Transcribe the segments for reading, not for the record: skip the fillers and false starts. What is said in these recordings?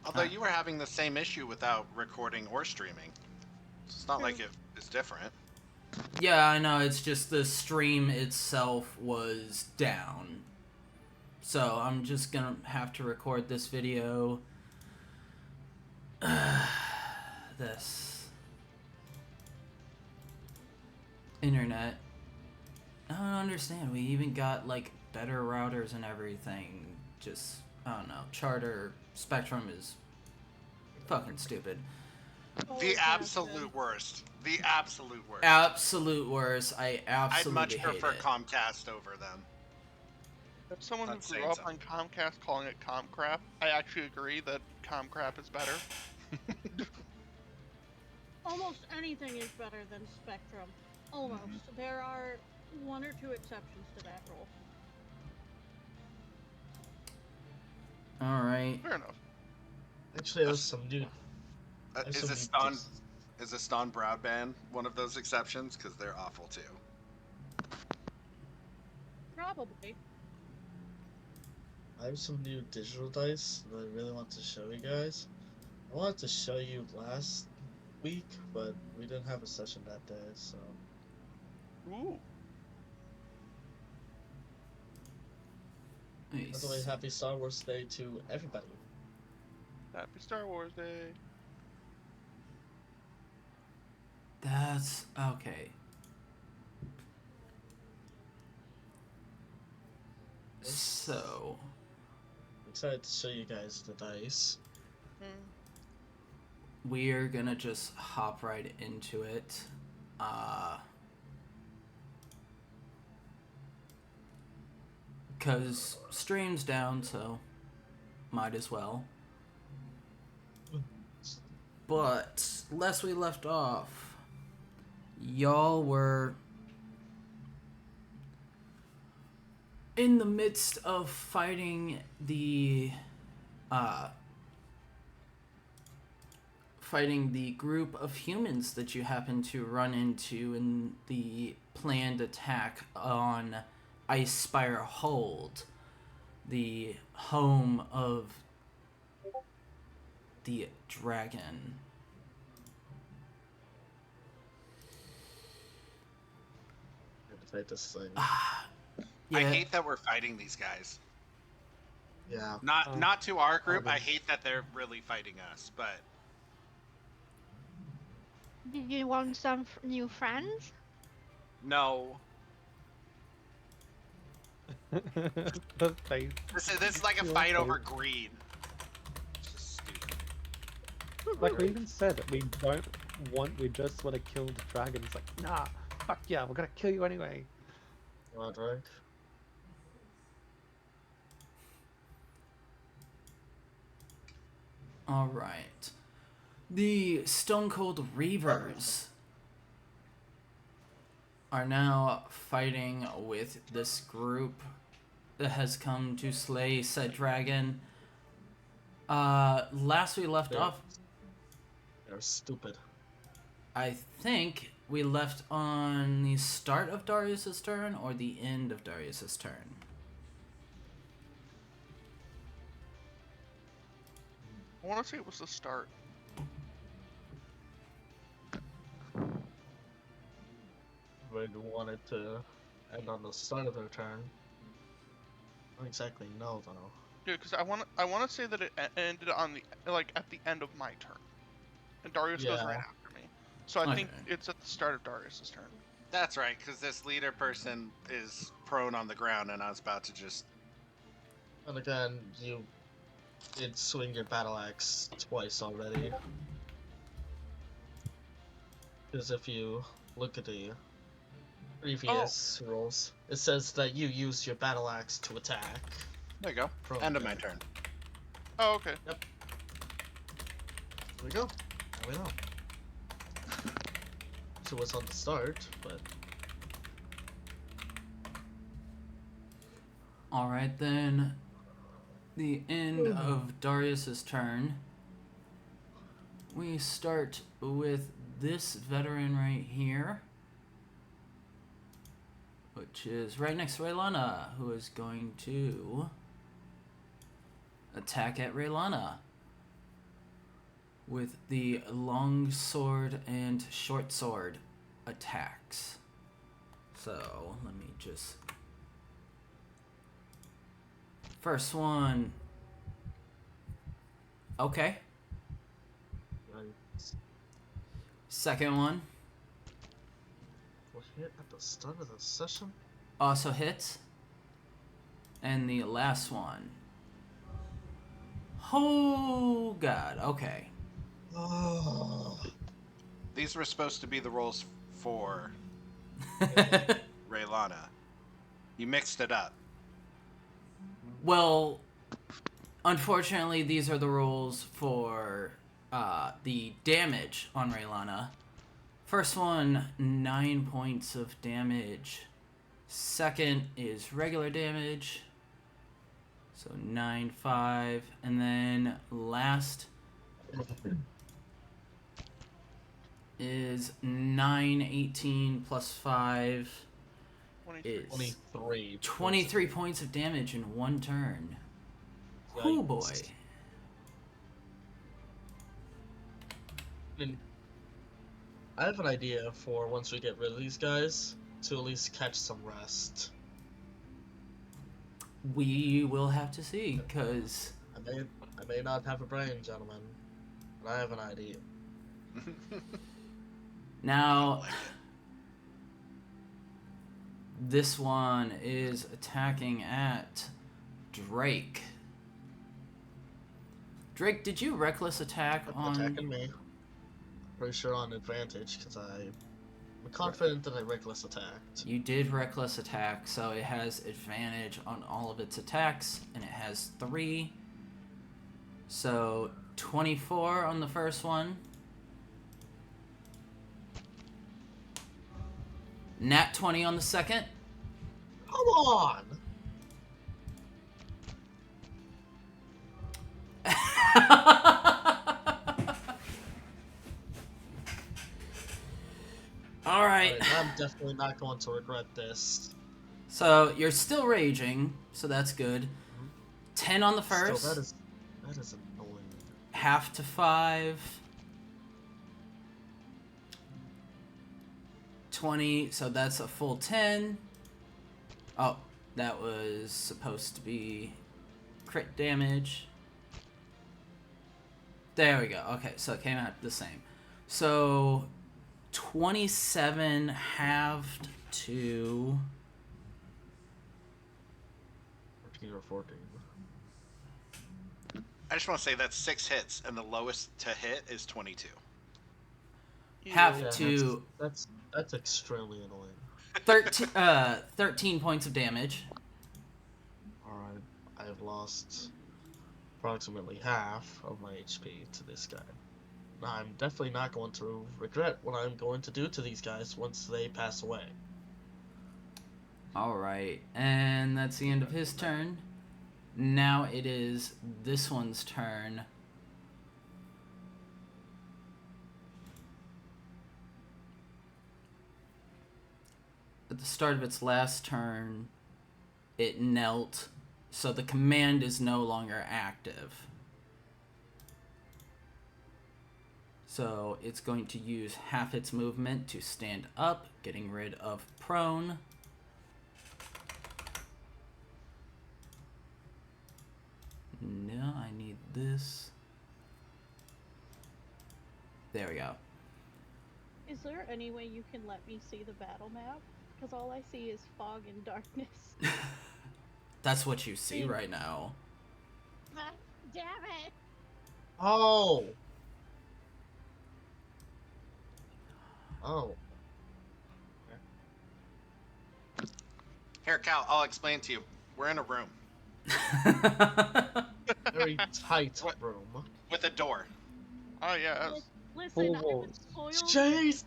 Although you were having the same issue without recording or streaming. It's not like True. it is different. Yeah, I know. It's just the stream itself was down. So I'm just gonna have to record this video. This internet. I don't understand. We even got like better routers and everything. Just I don't know. Charter Spectrum is fucking stupid. The Always has been. absolute worst. The absolute worst. Absolute worst. I I'd absolutely much hate prefer it. Comcast over them. As someone who Not grew saying up so. on Comcast calling it Comcrap, I actually agree that Comcrap is better. Almost anything is better than Spectrum. Almost. There are one or two exceptions to that rule. All right. Fair enough. Actually, there's some new. Is some a new Ston dis- is a Ston broadband one of those exceptions? Because they're awful too. Probably. I have some new digital dice that I really want to show you guys. I wanted to show you last week, but we didn't have a session that day, so. Ooh. By the way, happy Star Wars Day to everybody. Happy Star Wars Day. That's okay. So I'm excited to show you guys the dice. we're gonna just hop right into it. Cause stream's down, so might as well. But last we left off, y'all were in the midst of fighting the group of humans that you happen to run into in the planned attack on IceSpire Hold, the home of the dragon. I'm gonna fight this thing. Yeah, I hate that we're fighting these guys. Yeah. Not to our group. I hate that they're really fighting us. But Did you want some new friends? no, The face. this is like a fight over greed. It's just stupid. Like we even said, we don't want. We just want to kill the dragon. It's like, nah, fuck yeah, we're gonna kill you anyway. Roderick. all right. The Stone Cold Reavers are now fighting with this group that has come to slay said dragon. Last we left off, They're stupid. I think we left on the start of Darius's turn or the end of Darius's turn. I want to say it was the start. We wanted to end on the start of their turn. I don't exactly know though. Yeah, because I want to say that it ended on the at the end of my turn, and Darius goes Yeah. right after me. So I think Okay. it's at the start of Darius's turn. That's right, because this leader person is prone on the ground, and I was about to just. And again, you did swing your battle axe twice already. Because if you look at the previous rolls, it says that you used your battle axe to attack. There you go. Prone End of there. my turn. Oh, okay. There we go. There we go. So what's on the start, but All right then. The end of Darius's turn. We start with this veteran right here, which is right next to Raylana, who is going to attack at Raylana. with the long sword and short sword attacks. So let me just... First one. Okay. Nice. Second one What hit at the start of the session? also hits. And the last one. Oh god, okay. Oh. These were supposed to be the rolls for Raylana. You mixed it up. Well, unfortunately, these are the rules for the damage on Raylana. First one, 9 points of damage. Second is regular damage. So 9, 5. And then last is 9, 18 plus 5 is 23. 23 points of damage in one turn. Oh boy. I have an idea for once we get rid of these guys to at least catch some rest. We will have to see, because... I may not have a brain, gentlemen, but I have an idea. Now... This one is attacking at Drake. Drake, did you reckless attack on... Attacking me. Pretty sure on advantage, because I'm confident that I reckless attacked. You did reckless attack, so it has advantage on all of its attacks, and it has 3. So, 24 on the first one. Nat 20 on the second. Come on! Alright. I'm definitely not going to regret this. So, you're still raging, so that's good. 10 on the first. Still, that is annoying. Half to 5. 20, so that's a full 10. Oh, that was supposed to be crit damage. There we go. Okay, so it came out the same. So 27 halved to 13 or 14. I just want to say that's 6 hits, and the lowest to hit is 22. half Yeah, to that's extremely annoying. 13 points of damage. Alright, I have lost approximately half of my HP to this guy. I'm definitely not going to regret what I'm going to do to these guys once they pass away. Alright, and that's the end of his turn. Now it is this one's turn. At the start of its last turn, it knelt, so the command is no longer active. So it's going to use half its movement to stand up, getting rid of prone. No, I need this. There we go. Is there any way you can let me see the battle map? Because all I see is fog and darkness. That's what you see right now. Damn it! Oh! Oh. Here, Cal, I'll explain to you. We're in a room Very tight room. with a door. Oh yeah. Listen, I was Balls. spoiled Jesus!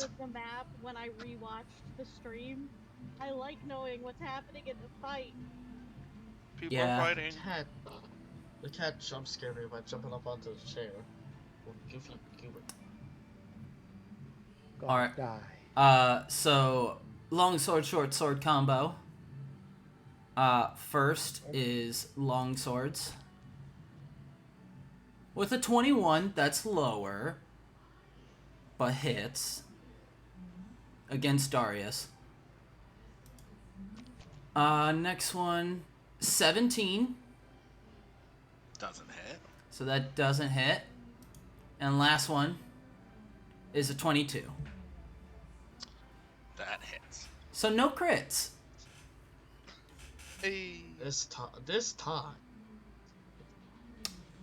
with the map when I rewatched the stream. I like knowing what's happening in the fight. People Yeah. are fighting. The cat jump scared me by jumping up onto the chair. Goofy goober. Gotta Alright. die. So long sword, short sword combo. First is long swords. With a 21, that's lower, but hits against Darius. Next one, 17. Doesn't hit. So that doesn't hit. And last one is a 22. That hits. So no crits. Hey. This time.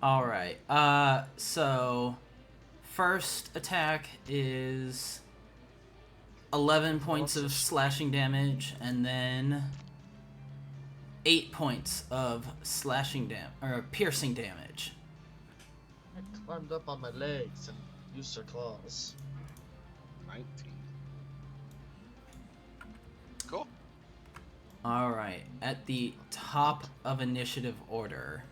All right. So first attack is 11 points of slashing damage, and then 8 points of piercing damage. I climbed up on my legs and used her claws. 19. Cool. All right. At the top of initiative order.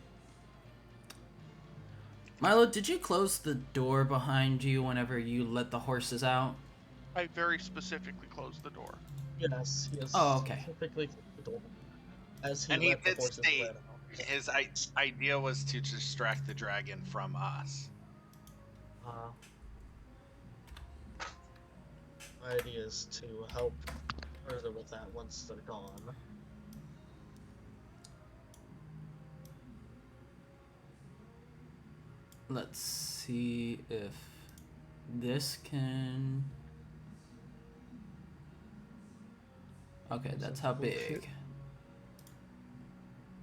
Milo, did you close the door behind you whenever you let the horses out? I very specifically closed the door. Yes, he has Oh, okay. specifically closed the door as he And he let the did horses state run out. his idea was to distract the dragon from us. My idea is to help further with that once they're gone. Let's see if this can... Okay, that's how big.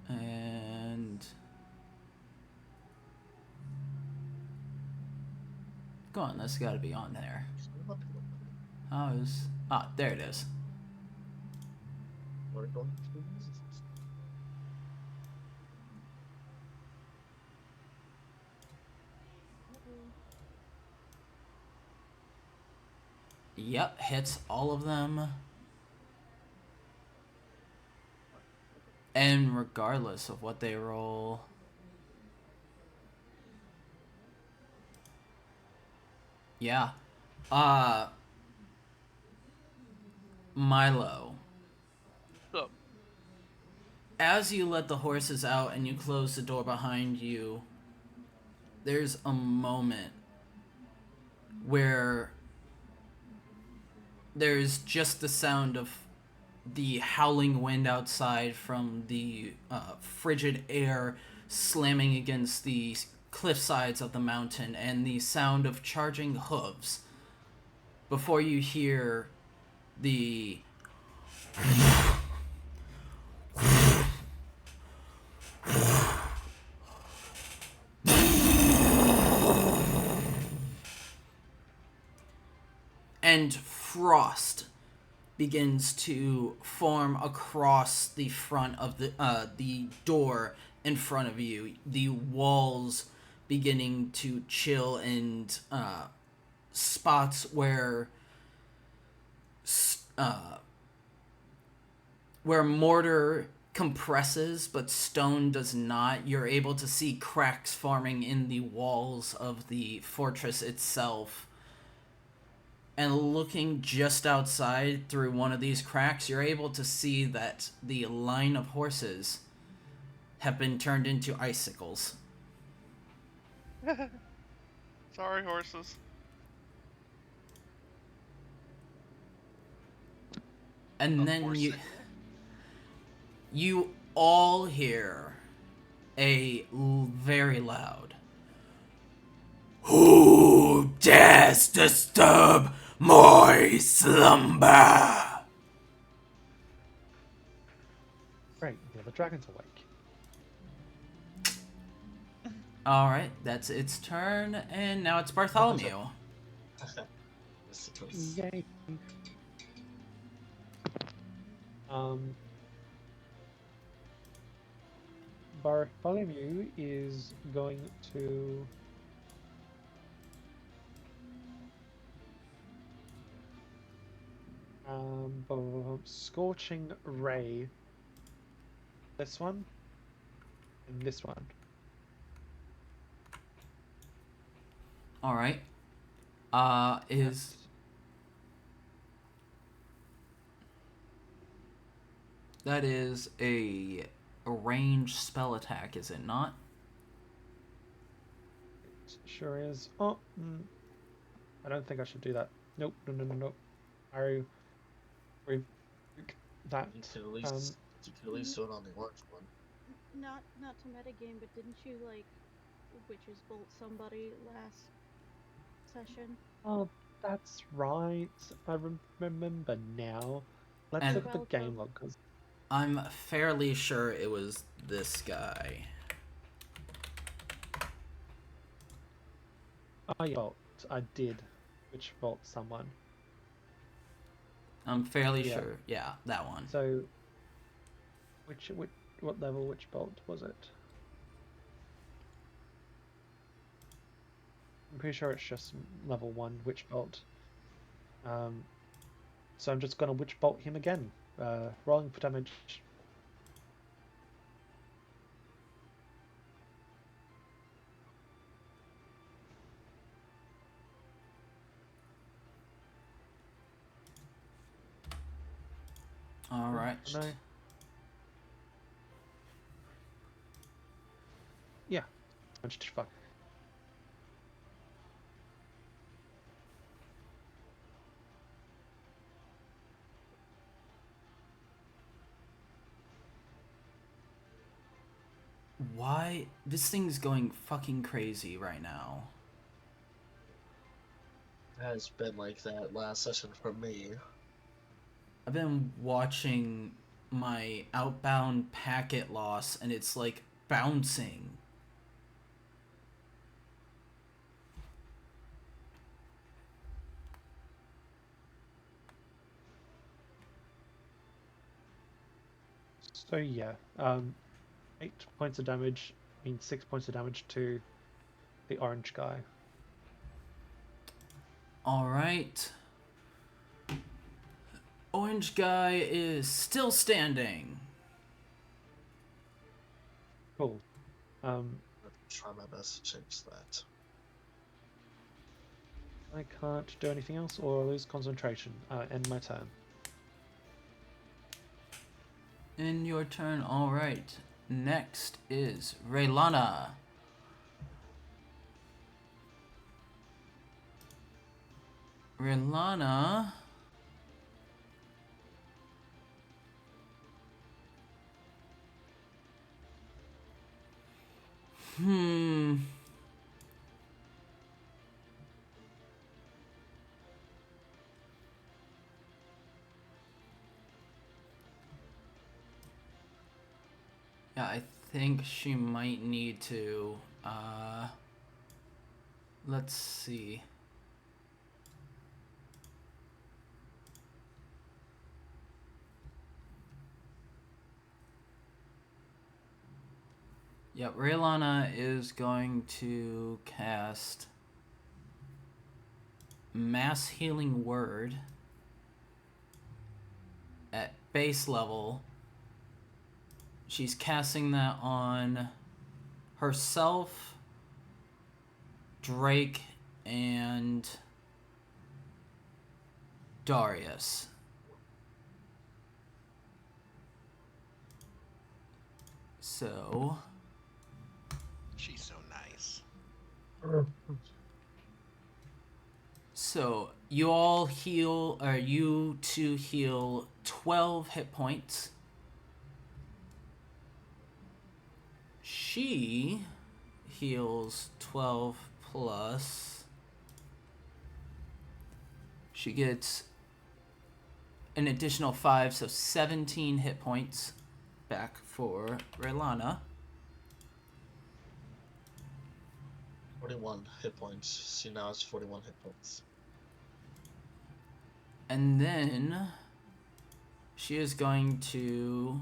And... Go on, that's gotta be on there. How is... Ah, there it is. We're going to Yep, hits all of them. And regardless of what they roll... Yeah. Milo. So, As you let the horses out and you close the door behind you, there's a moment where there's just the sound of the howling wind outside from the frigid air slamming against the cliff sides of the mountain and the sound of charging hooves before you hear the and frost begins to form across the front of the door in front of you. The walls beginning to chill, and spots where mortar compresses but stone does not. You're able to see cracks forming in the walls of the fortress itself. And looking just outside through one of these cracks, you're able to see that the line of horses have been turned into icicles. sorry, horses. And then you all hear a very loud, "Who dares disturb my slumber?" Great, yeah, the dragon's awake. Alright, that's its turn, and now it's Bartholomew. Yay. Bartholomew is going to Scorching Ray. This one and this one. Alright. That is a ranged spell attack, is it not? Sure is. Oh, I don't think I should do that. Nope, no. I revoke that. You could at least do it on the orange one. Not to metagame, but didn't you like witches bolt somebody last session? Oh, that's right. I remember now. Let's And- look at the game Welcome. log, because I'm fairly sure it was this guy. I did witch bolt someone. I'm fairly Yeah. sure. Yeah, that one. So, what level witch bolt was it? I'm pretty sure it's just level 1 witch bolt. So I'm just gonna witch bolt him again. Rolling for damage. All right. No. Yeah. Fuck. Why? This thing's going fucking crazy right now. It has been like that last session for me. I've been watching my outbound packet loss and it's like bouncing. So yeah, 8 points of damage means 6 points of damage to the orange guy. All right. Orange guy is still standing. Cool. I'll try my best to change that. I can't do anything else or lose concentration. End my turn. In your turn, all right. Next is Raylana. Raylana. Yeah, I think she might need to, let's see. Yeah, Raylana is going to cast Mass Healing Word at base level. She's casting that on herself, Drake, and Darius. So She's so nice. So you all heal, or you two heal 12 hit points. She heals 12 plus. She gets an additional 5, so 17 hit points back for Raylana. 41 hit points. See, now it's 41 hit points. And then she is going to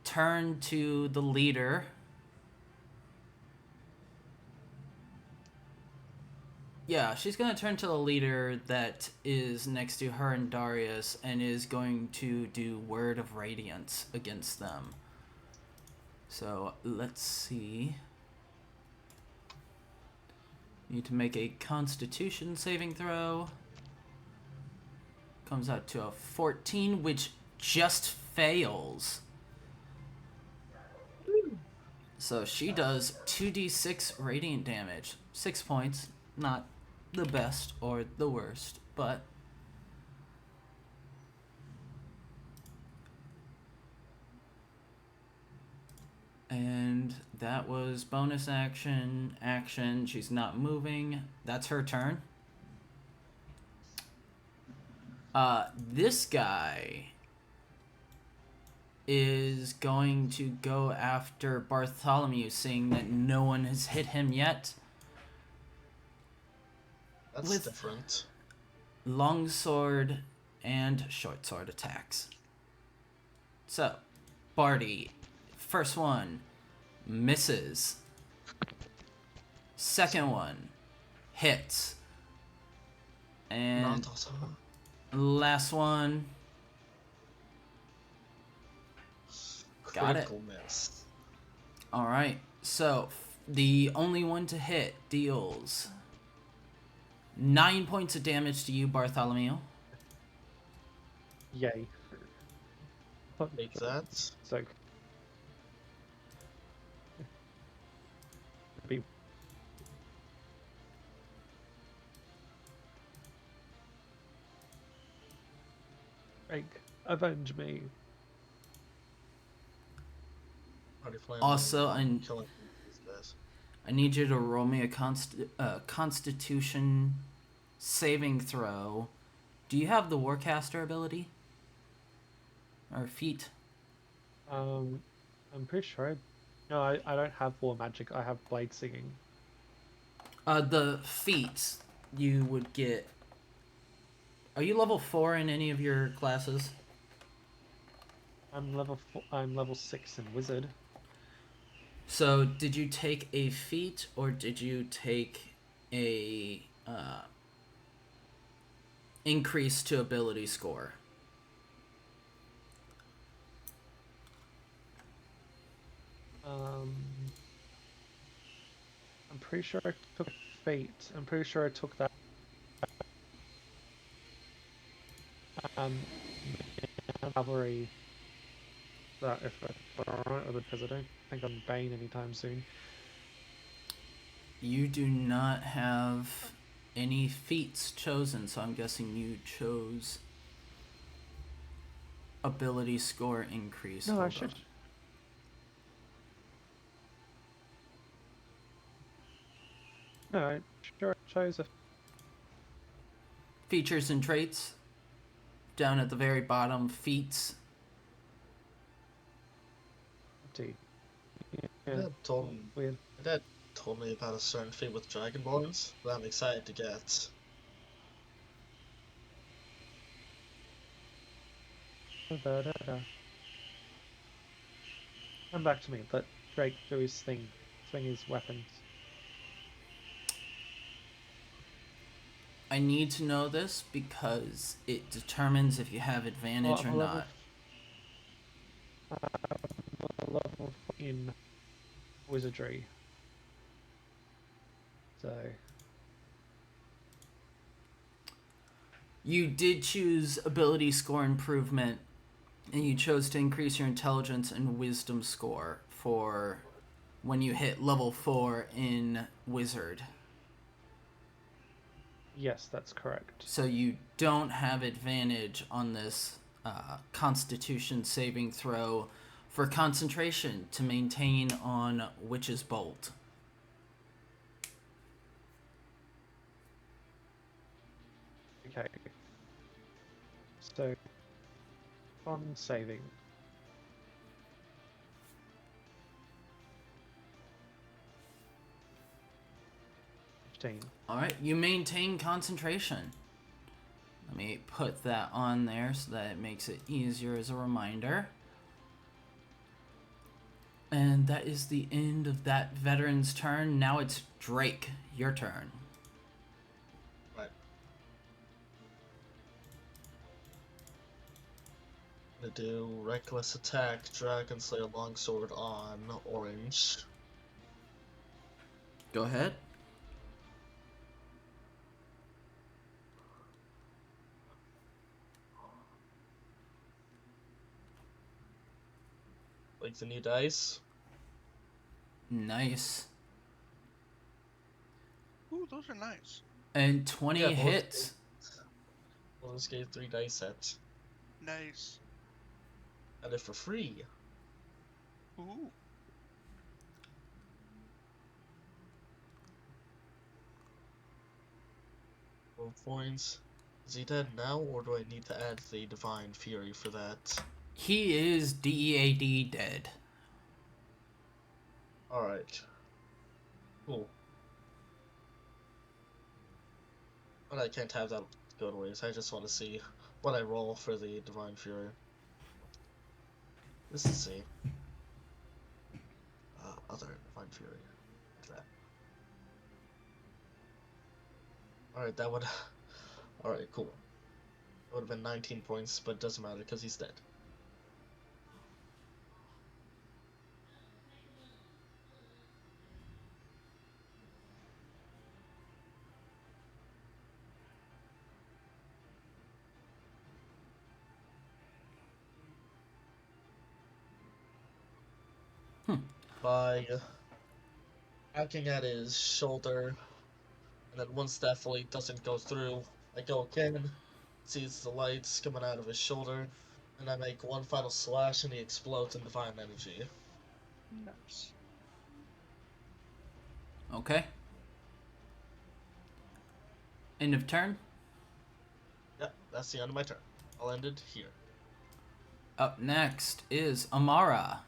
turn to the leader. Yeah, she's going to turn to the leader that is next to her and Darius and is going to do Word of Radiance against them. So, let's see. Need to make a Constitution saving throw. Comes out to a 14, which just fails. So she does 2d6 radiant damage. 6 points. Not the best or the worst, but... And that was bonus action, action. She's not moving. That's her turn. This guy is going to go after Bartholomew, seeing that no one has hit him yet. That's With- different. Longsword and short sword attacks. So, Barty, first one misses. Second one hits. And Not also. last one, got it. Critical miss. Alright, so the only one to hit deals 9 points of damage to you, Bartholomew. Yay. But Take that. so be Drake, avenge me. Already planned Also, on killing these guys. I need you to roll me a Constitution saving throw. Do you have the Warcaster ability? Or feat? I'm pretty sure. No, I don't have war magic. I have blade singing. The feat you would get. Are you level 4 in any of your classes? I'm level 6 in wizard. So, did you take a feat or did you take a increase to ability score? I'm pretty sure I took fate. I'm pretty sure I took that. Cavalry. That if alright, or because I don't think I'm Bane anytime soon. You do not have any feats chosen, so I'm guessing you chose ability score increase. No, I Hold should. on. No, I sure chose a. Features and traits. Down at the very bottom, feats. D. Dad told, Weird. my dad told me about a certain feat with Dragonborns that I'm excited to get. Come back to me. Let Drake do his thing. Swing his weapons. I need to know this because it determines if you have advantage or I'm a not. level in wizardry. So You did choose ability score improvement, and you chose to increase your intelligence and wisdom score for when you hit level 4 in wizard. yes, that's correct. So you don't have advantage on this Constitution saving throw for concentration to maintain on Witch's Bolt. Okay. So on saving. Alright, you maintain concentration. Let me put that on there so that it makes it easier as a reminder. And that is the end of that veteran's turn. Now it's Drake, your turn. Right. I'm gonna do reckless attack, Dragon Slayer longsword on orange. Go ahead. Like the new dice. Nice. Ooh, those are nice. And 20 Yeah, hits. Baldur's Gate 3 dice set. Nice. Got it for free. Ooh. Four points. Is he dead now, or do I need to add the Divine Fury for that? He is DEAD dead. Alright. Cool. But I can't have that go to waste. I just want to see what I roll for the Divine Fury. Let's see. Other Divine Fury. Like that. Alright, that would... Alright, cool. It would have been 19 points, but it doesn't matter because he's dead. By hacking at his shoulder, and then once that fully doesn't go through, I go again, sees the lights coming out of his shoulder, and I make one final slash and he explodes in divine energy. Nice. Okay. End of turn. Yep, that's the end of my turn. I'll end it here. Up next is Amara.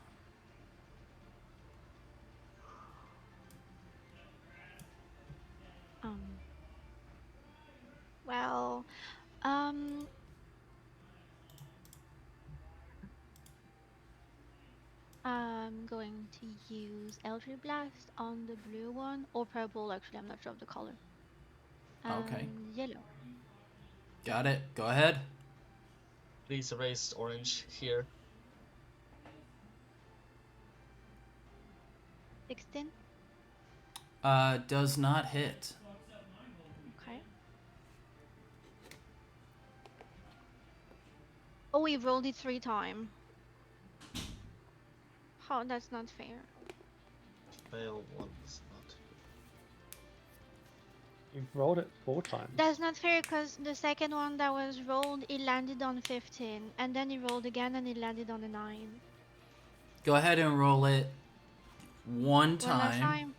Um. Well, um. I'm going to use Eldritch Blast on the blue one, or purple, actually, I'm not sure of the color. Okay. Yellow. Got it. Go ahead. Please erase orange here. 16. Does not hit. Okay. Oh, we rolled it 3 times. Oh, that's not fair. Fail once, not. You've rolled it 4 times. That's not fair because the second one that was rolled, it landed on 15. And then it rolled again and it landed on a 9. Go ahead and roll it one One last time. time.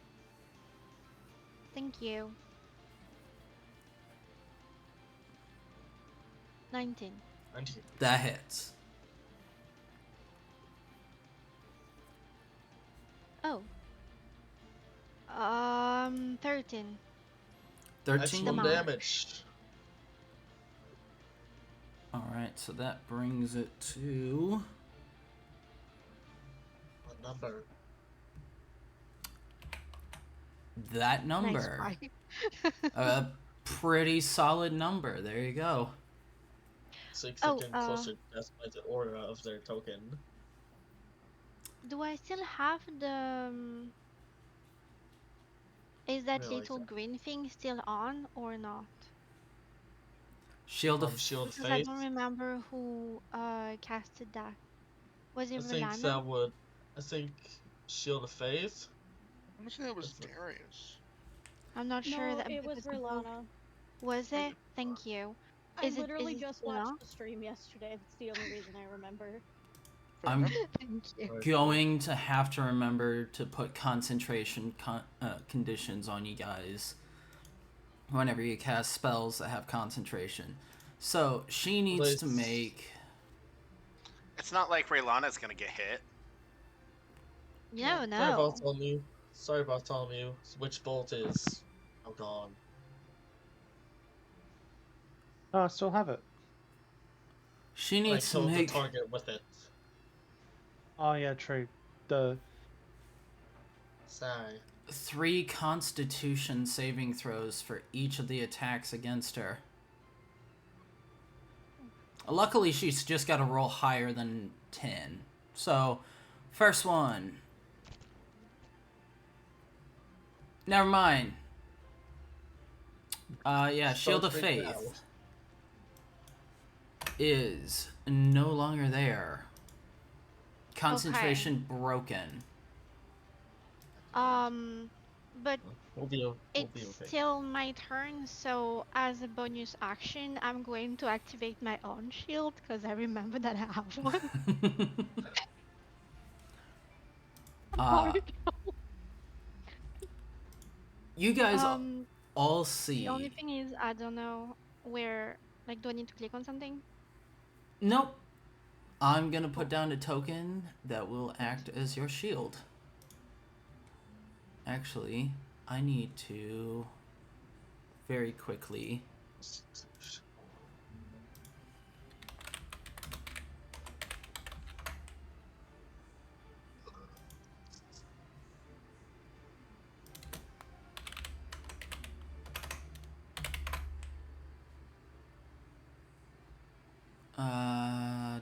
Thank you. 19. 19. That hits. Oh. 13. 13. Maximum mark. damage. Alright, so that brings it to What number? that number. Nice fight. A pretty solid number. There you go. So you Oh, getting closer to death by the aura of their token. Do I still have the... is that Really like little that. green thing still on or not? Shield of Shield of Because I Faith. don't remember who casted that. Was it I think Rolana? that would. I think Shield of Faith. I'm gonna say that was That's Darius. I'm not sure No, that it was because both- Rilana. Was it? Thank you. I Is it- literally is it just still watched on? the stream yesterday. That's the only reason I remember. I'm Thank you. going to have to remember to put concentration conditions on you guys whenever you cast spells that have concentration. So she needs to make... It's not like Raylana's gonna get hit. You never Sorry know. about telling you. Sorry about telling you. Which bolt is now gone. Oh, I still have it. She I needs to killed the make target with it. Oh yeah, true. The Sorry. 3 Constitution saving throws for each of the attacks against her. Luckily, she's just got to roll higher than 10. So, first one. Never mind. Yeah, Shield of Start freaking Faith out. is no longer there. Concentration broken. But We'll be it's okay. still my turn, so as a bonus action, I'm going to activate my own shield because I remember that I have one. uh, Sorry. you guys Um, all the only see. thing is I don't know where. Like, do I need to click on something? Nope. I'm gonna put Oh, down a token that will act as your shield. Actually, I need to very quickly.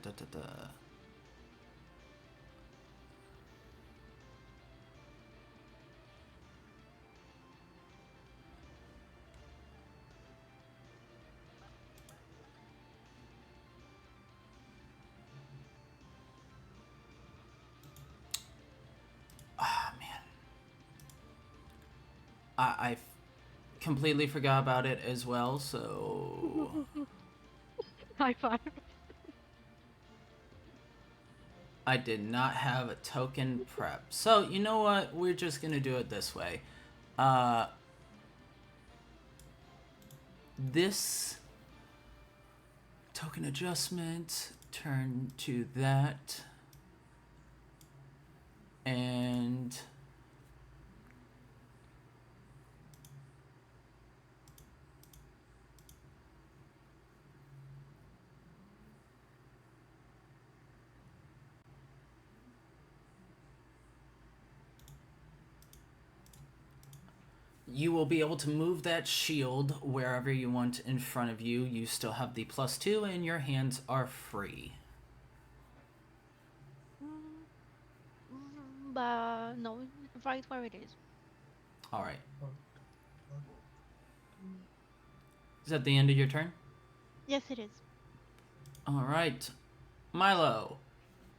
Da da da. Ah, man. I completely forgot about it as well, so high five. I did not have a token prep. So, you know what? We're just gonna do it this way. This token adjustment, turn to that, and you will be able to move that shield wherever you want in front of you. You still have the +2 and your hands are free. But no, right where it is. All right. Is that the end of your turn? Yes, it is. All right. Milo,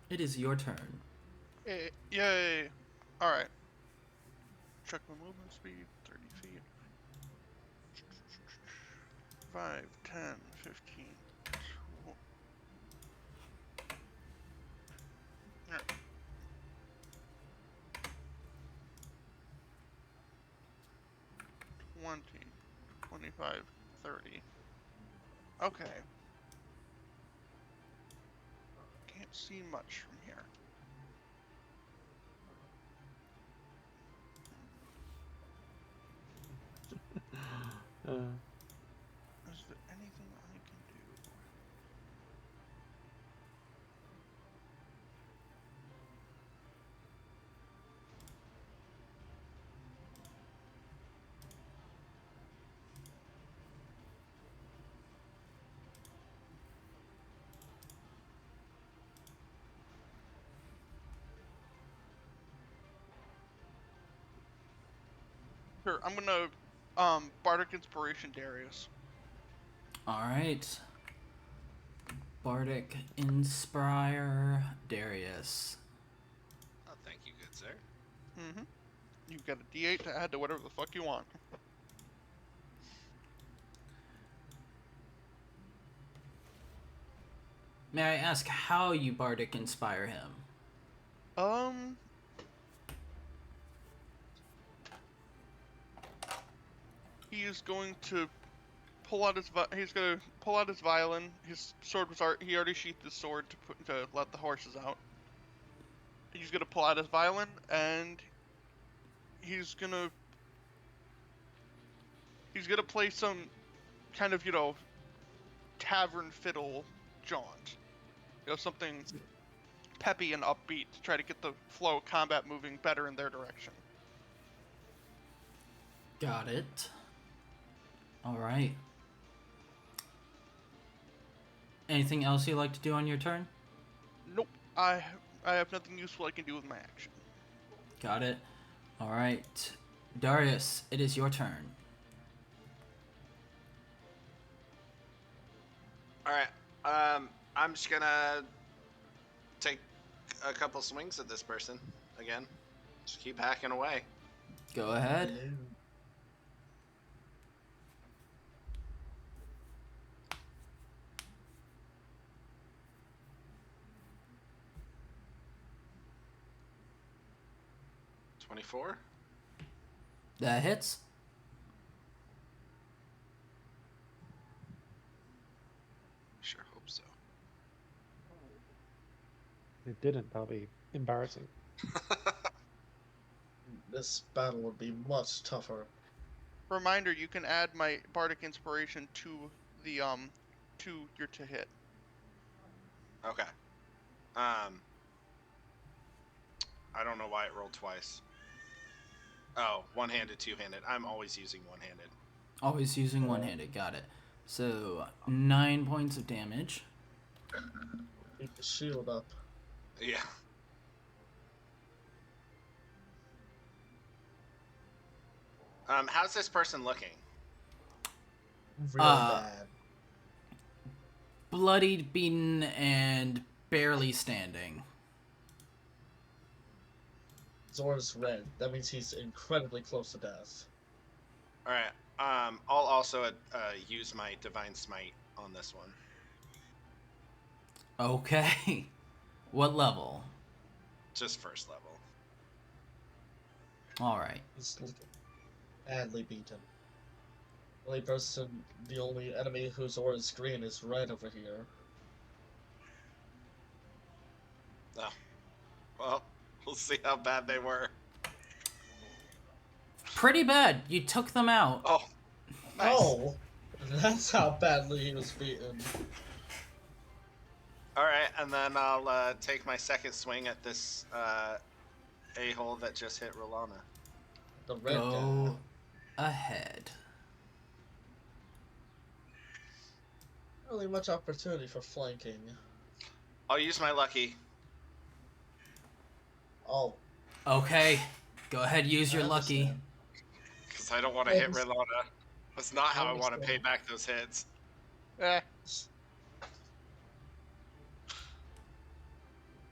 it is your turn. Yay! Alright. Check my movement speed, 30 feet. 5, 10, 15. Alright. 20, 25, 30. Okay. Can't see much from here. Is there anything I can do? Sure, I'm gonna Bardic Inspiration Darius. All right. Bardic Inspire Darius. Oh, thank you, good sir. Mm-hmm. You've got a D8 to add to whatever the fuck you want. May I ask how you Bardic Inspire him? He is going to pull out his violin. His sword was he already sheathed his sword to let the horses out. He's gonna pull out his violin and he's gonna play some kind of tavern fiddle jaunt. Something peppy and upbeat to try to get the flow of combat moving better in their direction. Got it. All right. Anything else you'd like to do on your turn? Nope. I have nothing useful I can do with my action. Got it. All right. Darius, it is your turn. Alright, I'm just gonna take a couple swings at this person again. Just keep hacking away. Go ahead. Hello. $24. That hits. Sure hope so. It didn't. That'll be embarrassing. This battle would be much tougher. Reminder: you can add my bardic inspiration to the to your to hit. Okay. I don't know why it rolled twice. Oh, one-handed, two-handed. I'm always using one-handed. Always using one-handed. Got it. So 9 points of damage. Keep the shield up. Yeah. How's this person looking? Real bad. Bloodied, beaten, and barely standing. Zora's red. That means he's incredibly close to death. All right. I'll also use my divine smite on this one. Okay. What level? Just first level. Alright. He's looking badly beaten. The only enemy whose aura is green is red over here. Oh. Well, we'll see how bad they were. Pretty bad. You took them out. Oh. Nice. Oh! That's how badly he was beaten. Alright, and then I'll take my second swing at this a-hole that just hit Rolana. The red Go guy. ahead. Really much opportunity for flanking. I'll use my lucky. Oh. Okay. Go ahead, use your I lucky. understand. Because I don't want to hit Rolana. That's not how I want to pay understand. back those hits. Eh.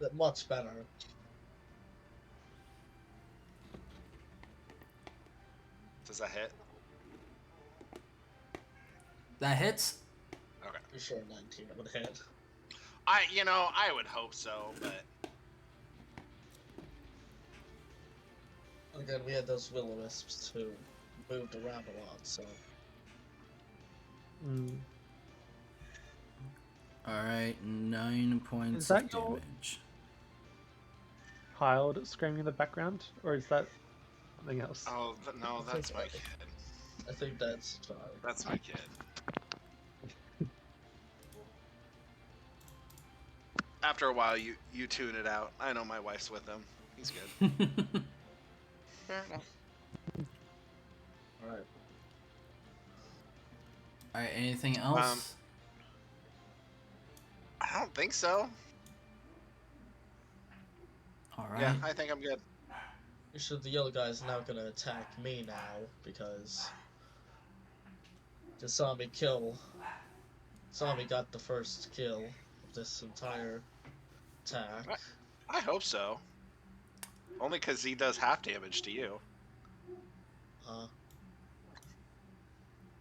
That much better. Does that hit? That hits? Okay. For sure 19 would hit. I would hope so, but Again, we had those will-o-wisps who moved around a lot, so... Mm. Alright, 9 points Is that of your- damage. Child screaming in the background, or is that something else? oh no, that's my kid. I think that's fine. That's my kid. After a while, you tune it out. I know my wife's with him. He's good. Fair enough. Alright. Alright, anything else? I don't think so. Alright. Yeah, I think I'm good. You sure the yellow guy's now gonna attack me now, because... Just saw me got the first kill of this entire attack. I hope so. Only because he does half damage to you.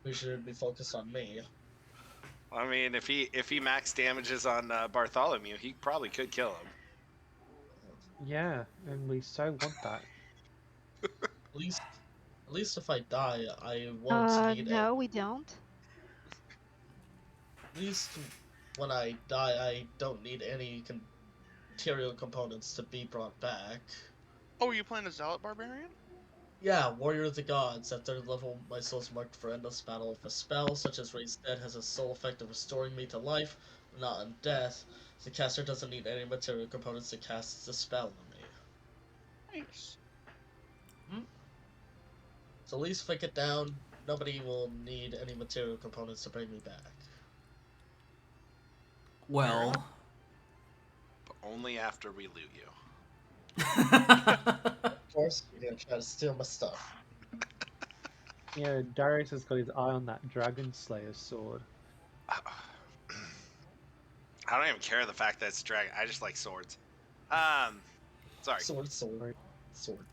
We should be focused on me. I mean, if he max damages on Bartholomew, he probably could kill him. Yeah, and we so want that. At least if I die, I won't need No, we don't. At least when I die, I don't need any material components to be brought back. Oh, are you playing a Zealot Barbarian? Yeah, Warrior of the Gods. At 3rd level, my soul's marked for endless battle. If a spell, such as Raise Dead, has a sole effect of restoring me to life, but not on death, the caster doesn't need any material components to cast the spell on me. Nice. So at least if I get down, nobody will need any material components to bring me back. Well. But only after we loot you. Of course, you're gonna try to steal my stuff. Yeah, Darius has got his eye on that Dragon Slayer sword. I don't even care the fact that it's dragon. I just like swords. Sorry. Sword.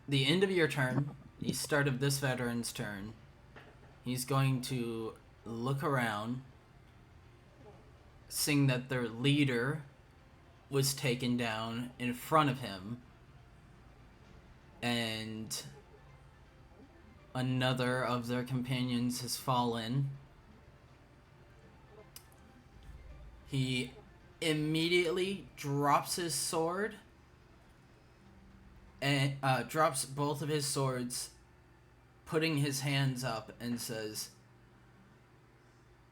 the end of your turn, the start of this veteran's turn, he's going to look around, seeing that their leader was taken down in front of him, and another of their companions has fallen. He immediately drops his sword and drops both of his swords, putting his hands up, and says,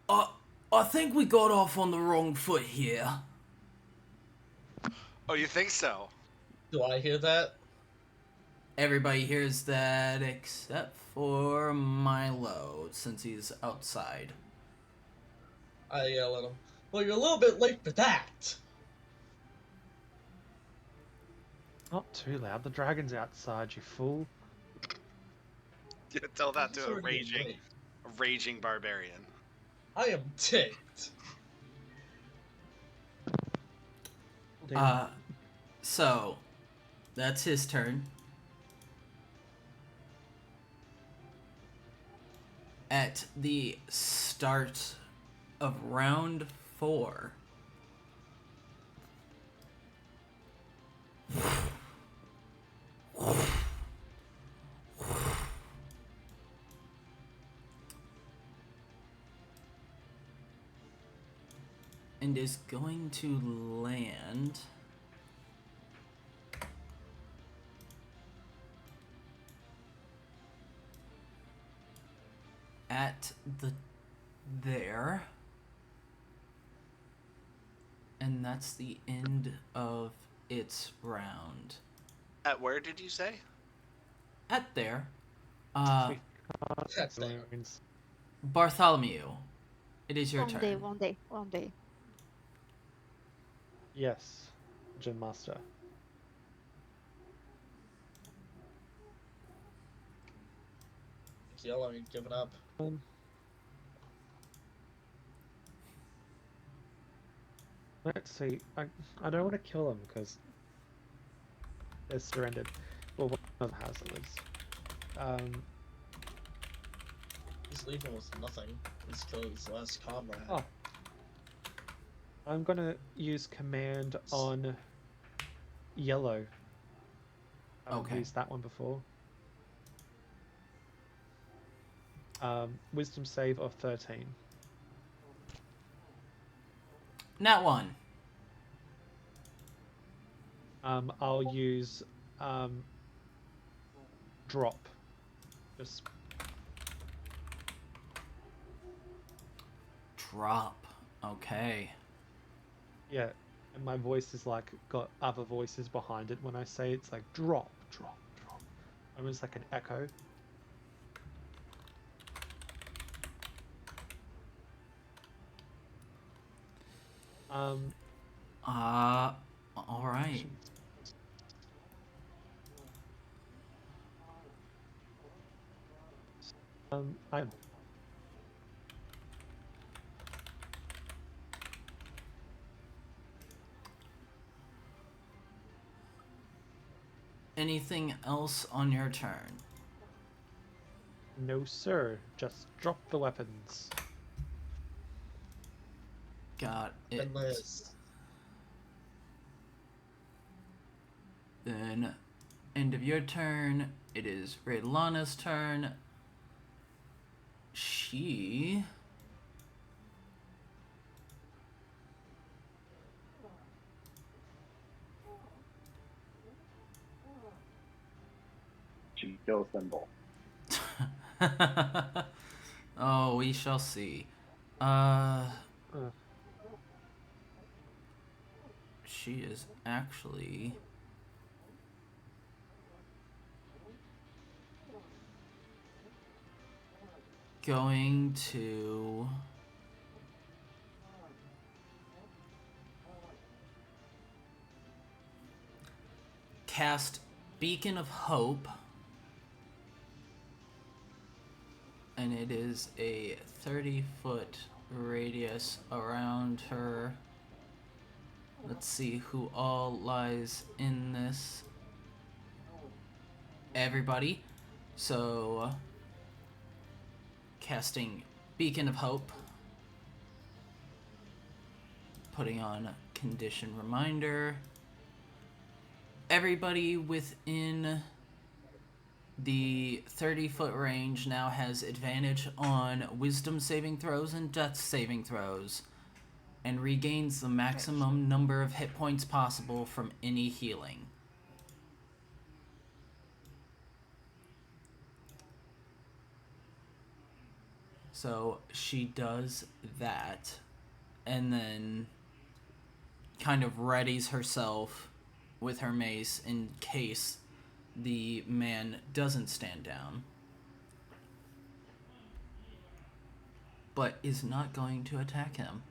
I think we got off on the wrong foot here. Oh, you think so? Do I hear that? Everybody hears that except for Milo, since he's outside. I yell at him. Well, you're a little bit late for that. Not too loud. The dragon's outside, you fool. Yeah, tell that He's to a already late. raging barbarian. I am ticked. So, that's his turn. At the start of round 4, and is going to land at there. And that's the end of its round. At where did you say? At there. That's there. Bartholomew, it is your One turn. day. Yes, Gym Master. Yell, are you giving up? Let's see. I don't want to kill him because they're surrendered. Well, one of them has at least. He's leaving with nothing. He's killed his last comrade. Oh. I'm gonna use command on yellow. I've used that one before. Wisdom save of 13. Nat 1. I'll use drop. Just Drop. Okay. yeah, and my voice is like got other voices behind it. When I say it's like drop, drop, drop. Almost like an echo. All right. I'm Anything else on your turn? no sir. Just drop the weapons. Got it. Endless. Then, end of your turn. It is Raylana's turn. She... She kills them both. Oh, we shall see. She is actually... going to... cast Beacon of Hope, and it is a 30-foot radius around her. Let's see who all lies in this. everybody. So, casting Beacon of Hope, putting on Condition Reminder. Everybody within the 30-foot range now has advantage on Wisdom saving throws and Death saving throws, and regains the maximum number of hit points possible from any healing. So she does that, and then kind of readies herself with her mace in case the man doesn't stand down, but is not going to attack him.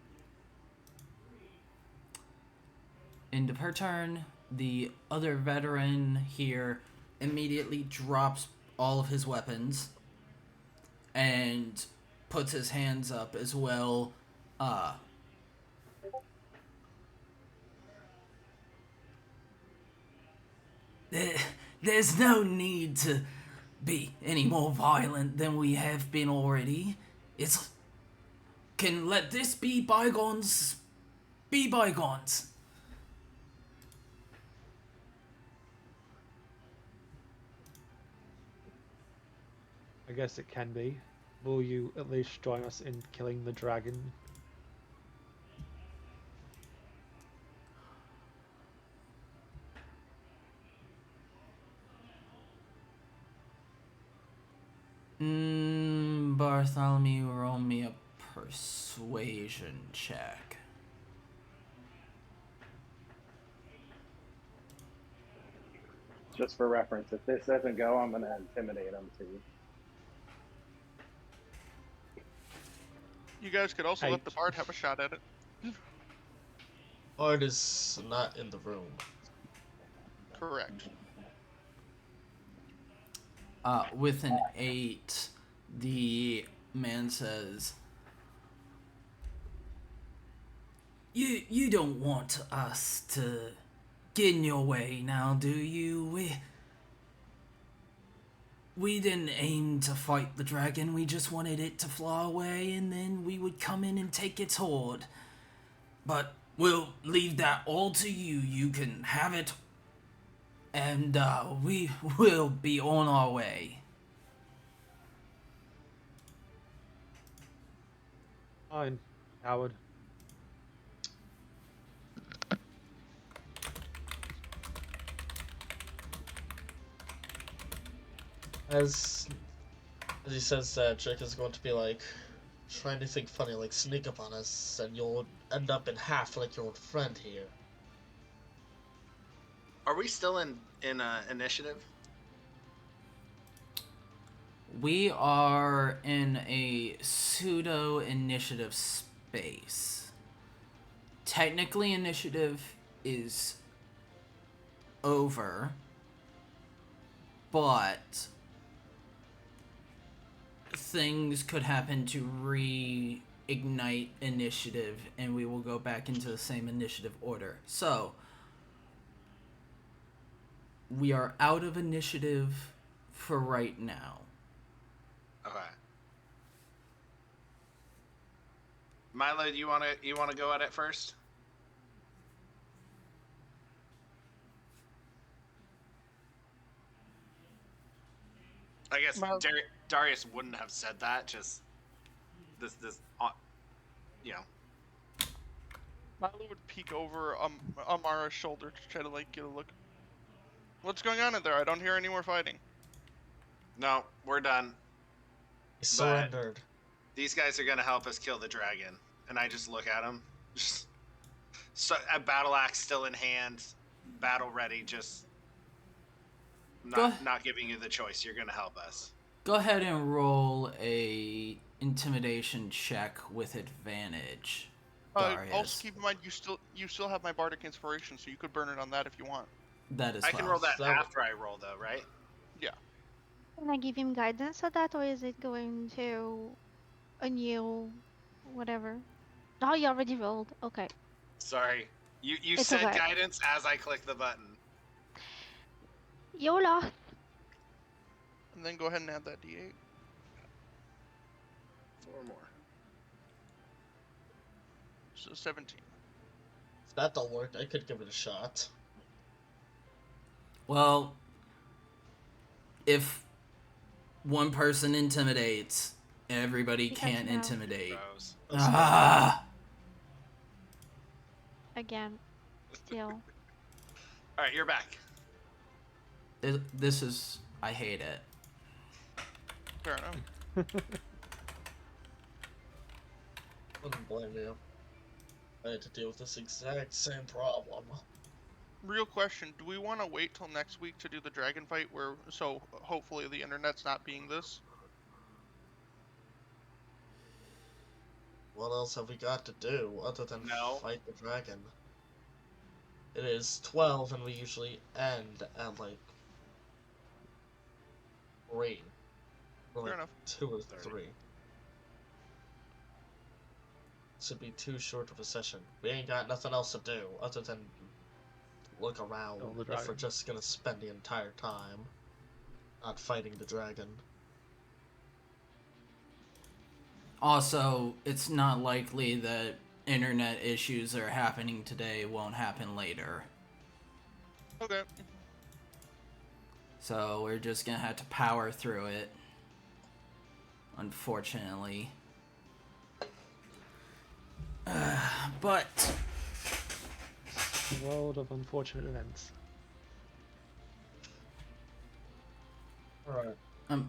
End of her turn. The other veteran here immediately drops all of his weapons and puts his hands up as well. There's no need to be any more violent than we have been already. Can let this be bygones be bygones. I guess it can be. Will you at least join us in killing the dragon? Bartholomew, roll me a persuasion check. Just for reference, if this doesn't go, I'm going to intimidate him too. You guys could also let 8. the bard have a shot at it. Bard is not in the room. Correct. With an 8, the man says, You don't want us to get in your way now, do you? We didn't aim to fight the dragon, we just wanted it to fly away and then we would come in and take its hoard. But we'll leave that all to you, you can have it. And we will be on our way. Fine, Howard. As he says that, Jack is going to be like trying to think funny, like sneak up on us, and you'll end up in half like your old friend here. Are we still in initiative? We are in a pseudo initiative space. Technically, initiative is over, but things could happen to reignite initiative, and we will go back into the same initiative order. So, we are out of initiative for right now. Okay. Milo, you wanna go at it first? I guess Darius wouldn't have said that. Just this, you know. Milo would peek over Amara's shoulder to try to like get a look. What's going on in there? I don't hear any more fighting. No, we're done. He surrendered. These guys are gonna help us kill the dragon. And I just look at him, just so a battle axe still in hand, battle ready. Just not giving you the choice. You're gonna help us. Go ahead and roll a intimidation check with advantage, Darius. Also keep in mind you still have my bardic inspiration, so you could burn it on that if you want. That is I can roll that after I roll, though, right? Yeah. Can I give him guidance on that, or is it going to a new whatever? Oh, you already rolled. Okay. Sorry. You It's said okay. guidance as I clicked the button. Yola. And then go ahead and add that D8. 4 more. So 17. If that don't work, I could give it a shot. Well, if one person intimidates, everybody Because can't now- intimidate. Rose. Ah! Again. Still. All right, you're back. This is... I hate it. Fair enough. Wouldn't blame you. I had to deal with this exact same problem. Real question, do we want to wait till next week to do the dragon fight so hopefully the internet's not being this? What else have we got to do other than No. fight the dragon? It is 12 and we usually end at like 3. Or Fair like enough. 2 or 30. 3. Should be too short of a session. We ain't got nothing else to do other than look around Kill the if we're dragon. just gonna spend the entire time not fighting the dragon. Also, it's not likely that internet issues that are happening today won't happen later. Okay. So we're just gonna have to power through it. Unfortunately. But The world of unfortunate events. Alright.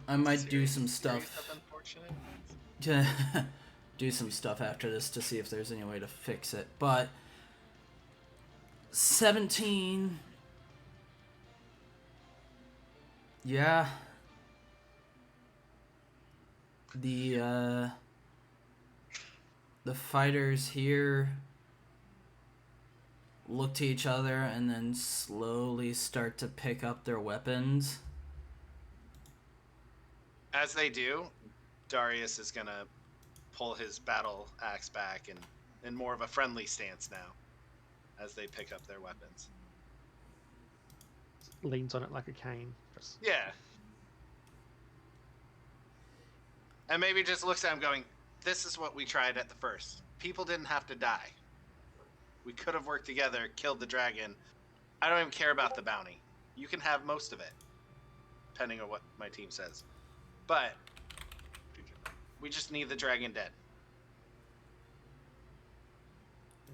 I might do some Series stuff. of unfortunate. To do some stuff after this to see if there's any way to fix it. But 17. Yeah. The fighters here look to each other and then slowly start to pick up their weapons. As they do, Darius is gonna pull his battle axe back and in more of a friendly stance now, as they pick up their weapons. Leans on it like a cane. Just Yeah. And maybe just looks at him going, this is what we tried at the first. People didn't have to die. We could have worked together, killed the dragon. I don't even care about the bounty. You can have most of it, depending on what my team says. But we just need the dragon dead.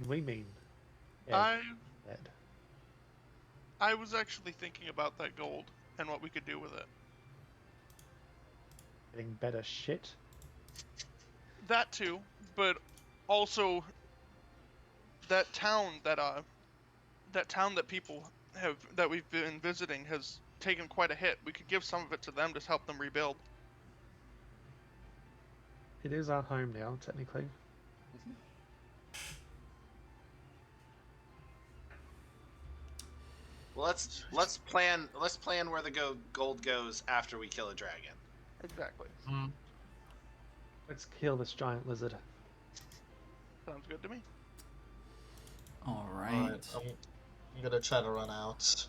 we mean. I Dead. I was actually thinking about that gold and what we could do with it. Getting better shit. That too, but also that town that people that we've been visiting has taken quite a hit. We could give some of it to them to help them rebuild. It is our home now, technically. Well, let's plan where the gold goes after we kill a dragon. Exactly. Let's kill this giant lizard. Sounds good to me. Alright. Alright, I'm gonna try to run out.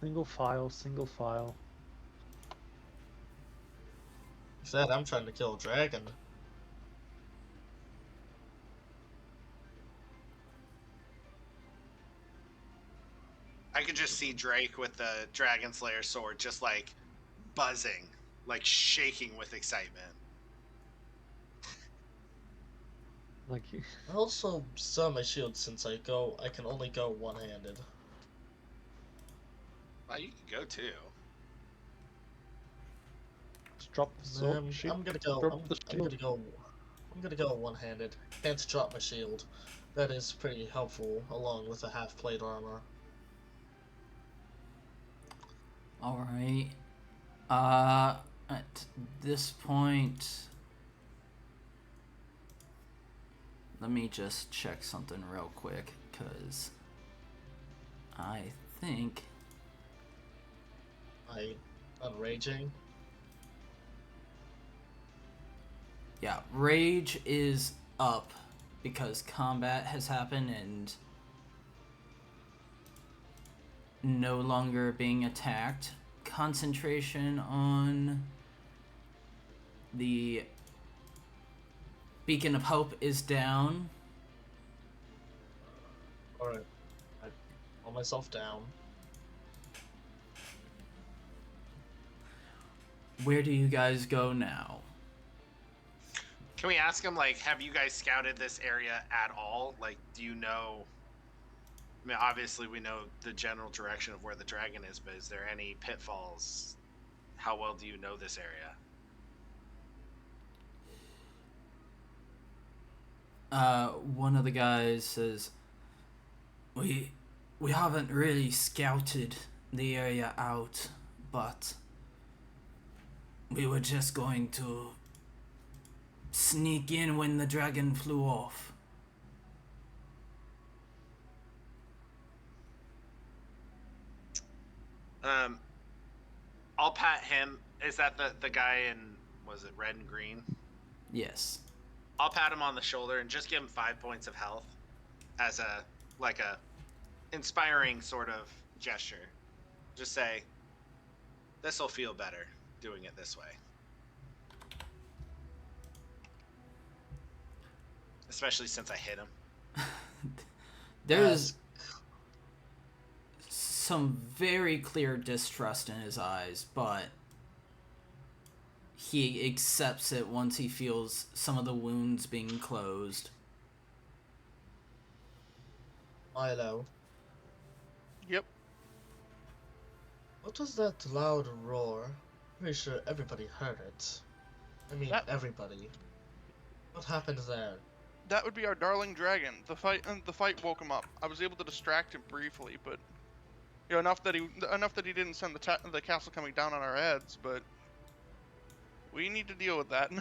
Single file, single file. Said I'm trying to kill a dragon. I could just see Drake with the Dragon Slayer sword just like buzzing, like shaking with excitement. Like, I also saw my shield since I can only go one-handed. Well, you can go too. just drop the sword. I'm gonna go. Drop I'm the gonna shield. go. I'm gonna go one-handed. Can't drop my shield. That is pretty helpful, along with the half-plate armor. Alright. At this point, let me just check something real quick, because I think... I'm raging. Yeah, rage is up because combat has happened and no longer being attacked. Concentration on the Beacon of Hope is down. Alright. I calm myself down. Where do you guys go now? Can we ask him, like, have you guys scouted this area at all? Like, do you know? I mean, obviously we know the general direction of where the dragon is, but is there any pitfalls? How well do you know this area? One of the guys says, we haven't really scouted the area out, but we were just going to sneak in when the dragon flew off. I'll pat him. Is that the guy in, was it red and green? Yes. I'll pat him on the shoulder and just give him 5 points of health as a inspiring sort of gesture. Just say, this'll feel better doing it this way. Especially since I hit him. There's some very clear distrust in his eyes, but he accepts it once he feels some of the wounds being closed. Milo, Yep. what was that loud roar? Pretty sure everybody heard it. I mean, That- everybody. What happened there? That would be our darling dragon. The fight woke him up. I was able to distract him briefly, but enough that he didn't send the castle coming down on our heads. But we need to deal with that.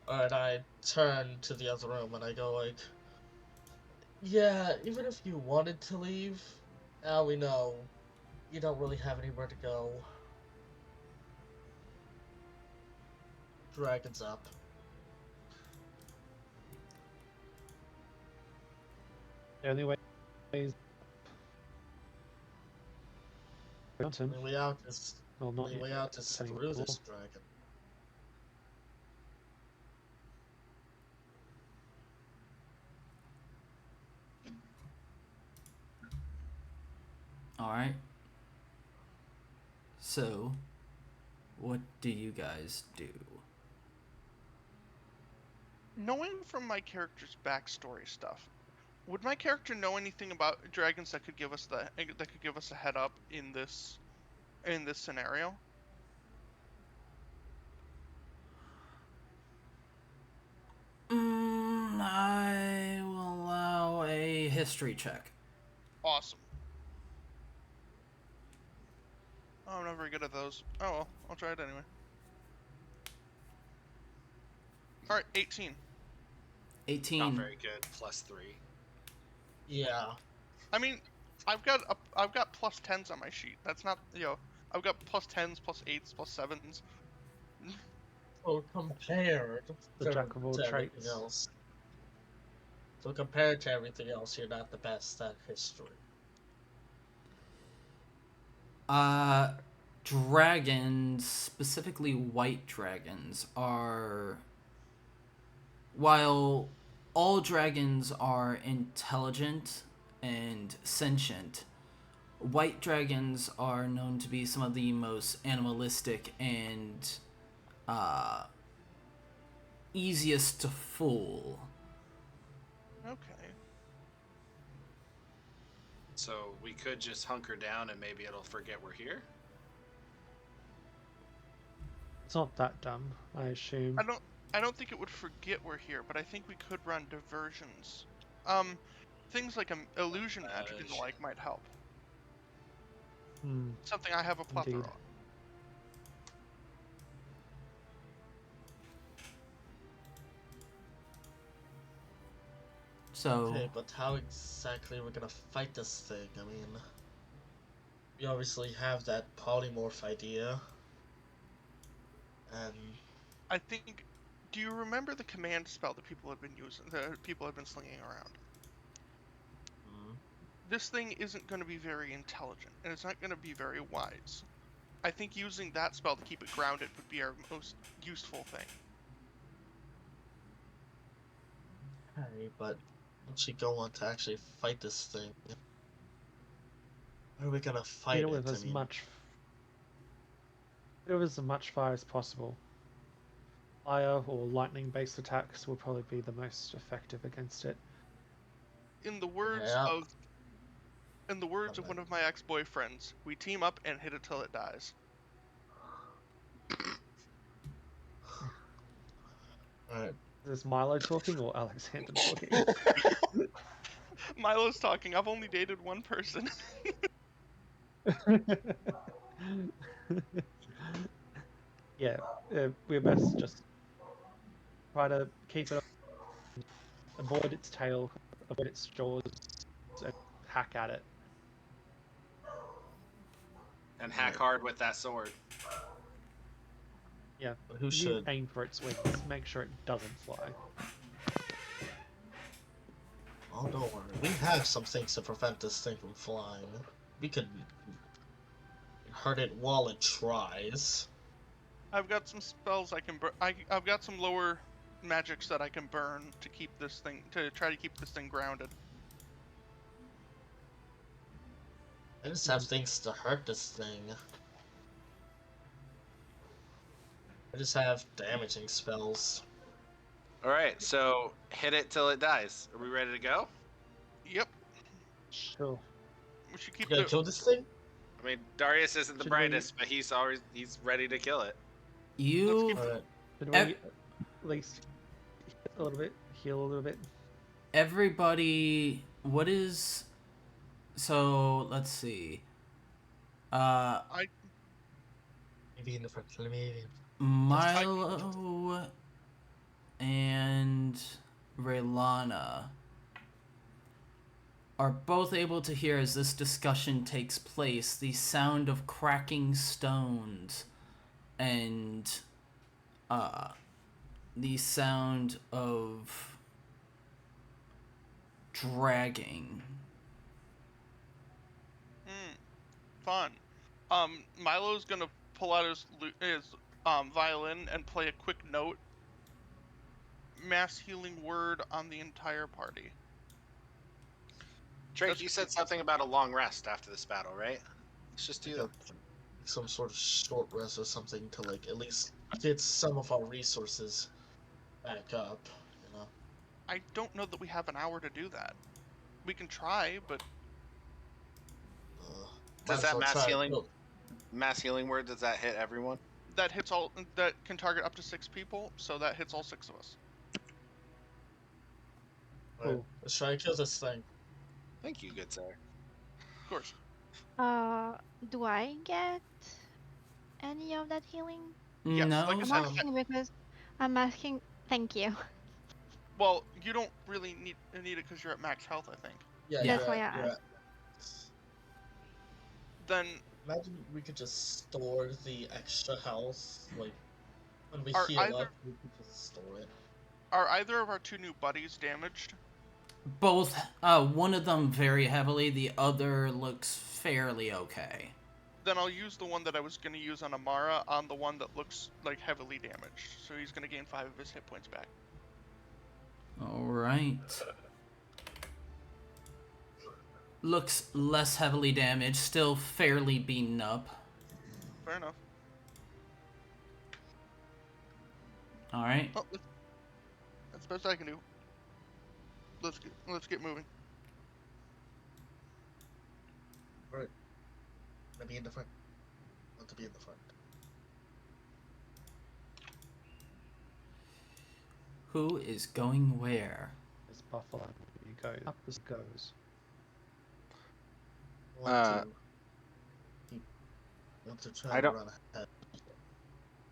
Alright, I turn to the other room and I go like, yeah, even if you wanted to leave, now we know you don't really have anywhere to go. Dragon's up. The only way is The mountain. only way out is Well, the not only way out is depending through on the this wall. dragon. Alright. So, what do you guys do? Knowing from my character's backstory stuff, would my character know anything about dragons that could give us a head up in this scenario? I will allow a history check. Awesome. Oh, I'm not very good at those. Oh well, I'll try it anyway. Alright, 18. 18. Not very good. +3. Yeah. I mean, I've got plus 10s on my sheet. That's not, I've got plus 10s, plus 8s, plus 7s. So compared The to, jack of all to everything traits. else. So compared to everything else, you're not the best at history. Dragons, specifically white dragons, are... While all dragons are intelligent and sentient, white dragons are known to be some of the most animalistic and easiest to fool. Okay. So we could just hunker down and maybe it'll forget we're here. It's not that dumb, I assume. I don't think it would forget we're here, but I think we could run diversions. Things like illusion magic and the like might help. Hmm. Something I have a plethora Indeed. of. So, Okay, but how exactly are we gonna fight this thing? I mean, we obviously have that polymorph idea. And I think. Do you remember the command spell that people have been using? The people have been slinging around. this thing isn't going to be very intelligent, and it's not going to be very wise. I think using that spell to keep it grounded would be our most useful thing. Okay, but once we go on to actually fight this thing, how are we gonna fight Hit it it? with as much. Hit it with as much fire as possible. Fire or lightning-based attacks will probably be the most effective against it. In the words Yeah. of one of my ex-boyfriends, we team up and hit it till it dies. Alright. Is this Milo talking or Alexander talking? Milo's talking. I've only dated one person. Yeah, we're best just try to keep it, avoid its tail, avoid its jaws, and hack at it. And hack hard with that sword. Yeah, But who you should? aim for its wings. Make sure it doesn't fly. Oh, don't worry. We have some things to prevent this thing from flying. We could hurt it while it tries. I've got some spells I can burn. I've got some lower magics that I can burn to keep this thing, to try to keep this thing grounded. I just have things to hurt this thing. I just have damaging spells. Alright, so hit it till it dies. Are we ready to go? Yep. Sure. We should keep You gonna the. kill this thing? I mean, Darius isn't the Should we- brightest, but he's ready to kill it. You Alright. Should we at least a little bit, heal a little bit? everybody, what is? So let's see. Maybe in the front. Let me. Milo and Raylana are both able to hear, as this discussion takes place, the sound of cracking stones and the sound of dragging. Fun. Milo's gonna pull out his violin and play a quick note. Mass healing word on the entire party. Drake, you said something about a long rest after this battle, right? Let's just do that. Some sort of short rest or something to like at least get some of our resources back up. You know. I don't know that we have an hour to do that. We can try, but Does might that as well mass try- healing- well, Mass healing word, does that hit everyone? that hits all. That can target up to 6 people, so that hits all 6 of us. alright, Cool. let's try to kill this thing. Thank you, good sir. Of course. Do I get any of that healing? Yes, No. like I I'm said, asking because I'm asking. Thank you. well, you don't really need it because you're at max health, I think. Yeah, Yeah. That's why I asked. Then Imagine we could just store the extra health, like when we Are heal either- up, we could just store it. are either of our 2 new buddies damaged? Both, one of them very heavily, the other looks fairly okay. Then I'll use the one that I was going to use on Amara on the one that looks like heavily damaged. So he's going to gain 5 of his hit points back. Alright. Looks less heavily damaged, still fairly beaten up. Fair enough. Alright. Oh, that's the best I can do. Let's get moving. Alright. Let me in the front. I want to be in the front. Who is going where? This buffalo. You go up as it goes. I want to keep. I want to try I to don't- run ahead.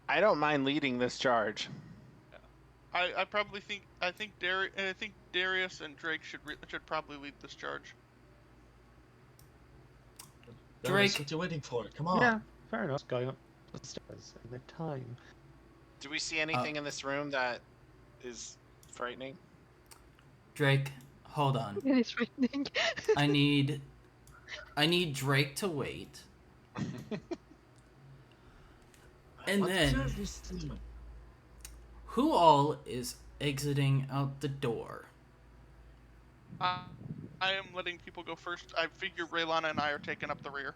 I don't mind leading this charge. I probably think I think Darius and Drake should probably lead this charge. Drake. What you waiting for? Come on. Yeah, fair enough. Going up the stairs in their time. Do we see anything in this room that is frightening? Drake, Hold on. It is frightening. I need Drake to wait. And What then, is this thing? who all is exiting out the door? I am letting people go first. I figure Raylana and I are taking up the rear.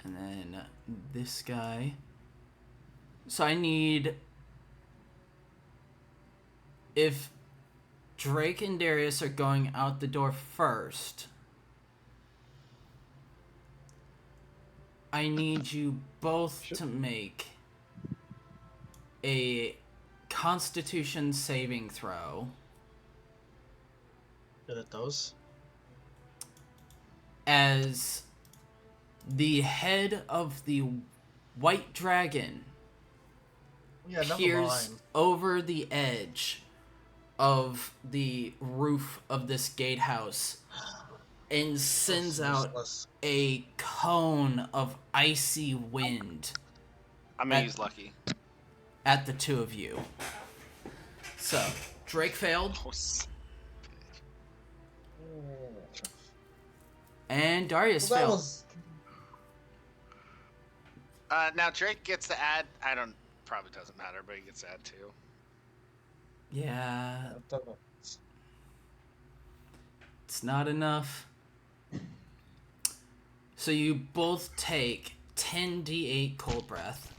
And then this guy. So I need... If Drake and Darius are going out the door first, I need you both to make a Constitution saving throw Good at those. as the head of the white dragon Yeah, never peers mind. over the edge of the roof of this gatehouse and sends out Useless. a cone of icy wind I'm gonna use lucky. at the two of you. So, Drake failed, Oh, and Darius Well, that failed. was now Drake gets to add. Probably doesn't matter, but he gets to add 2. Yeah, it's not enough. So you both take 10d8 cold breath.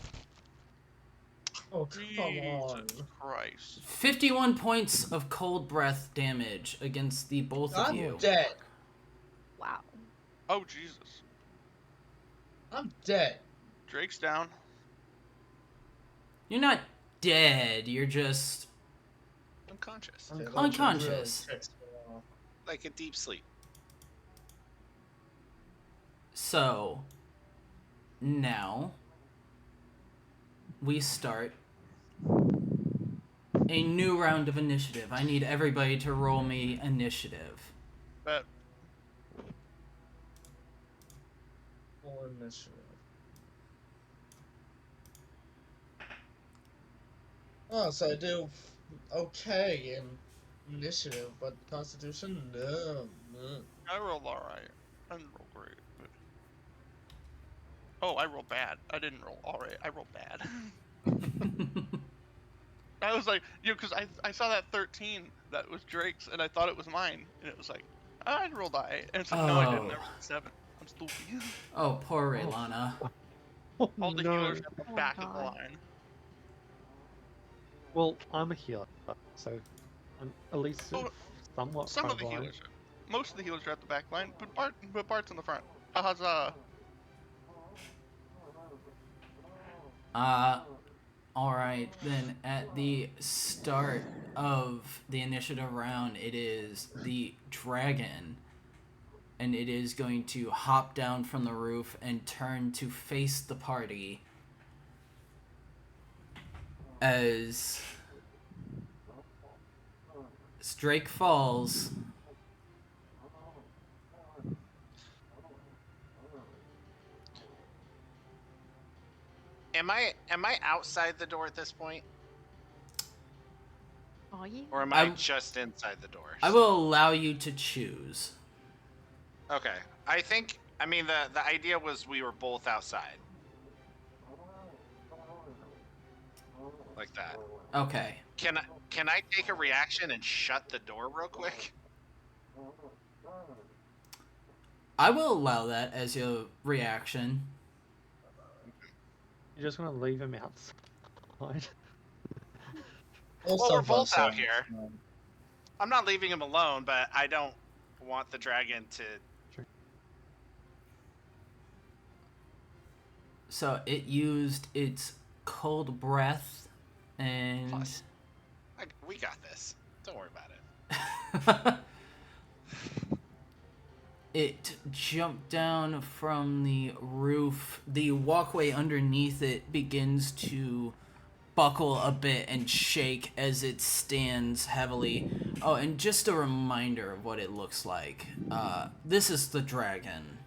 Oh, come on. Jesus Christ. 51 points of cold breath damage against the both of I'm you. dead. Wow. Oh, Jesus. I'm dead. Drake's down. You're not dead, you're just Unconscious. Unconscious. Like a deep sleep. So, now we start a new round of initiative. I need everybody to roll me initiative. Bet. Full initiative. Oh, so I do okay in initiative, but Constitution, no. I rolled alright. I didn't roll great. But... Oh, I rolled bad. I didn't roll alright. I rolled bad. I was like, because I saw that 13 that was Drake's, and I thought it was mine, and it was like, I rolled I, and it's like, no, I didn't. I rolled 7. I'm stupid. Oh, poor Raylana. Oh, All the no. healers at the Oh, back of the God. line. Well, I'm a healer, so I'm at least Oh, somewhat Some of the frontline. healers, most of the healers are at the back line, but Bart's in the front. Huzzah! Alright, then at the start of the initiative round, it is the dragon. And it is going to hop down from the roof and turn to face the party. As Drake falls. Am I outside the door at this point, Are you? or am I I'm- just inside the door? I will allow you to choose. Okay. I mean the idea was we were both outside. Like that. Okay. Can I take a reaction and shut the door real quick? I will allow that as your reaction. You just want to leave him outside. Well, we're both out here. I'm not leaving him alone, but I don't want the dragon to. So it used its cold breath and Plus. We got this. Don't worry about it. it jumped down from the roof. The walkway underneath it begins to buckle a bit and shake as it stands heavily. Oh, and just a reminder of what it looks like. This is the dragon.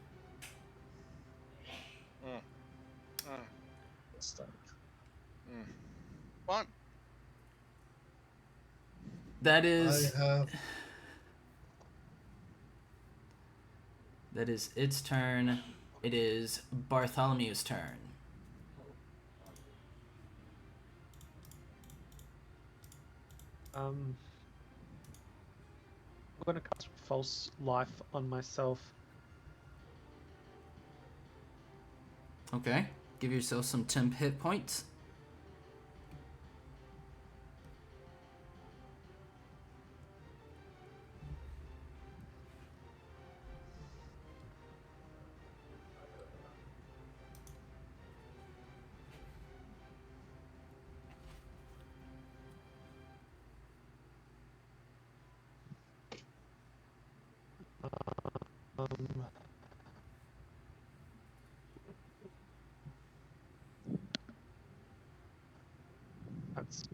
Fun. That is I have. that is its turn. It is Bartholomew's turn. I'm gonna cast False Life on myself. Okay. Give yourself some temp hit points. Um, that's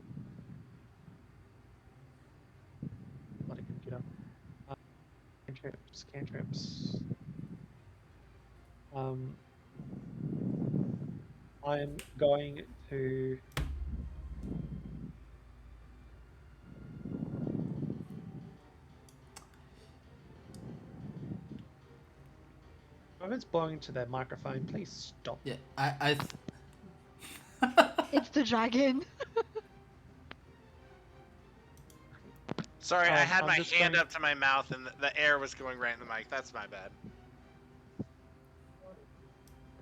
bloody computer. Cantrips. Um, I'm going to whoever's blowing into their microphone, please stop. Yeah, I It's the dragon. Sorry, I had I'm my just hand going- up to my mouth and the air was going right in the mic. That's my bad.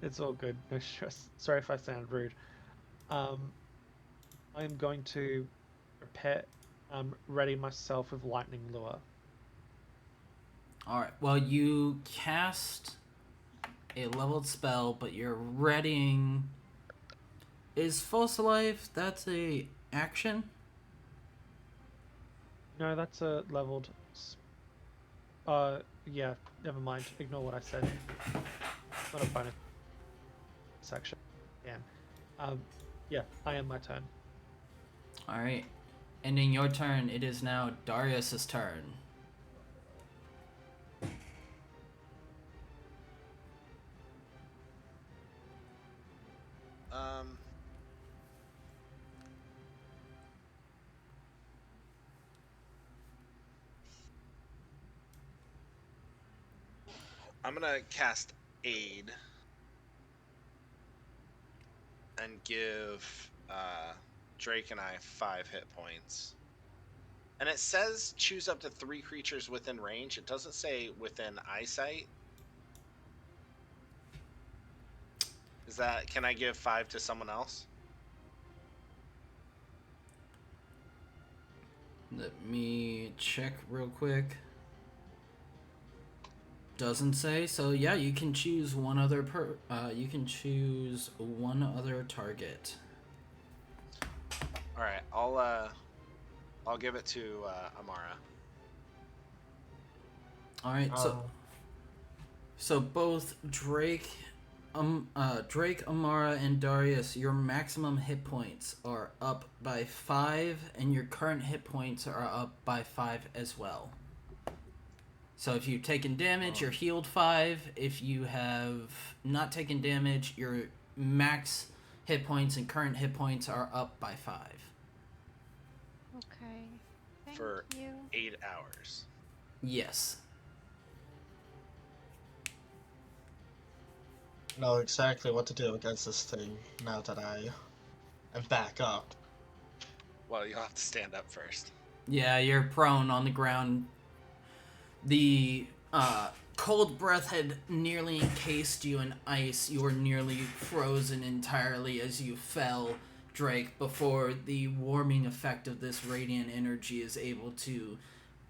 It's all good. No stress. Sorry if I sound rude. I'm going to ready myself with lightning lure. Alright, well, you cast a leveled spell, but you're readying. Is False Life, that's a action? No, that's a leveled. Yeah. Never mind. Ignore what I said. Not a bonus section. Damn. Yeah. I am my turn. Alright. Ending your turn, it is now Darius's turn. I'm gonna cast Aid and give Drake and I 5 hit points. And it says choose up to 3 creatures within range. It doesn't say within eyesight. Is that, can I give 5 to someone else? Let me check real quick. Doesn't say, so yeah, you can choose one other you can choose one other target. All right, I'll give it to Amara. All right, so both Drake, Amara, and Darius, your maximum hit points are up by 5, and your current hit points are up by 5 as well. So if you've taken damage, you're healed 5. If you have not taken damage, your max hit points and current hit points are up by 5. Okay. Thank For you. 8 hours. Yes. Know exactly what to do against this thing now that I am back up. Well, you'll have to stand up first. Yeah, you're prone on the ground. The cold breath had nearly encased you in ice. You were nearly frozen entirely as you fell, Drake, before the warming effect of this radiant energy is able to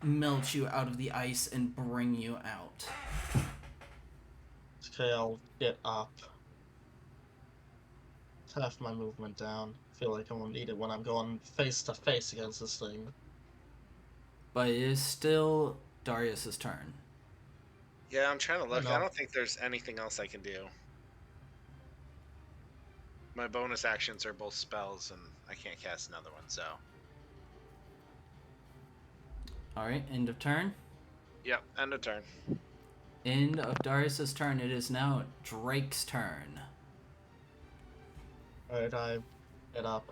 melt you out of the ice and bring you out. Okay, I'll get up. Half my movement down. Feel like I won't need it when I'm going face to face against this thing. But it is still Darius's turn. Yeah, I'm trying to look. know. I don't think there's anything else I can do. My bonus actions are both spells, and I can't cast another one, so. Alright, end of turn. Yep, end of turn. End of Darius's turn. It is now Drake's turn. Alright, I get up.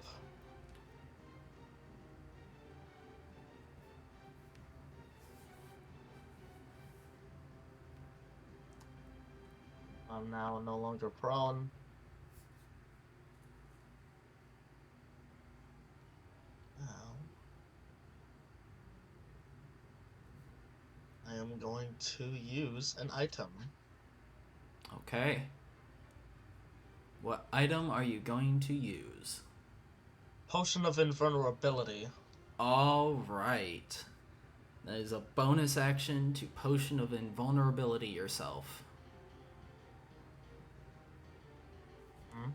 I'm now no longer prone. Now, I am going to use an item. Okay. What item are you going to use? Potion of Invulnerability. Alright. That is a bonus action to Potion of Invulnerability yourself. Hmm?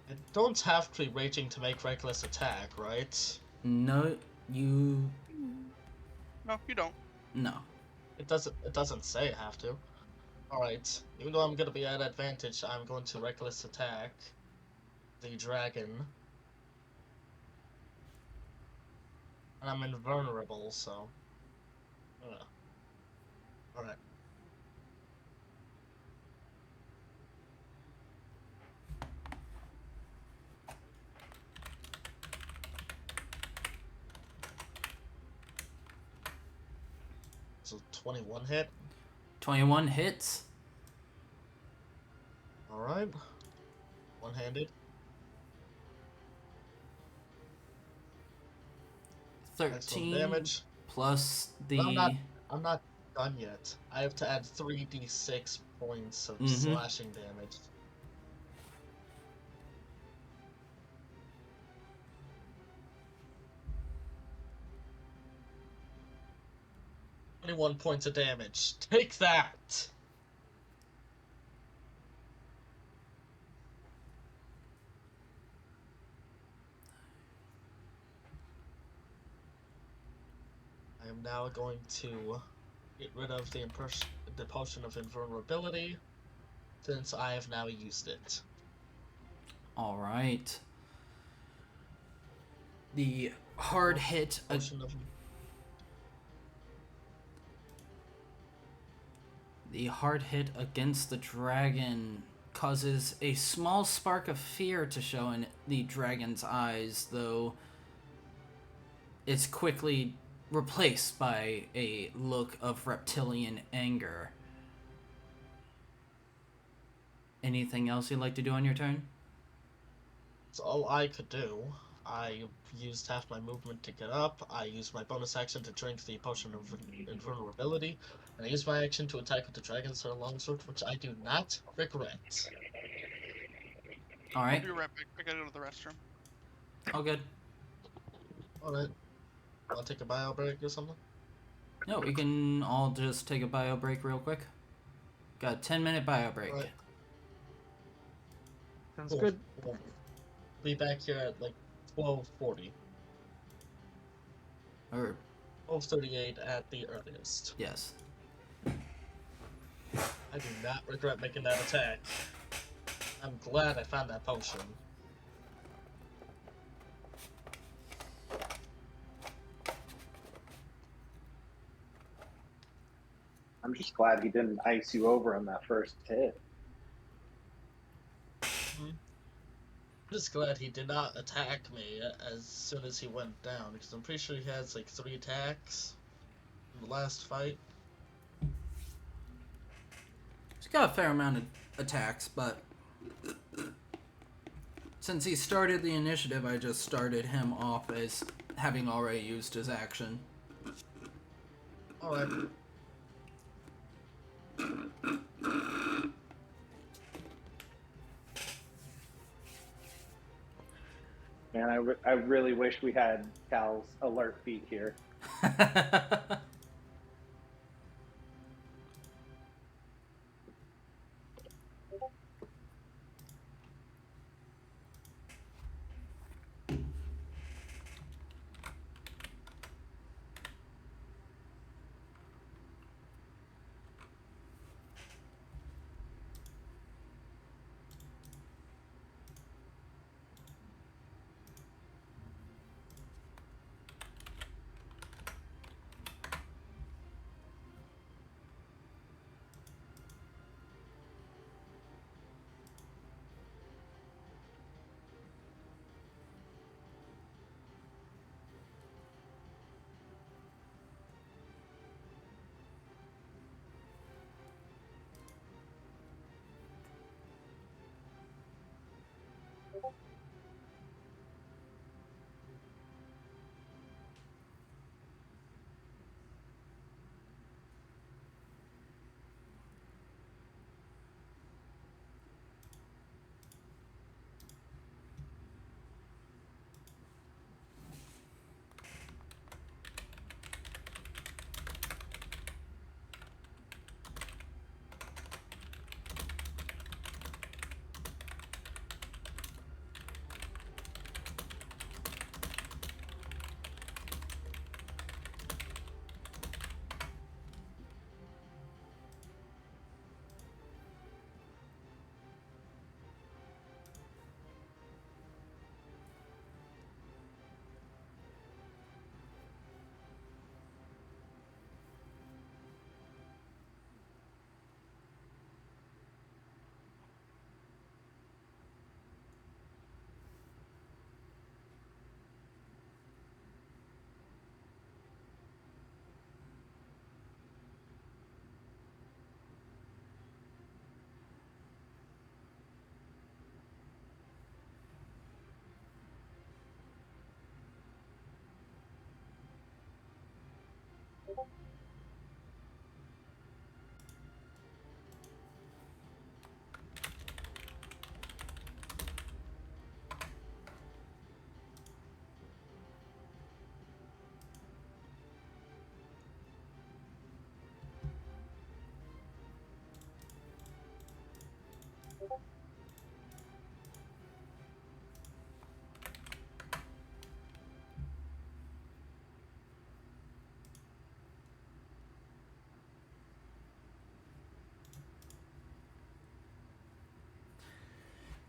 I don't have to be raging to make reckless attack, right? No, you... No, you don't. No. It doesn't say I have to. Alright. Even though I'm gonna be at advantage, I'm going to reckless attack the dragon. And I'm invulnerable, so. Alright. So 21 hit. 21 hits. Alright. One-handed. 13 damage. plus But the... I'm not done yet. I have to add 3d6 points of Mhm. slashing damage. "21 points of damage. Take that!" I am now going to get rid of the Potion of Invulnerability, since I have now used it. Alright. The hard hit... Potion of... The hard hit against the dragon causes a small spark of fear to show in the dragon's eyes, though it's quickly replaced by a look of reptilian anger. Anything else you'd like to do on your turn? That's all I could do. I used half my movement to get up, I used my bonus action to drink the Potion of Invulnerability, and I used my action to attack with the Dragon's Longsword, which I do not regret. I'll Alright. be right back. I gotta go to the restroom. All good. Alright. Want to take a bio break or something? No, we can all just take a bio break real quick. Got a 10-minute bio break. Alright. Sounds Cool. good. We'll be back here at like 12:40. Or, 12:38 at the earliest. yes. I do not regret making that attack. I'm glad I found that potion. I'm just glad he didn't ice you over on that first hit. I'm just glad he did not attack me as soon as he went down, because I'm pretty sure he has like 3 attacks in the last fight. He's got a fair amount of attacks, but since he started the initiative, I just started him off as having already used his action. Alright. Man, I really wish we had Cal's alert feat here.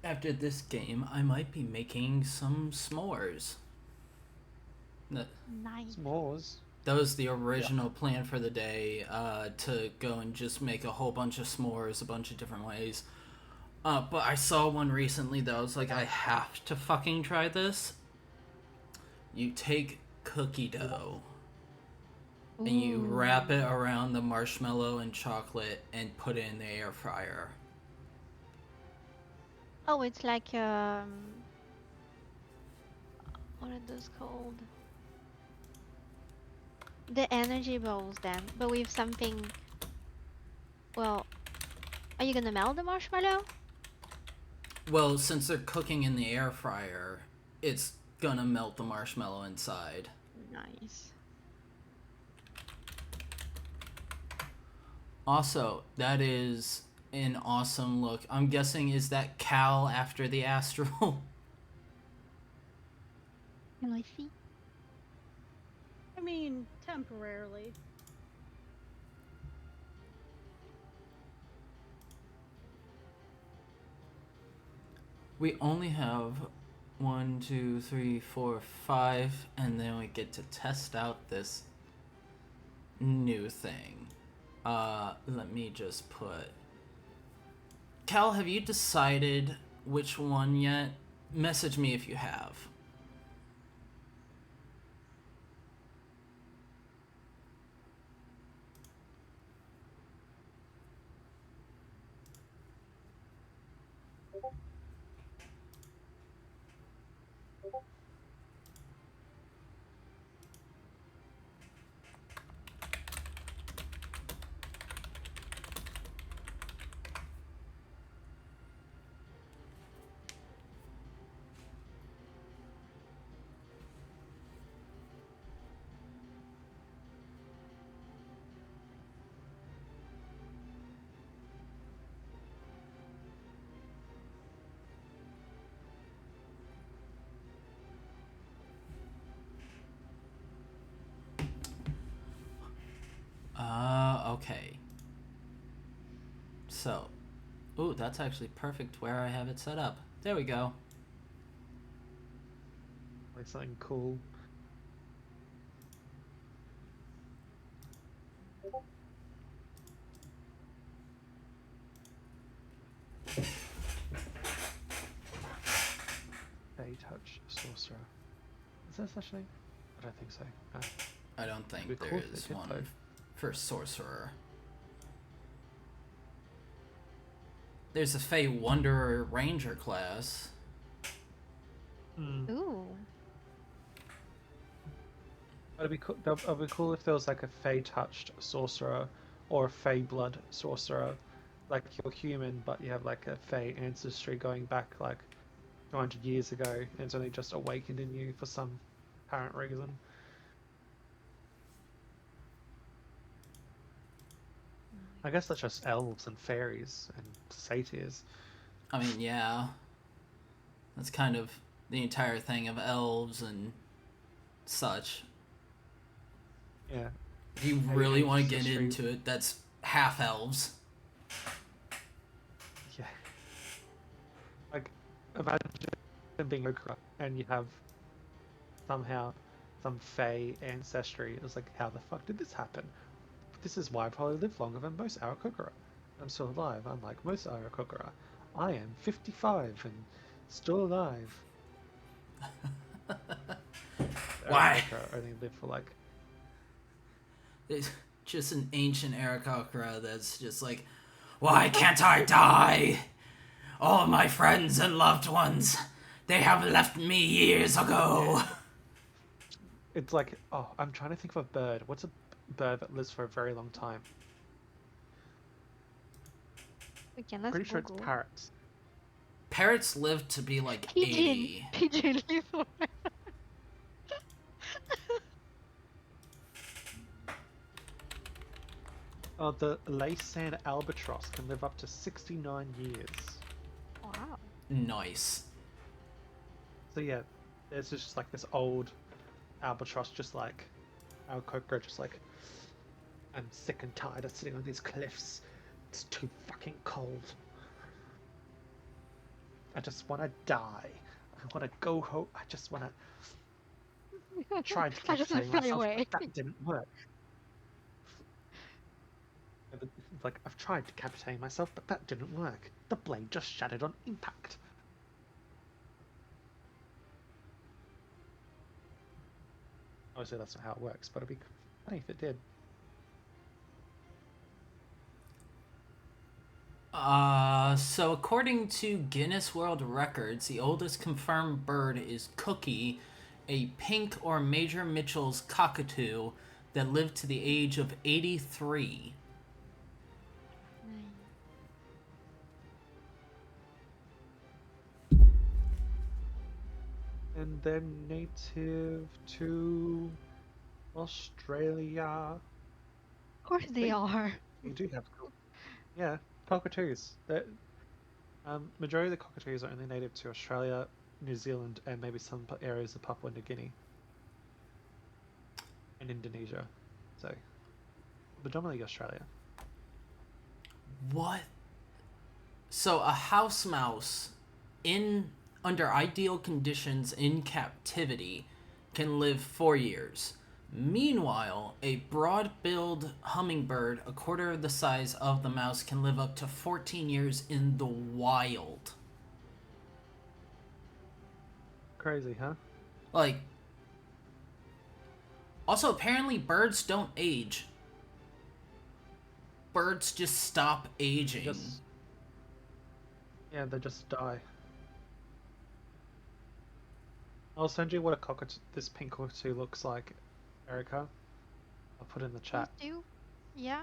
After this game, I might be making some s'mores. That Nice. S'mores. was the original plan for the day, to go and just make a whole bunch of s'mores a bunch of different ways. But I saw one recently that I was like, I have to fucking try this. You take cookie dough and you wrap it around the marshmallow and chocolate and put it in the air fryer. Oh, it's like what are those called? The energy balls then, but with something. Well, are you gonna melt the marshmallow? Well, since they're cooking in the air fryer, it's gonna melt the marshmallow inside. Nice. Also, that is an awesome look. I'm guessing, is that Cal after the Astral? Can I see? I mean, temporarily. We only have 1, 2, 3, 4, 5, and then we get to test out this new thing. Let me just put... Cal, have you decided which one yet? Message me if you have. Okay. So, ooh, that's actually perfect where I have it set up. There we go. Like something cool. Fey touch sorcerer. Is there such a thing? I don't think so. I don't think It'd be there cool if is they did, one though. for sorcerer. There's a Fey Wanderer Ranger class. Ooh. It'd be cool. It'd be cool if there was like a Fey touched sorcerer or a Fey blood sorcerer. Like you're human, but you have like a Fey ancestry going back like 200 years ago, and it's only just awakened in you for some apparent reason. I guess that's just elves and fairies and satyrs. I mean, yeah. That's kind of the entire thing of elves and such. Yeah. If you Fey really want to get ancestry. into it, that's half elves. Yeah. Like, imagine being Okra and you have somehow some Fey ancestry. It was like, how the fuck did this happen? This is why I probably live longer than most Aarakocra. I'm still alive, unlike most Aarakocra. I am 55 and still alive. Why? Aarakocra only live for like... It's just an ancient Aarakocra that's just like, why can't I die? All my friends and loved ones, they have left me years ago. It's like, oh, I'm trying to think of a bird. bird that lives for a very long time. Okay, let's Pretty sure Google. it's parrots. Parrots live to be like Pigeon. 80. Pigeon lives for. Oh, the Laysan albatross can live up to 69 years. Wow. Nice. So yeah, there's just like this old albatross, just like our cockroach, just like, I'm sick and tired of sitting on these cliffs. It's too fucking cold. I just want to die. I want to go home. I just want to try to I just want decapitate to fly myself, away. but that didn't work. Like, I've tried decapitating myself, but that didn't work. The blade just shattered on impact. Obviously, that's not how it works, but it'd be funny if it did. So according to Guinness World Records, the oldest confirmed bird is Cookie, a pink or Major Mitchell's cockatoo that lived to the age of 83. And they're native to Australia. Of course they are. You do have, yeah, cockatoos. Majority of the cockatoos are only native to Australia, New Zealand, and maybe some areas of Papua New Guinea and Indonesia. So, predominantly Australia. What? So a house mouse under ideal conditions in captivity can live 4 years. Meanwhile, a broad-billed hummingbird, a quarter of the size of the mouse, can live up to 14 years in the wild. Crazy, huh? Like, also apparently birds don't age. Birds just stop aging. Yeah, they just die. I'll send you what this pink cockatoo looks like, Erica. I'll put it in the chat. Please do. Yeah.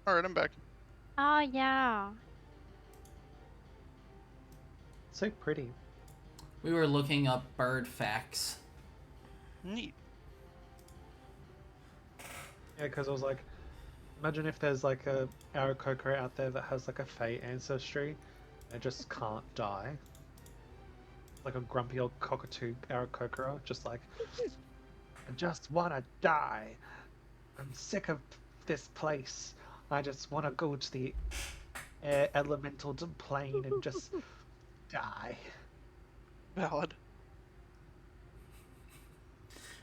Alright, I'm back. Oh yeah. So pretty. We were looking up bird facts. Neat. Yeah, because I was like, imagine if there's like a Aarakocra out there that has like a Fey ancestry and just can't die. Like a grumpy old cockatoo Aarakocra, just like, I just want to die. I'm sick of this place. I just want to go to the air elemental plane and just die. Valid.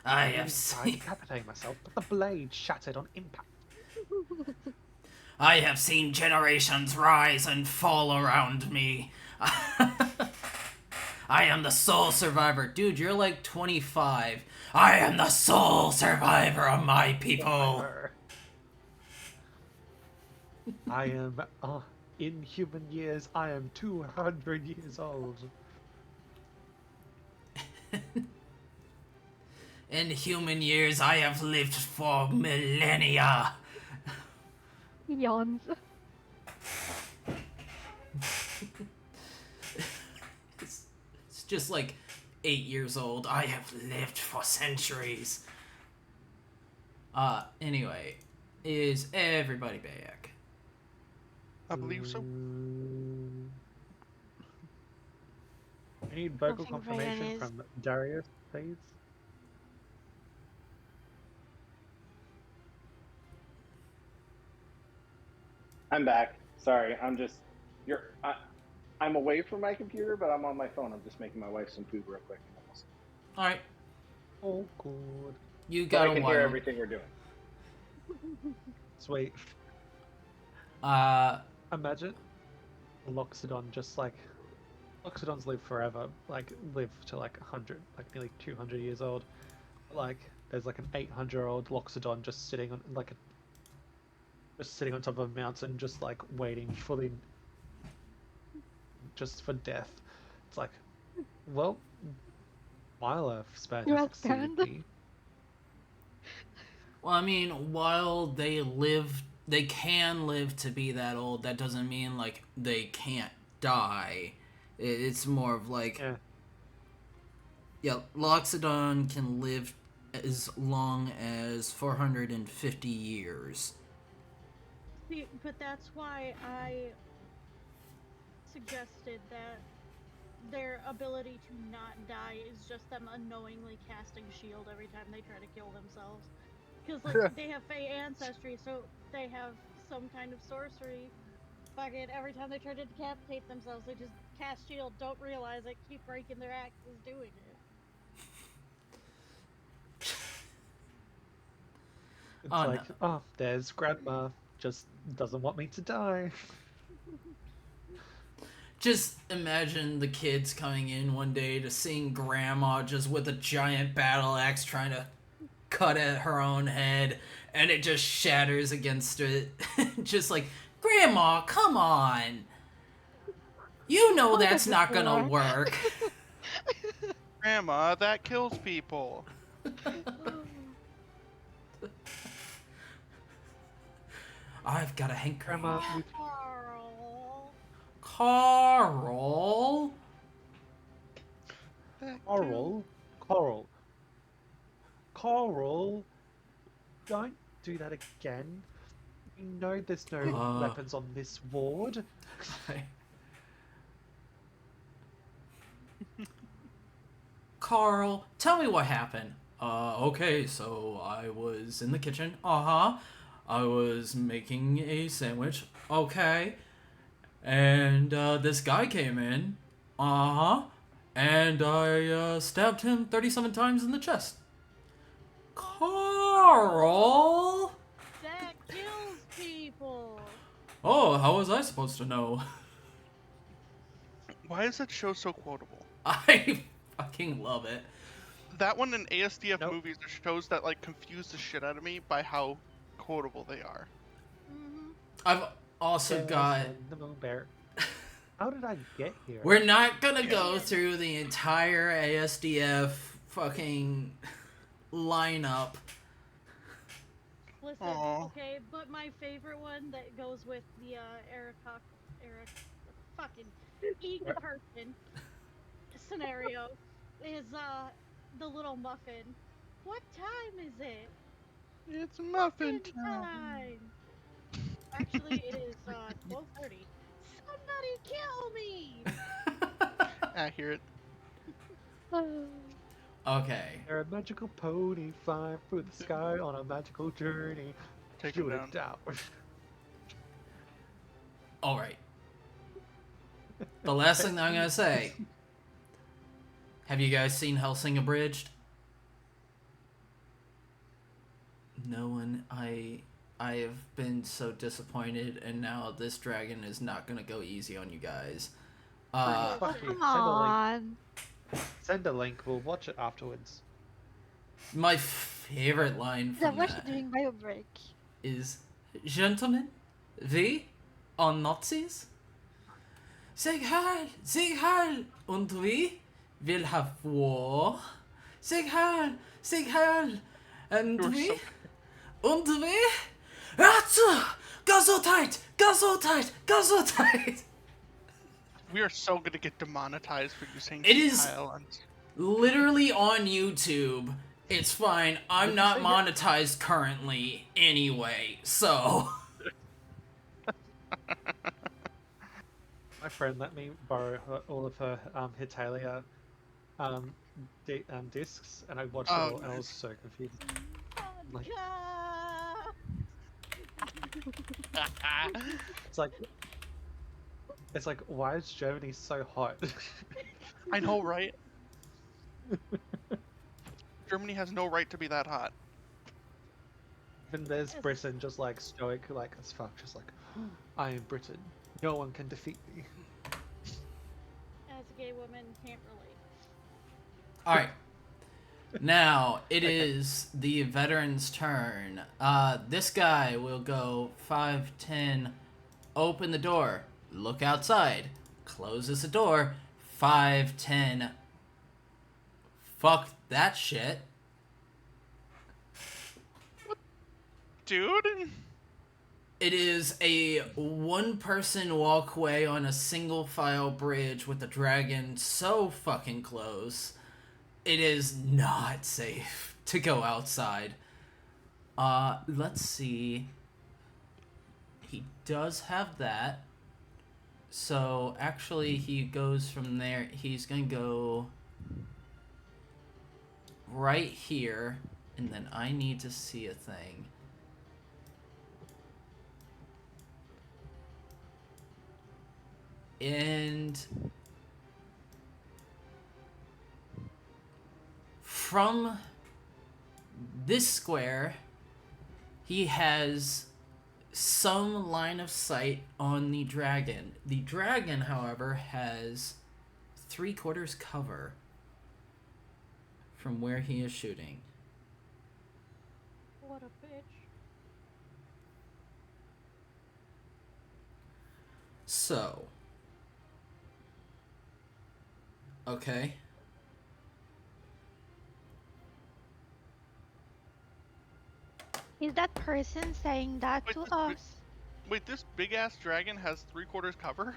I I have tried seen decapitating myself, but the blade shattered on impact. I have seen generations rise and fall around me. I am the sole survivor. Dude, you're like 25. I am the sole survivor of my people. I am, in human years, I am 200 years old. In human years, I have lived for millennia. Yawns. It's just like 8 years old. I have lived for centuries. Anyway, is everybody back? I believe so. I need vocal think Ryan confirmation is. from Darius, please. I'm back. Sorry, I'm away from my computer, but I'm on my phone. I'm just making my wife some food real quick. Alright, Oh, good. you But got I a can hear while. everything we're doing. Sweet. Imagine Loxodon just like... Loxodons live forever, like, live to like 100, like nearly 200 years old. Like, there's like an 800-year-old Loxodon just sitting on like just sitting on top of a mountain, just like waiting fully, just for death. It's like, well, my lifespan You're has a exceeded friend. me. Well, I mean, while they can live to be that old. That doesn't mean like they can't die. It's more of like, Yeah. yeah, Loxodon can live as long as 450 years. See, but that's why I suggested that their ability to not die is just them unknowingly casting shield every time they try to kill themselves. Because like they have Fey ancestry, so they have some kind of sorcery. Fucking every time they try to decapitate themselves, they just cast shield, don't realize it, keep breaking their axes doing it. It's Oh no. like, oh, there's Grandma, just doesn't want me to die. Just imagine the kids coming in one day to seeing Grandma just with a giant battle axe trying to cut at her own head, and it just shatters against it. Just like, Grandma, come on! You know How that's does it not gonna work? work. Grandma, that kills people. I've got a hankering. Grandma, we Carl. Carl? That Coral, Coral, Coral, don't do that again. You know there's no weapons on this ward. Carl, tell me what happened. Okay, so I was in the kitchen. Uh-huh. I was making a sandwich. Okay. And this guy came in. Uh-huh. And I stabbed him 37 times in the chest. Carl! That kills people. Oh, how was I supposed to know? Why is that show so quotable? I fucking love it. That one in ASDF Nope. movies are shows that like confuse the shit out of me by how quotable they are. Mm-hmm. I've also got... The moon bear. How did I get here? We're not gonna go through the entire ASDF fucking lineup. Listen, Aw. okay, but my favorite one that goes with the Eric fucking eat the person scenario is the little muffin. What time is it? It's muffin time. Time. Actually, it is 12:30. Somebody kill me! Accurate. Okay. They're a magical pony flying through the sky on a magical journey. Take Shoot him it down. down. Alright. The last thing that I'm gonna say. Have you guys seen Hellsing Abridged? No one. I have been so disappointed, and now this dragon is not gonna go easy on you guys. Fuck you. Come on. Send a link. We'll watch it afterwards. My favorite line Yeah, from what's that doing bio break? is, Gentlemen, we are Nazis. Sieg Heil, und we will have war. Sieg Heil, and You're we, so- und we, Ratze, Gesundheit, Gesundheit, Gesundheit. We are so gonna get demonetized for using It is- violence. Literally on YouTube. It's fine. I'm not monetized currently anyway, so. My friend let me borrow all of her Hitalia discs, and I watched it all, and I was so confused. Like, it's like, why is Germany so hot? I know, right? Germany has no right to be that hot. Even there's Britain just like stoic, like as fuck, just like, I am Britain. No one can defeat me. As a gay woman, can't relate. Alright. Now, it is the veteran's turn. This guy will go 5, 10, open the door, look outside, closes the door, 5, 10, fuck that shit. Dude? It is a one-person walkway on a single-file bridge with the dragon so fucking close. It is not safe to go outside. Let's see. He does have that. So, actually, he goes from there. He's gonna go right here. And then I need to see a thing. And from this square, he has some line of sight on the dragon. The dragon, however, has 3/4 cover from where he is shooting. What a bitch. So, okay. Is that person saying that Wait, to this us? Wait, this big ass dragon has 3/4 cover?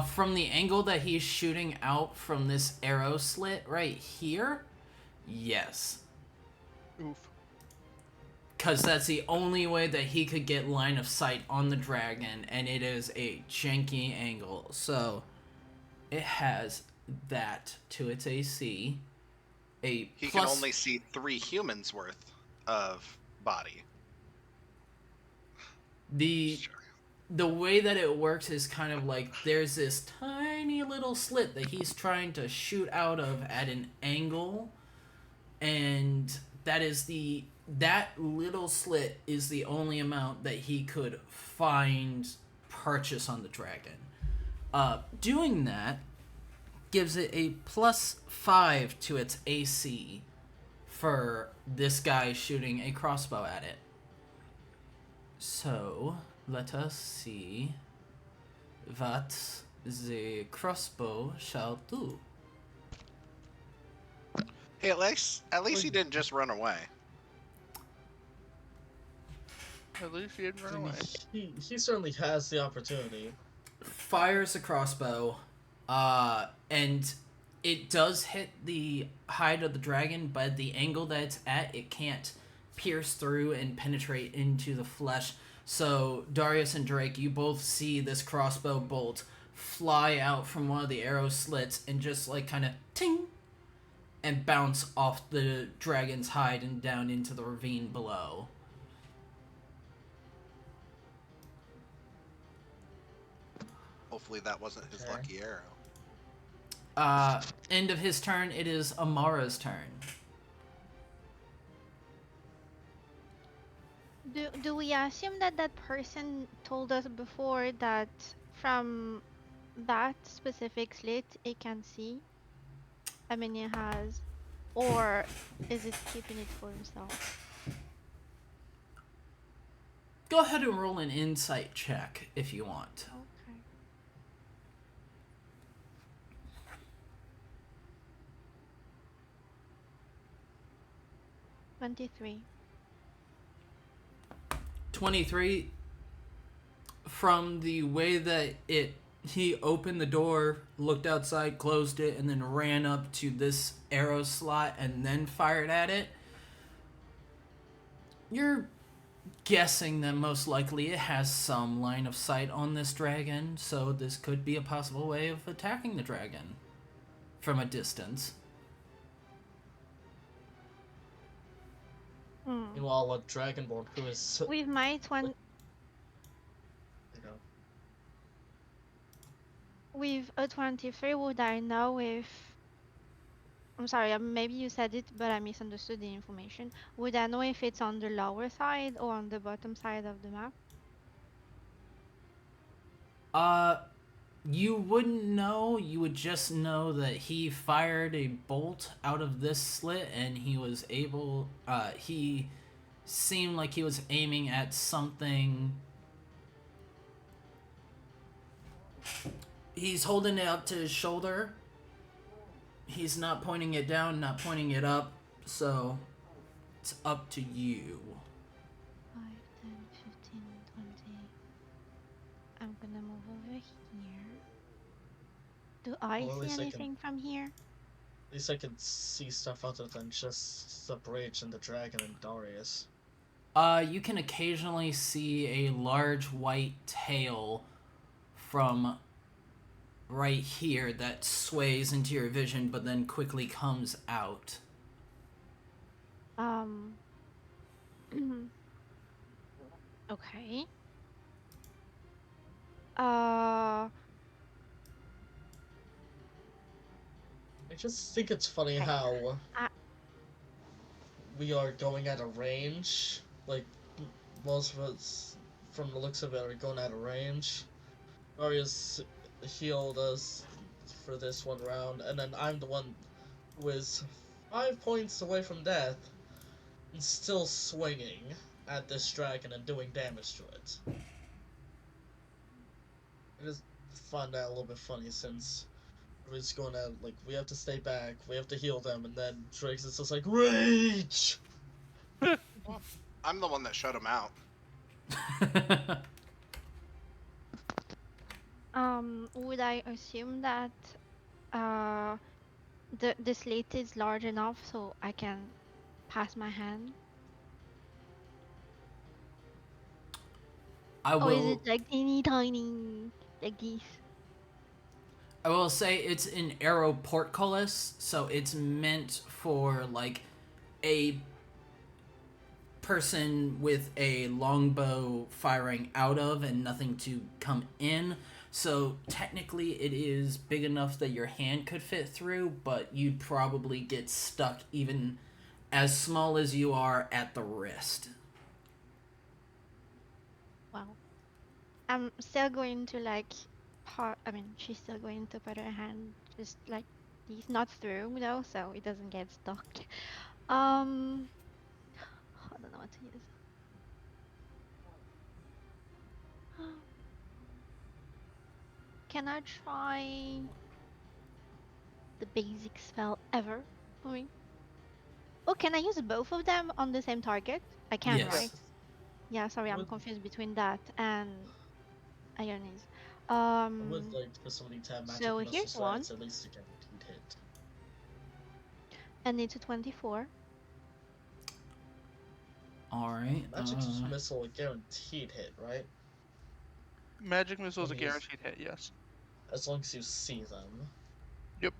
From the angle that he's shooting out from this arrow slit right here, yes. Oof. Because that's the only way that he could get line of sight on the dragon, and it is a janky angle. So, it has that to its AC. He can only see 3 humans worth of body. The way that it works is kind of like there's this tiny little slit that he's trying to shoot out of at an angle, and that little slit is the only amount that he could find purchase on the dragon. Doing that gives it a +5 to its AC for this guy shooting a crossbow at it. So, let us see what the crossbow shall do. Hey, at least he didn't just run away. At least he didn't run I mean, away. he certainly has the opportunity. Fires a crossbow, and it does hit the hide of the dragon, but the angle that it's at, it can't pierce through and penetrate into the flesh. So Darius and Drake, you both see this crossbow bolt fly out from one of the arrow slits and just like kind of ting and bounce off the dragon's hide and down into the ravine below. Hopefully that wasn't his Okay. lucky arrow. End of his turn. It is Amara's turn. Do we assume that that person told us before that from that specific slit it can see how many it has, or is it keeping it for himself? Go ahead and roll an insight check if you want. Okay. $23. 23. From the way that he opened the door, looked outside, closed it, and then ran up to this arrow slot and then fired at it. You're guessing that most likely it has some line of sight on this dragon, so this could be a possible way of attacking the dragon from a distance. Meanwhile, a dragonborn who is, With my 20, you know, with a 23, would I know if... I'm sorry, maybe you said it, but I misunderstood the information. Would I know if it's on the lower side or on the bottom side of the map? You wouldn't know. You would just know that he fired a bolt out of this slit, and he was able. He seemed like he was aiming at something. He's holding it up to his shoulder. He's not pointing it down, not pointing it up. So it's up to you. 5, 10, 15, 20. I'm gonna move over here. Do I Well, at see least I can- anything from here? At least I can see stuff other than just the bridge and the dragon and Darius. You can occasionally see a large white tail from right here that sways into your vision, but then quickly comes out. Okay. Uh, I just think it's funny Okay. how I- we are going at a range. Like, most of us, from the looks of it, are going at a range. Darius healed us for this one round, and then I'm the one who is 5 points away from death and still swinging at this dragon and doing damage to it. I just find that a little bit funny since we're just going to, like, we have to stay back, we have to heal them, and then Drake's is just like, RAGE! I'm the one that shut him out. would I assume that the slate is large enough so I can pass my hand? Or is it like teeny tiny, like these? I will say it's an arrow portcullis, so it's meant for like a person with a longbow firing out of and nothing to come in. So technically it is big enough that your hand could fit through, but you'd probably get stuck even as small as you are at the wrist. Well, I'm still going to like she's still going to put her hand just like these, not through though, so it doesn't get stuck. I don't know what to use. Can I try the basic spell ever for me? Oh, can I use both of them on the same target? I can, Yes. right? Yeah, sorry, I'm Would- confused between that and Ionies. I would like for somebody to have magic So missile, here's so one. that's at least a guaranteed hit. And it's a 24. Alright. Magic missile a guaranteed hit, right? Magic missile is a Let me use- guaranteed hit, yes. As long as you see them. Yep.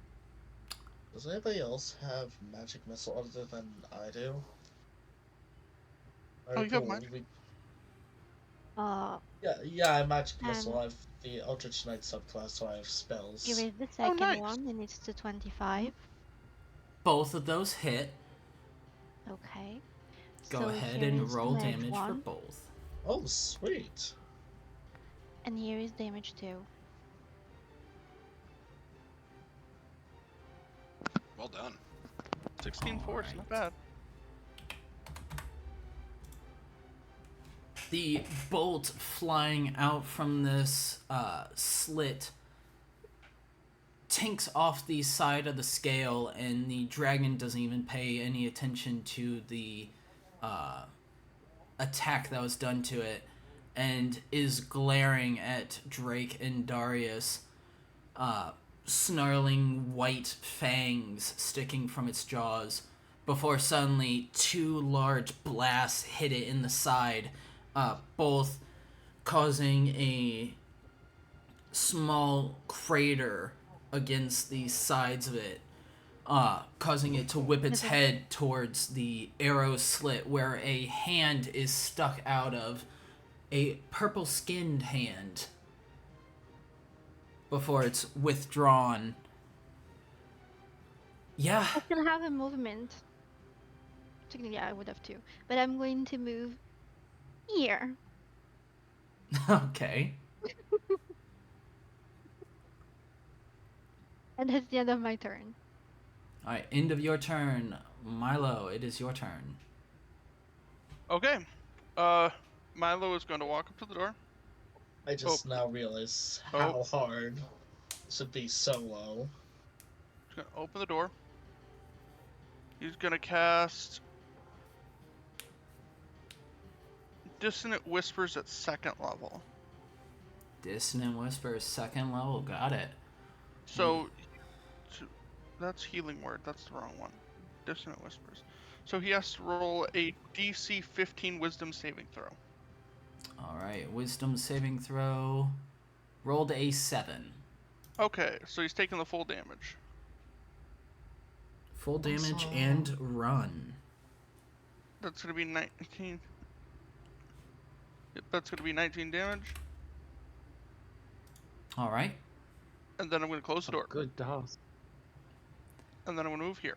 Does anybody else have magic missile other than I do? Oh, you have magic? Yeah, I have magic And missile. I have the Eldritch Knight subclass, so I have spells. here is the second nice. one, and it's to 25. Both of those hit. Okay. Go So ahead here and is roll damage for one, both. Oh, sweet. and here is damage 2. Well done. 16 force, not bad. The bolt flying out from this slit tinks off the side of the scale, and the dragon doesn't even pay any attention to the attack that was done to it, and is glaring at Drake and Darius, snarling white fangs sticking from its jaws, before suddenly 2 large blasts hit it in the side, both causing a small crater against the sides of it, causing it to whip its head towards the arrow slit where a hand is stuck out of, a purple-skinned hand, before it's withdrawn. Yeah. I still have a movement. Technically, I would have too. But I'm going to move here. Okay. And that's the end of my turn. Alright, end of your turn. Milo, it is your turn. Okay. Milo is going to walk up to the door. I just now realize how hard this would be solo. He's going to open the door. He's going to cast Dissonant Whispers at 2nd level. Dissonant Whisper, 2nd level, got it. So, that's Healing Word. That's the wrong one. Dissonant Whispers. So he has to roll a DC 15 Wisdom saving throw. Alright, Wisdom saving throw. Rolled a 7. Okay, so he's taking the full damage. Full damage and run. That's going to be 19. Yep, that's going to be 19 damage. Alright. And then I'm going to close the door. Good dose. And then I'm going to move here.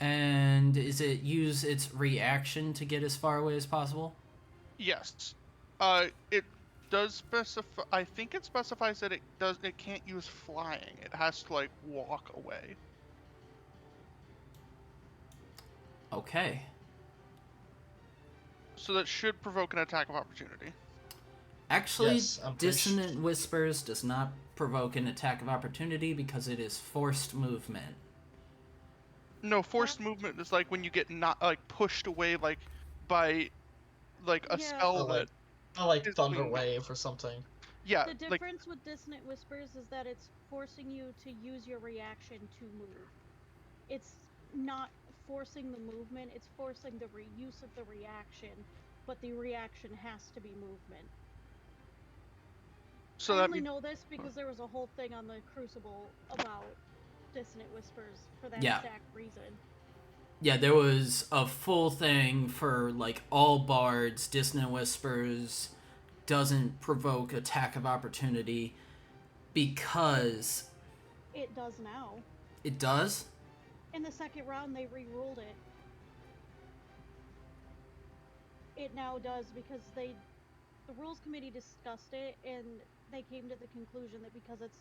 And is it use its reaction to get as far away as possible? Yes. It does specify. I think it specifies that it can't use flying. It has to like walk away. Okay. So that should provoke an attack of opportunity. Actually, Yes, I'm pretty Dissonant Whispers does not provoke an attack of opportunity because it is forced movement. No, forced movement is like when you get not like pushed away like by like a Yeah. spell that. like is Thunder being- Wave or something. Yeah, The like difference with Dissonant Whispers is that it's forcing you to use your reaction to move. It's not forcing the movement, it's forcing the use of the reaction, but the reaction has to be movement. so I that only means know this because there was a whole thing on the Crucible about Dissonant Whispers for that Yeah. exact reason. Yeah, there was a full thing for, like, all bards. Dissonant Whispers doesn't provoke attack of opportunity because It does now. it does? In the second round, they re-ruled it. It now does because the rules committee discussed it and they came to the conclusion that because it's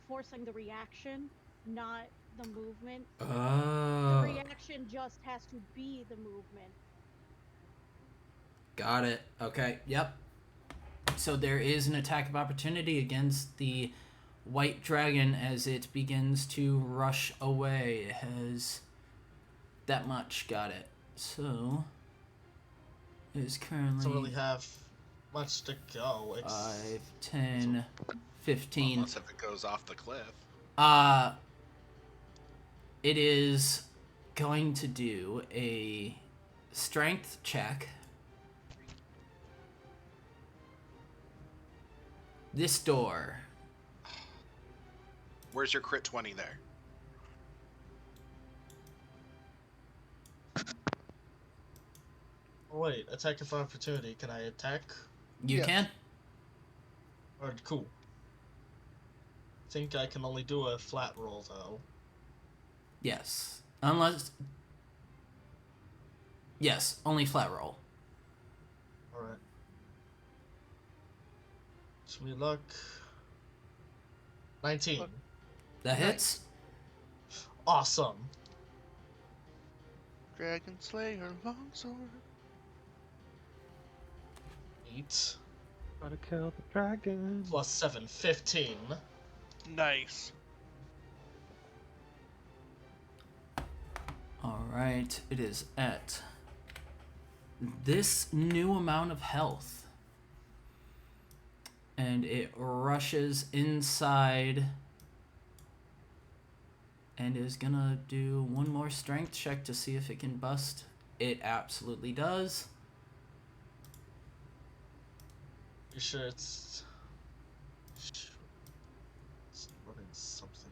forcing the reaction, not the movement, the Oh. reaction just has to be the movement. Got it. Okay, yep. So there is an attack of opportunity against the white dragon as it begins to rush away. It has that much. Got it. So it is currently Doesn't really have much to go. It's 5, 10, 15. Unless if it goes off the cliff. It is going to do a strength check. This door. Where's your crit 20 there? Wait, attack of opportunity. Can I attack? You Yes. can? Alright, cool. Think I can only do a flat roll though. Yes. Unless. Yes, only flat roll. Alright. Wish me luck. 19. Look. That hits? Awesome. Dragon Slayer longsword. 8 Gotta kill the dragon. plus 7, 15. Nice. Alright, it is at this new amount of health. And it rushes inside and is gonna do one more strength check to see if it can bust. It absolutely does. You sure it's running something?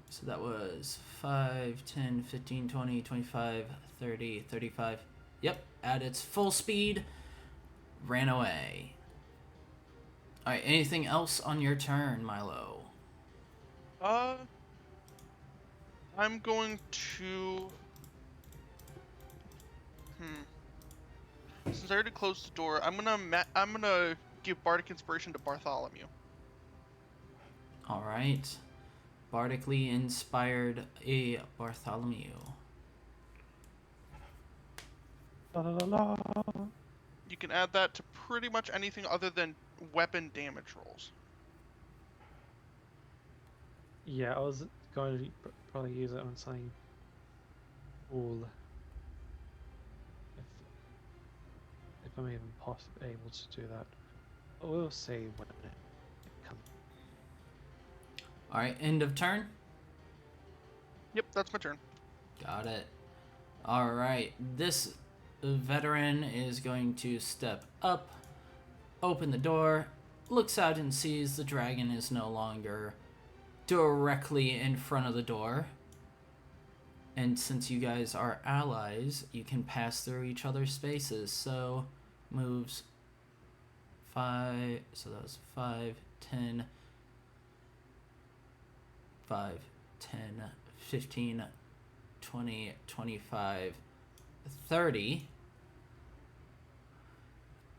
So that was 5, 10, 15, 20, 25, 30, 35. Yep, at its full speed, ran away. Alright, anything else on your turn, Milo? I'm going to. Since I already closed the door, I'm gonna give Bardic Inspiration to Bartholomew. All right. Bardically inspired a Bartholomew. La la la la. You can add that to pretty much anything other than weapon damage rolls. Yeah, I was going to probably use it on something cool. If I'm even able to do that. We'll see when it comes. All right, end of turn. Yep, that's my turn. Got it. All right, this veteran is going to step up, open the door, looks out and sees the dragon is no longer directly in front of the door. And since you guys are allies, you can pass through each other's spaces. So moves 5, so that was 5, 10, 5, 10, 15, 20, 25, 30.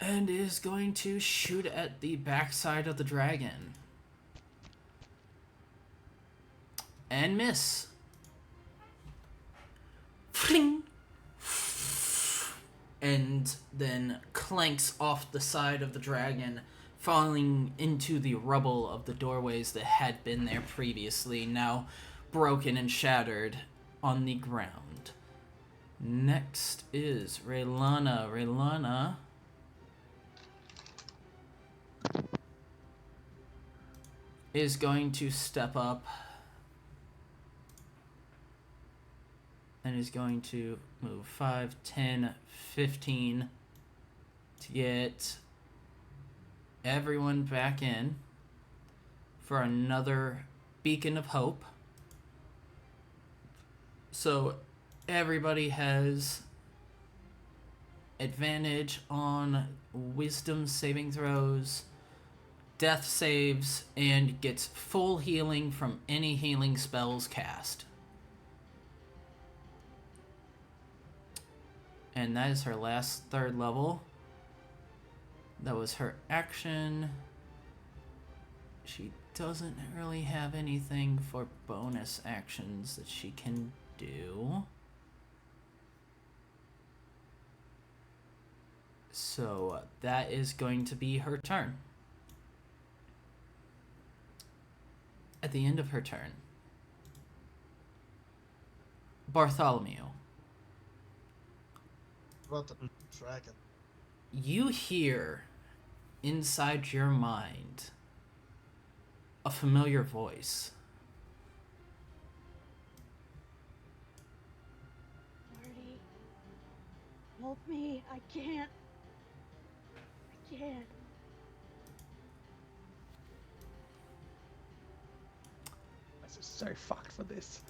And is going to shoot at the backside of the dragon. And miss. Fling. And then clanks off the side of the dragon, falling into the rubble of the doorways that had been there previously, now broken and shattered on the ground. Next is Raylana. Raylana is going to step up and is going to move 5, 10, 15 to get everyone back in for another beacon of hope. So everybody has advantage on wisdom saving throws, death saves, and gets full healing from any healing spells cast. And that is her last 3rd level. That was her action. She doesn't really have anything for bonus actions that she can do. So that is going to be her turn. At the end of her turn, Bartholomew, About the dragon. you hear inside your mind a familiar voice. Marty, help me. I can't. I can't. I'm so fucked for this.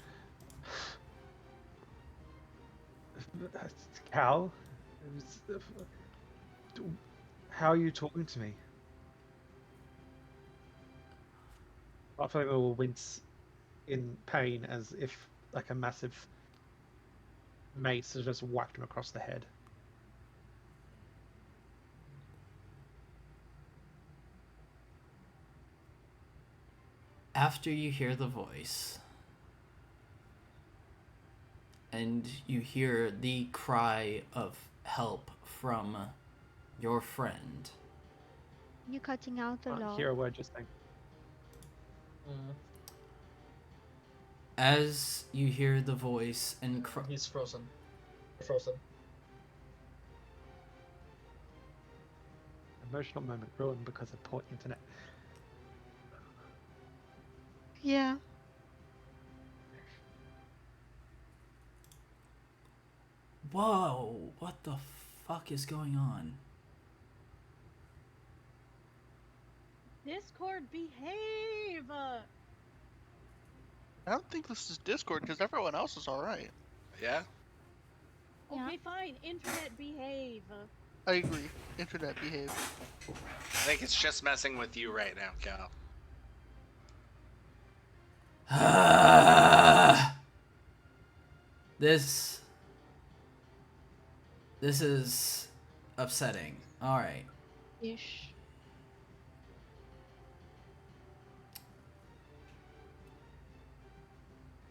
Cal, how are you talking to me? I feel like I will wince in pain as if like a massive mace has just whacked him across the head. After you hear the voice, and you hear the cry of help from your friend, You cutting out a lot. Hear a word just saying. as you hear the voice and He's frozen. Frozen. Emotional moment ruined because of poor internet. Yeah. Whoa, what the fuck is going on? Discord, behave! I don't think this is Discord because everyone else is alright. Yeah. Yeah. Okay, fine. Internet, behave. I agree. Internet behave. I think it's just messing with you right now, Cal. This is upsetting. All right. Ish.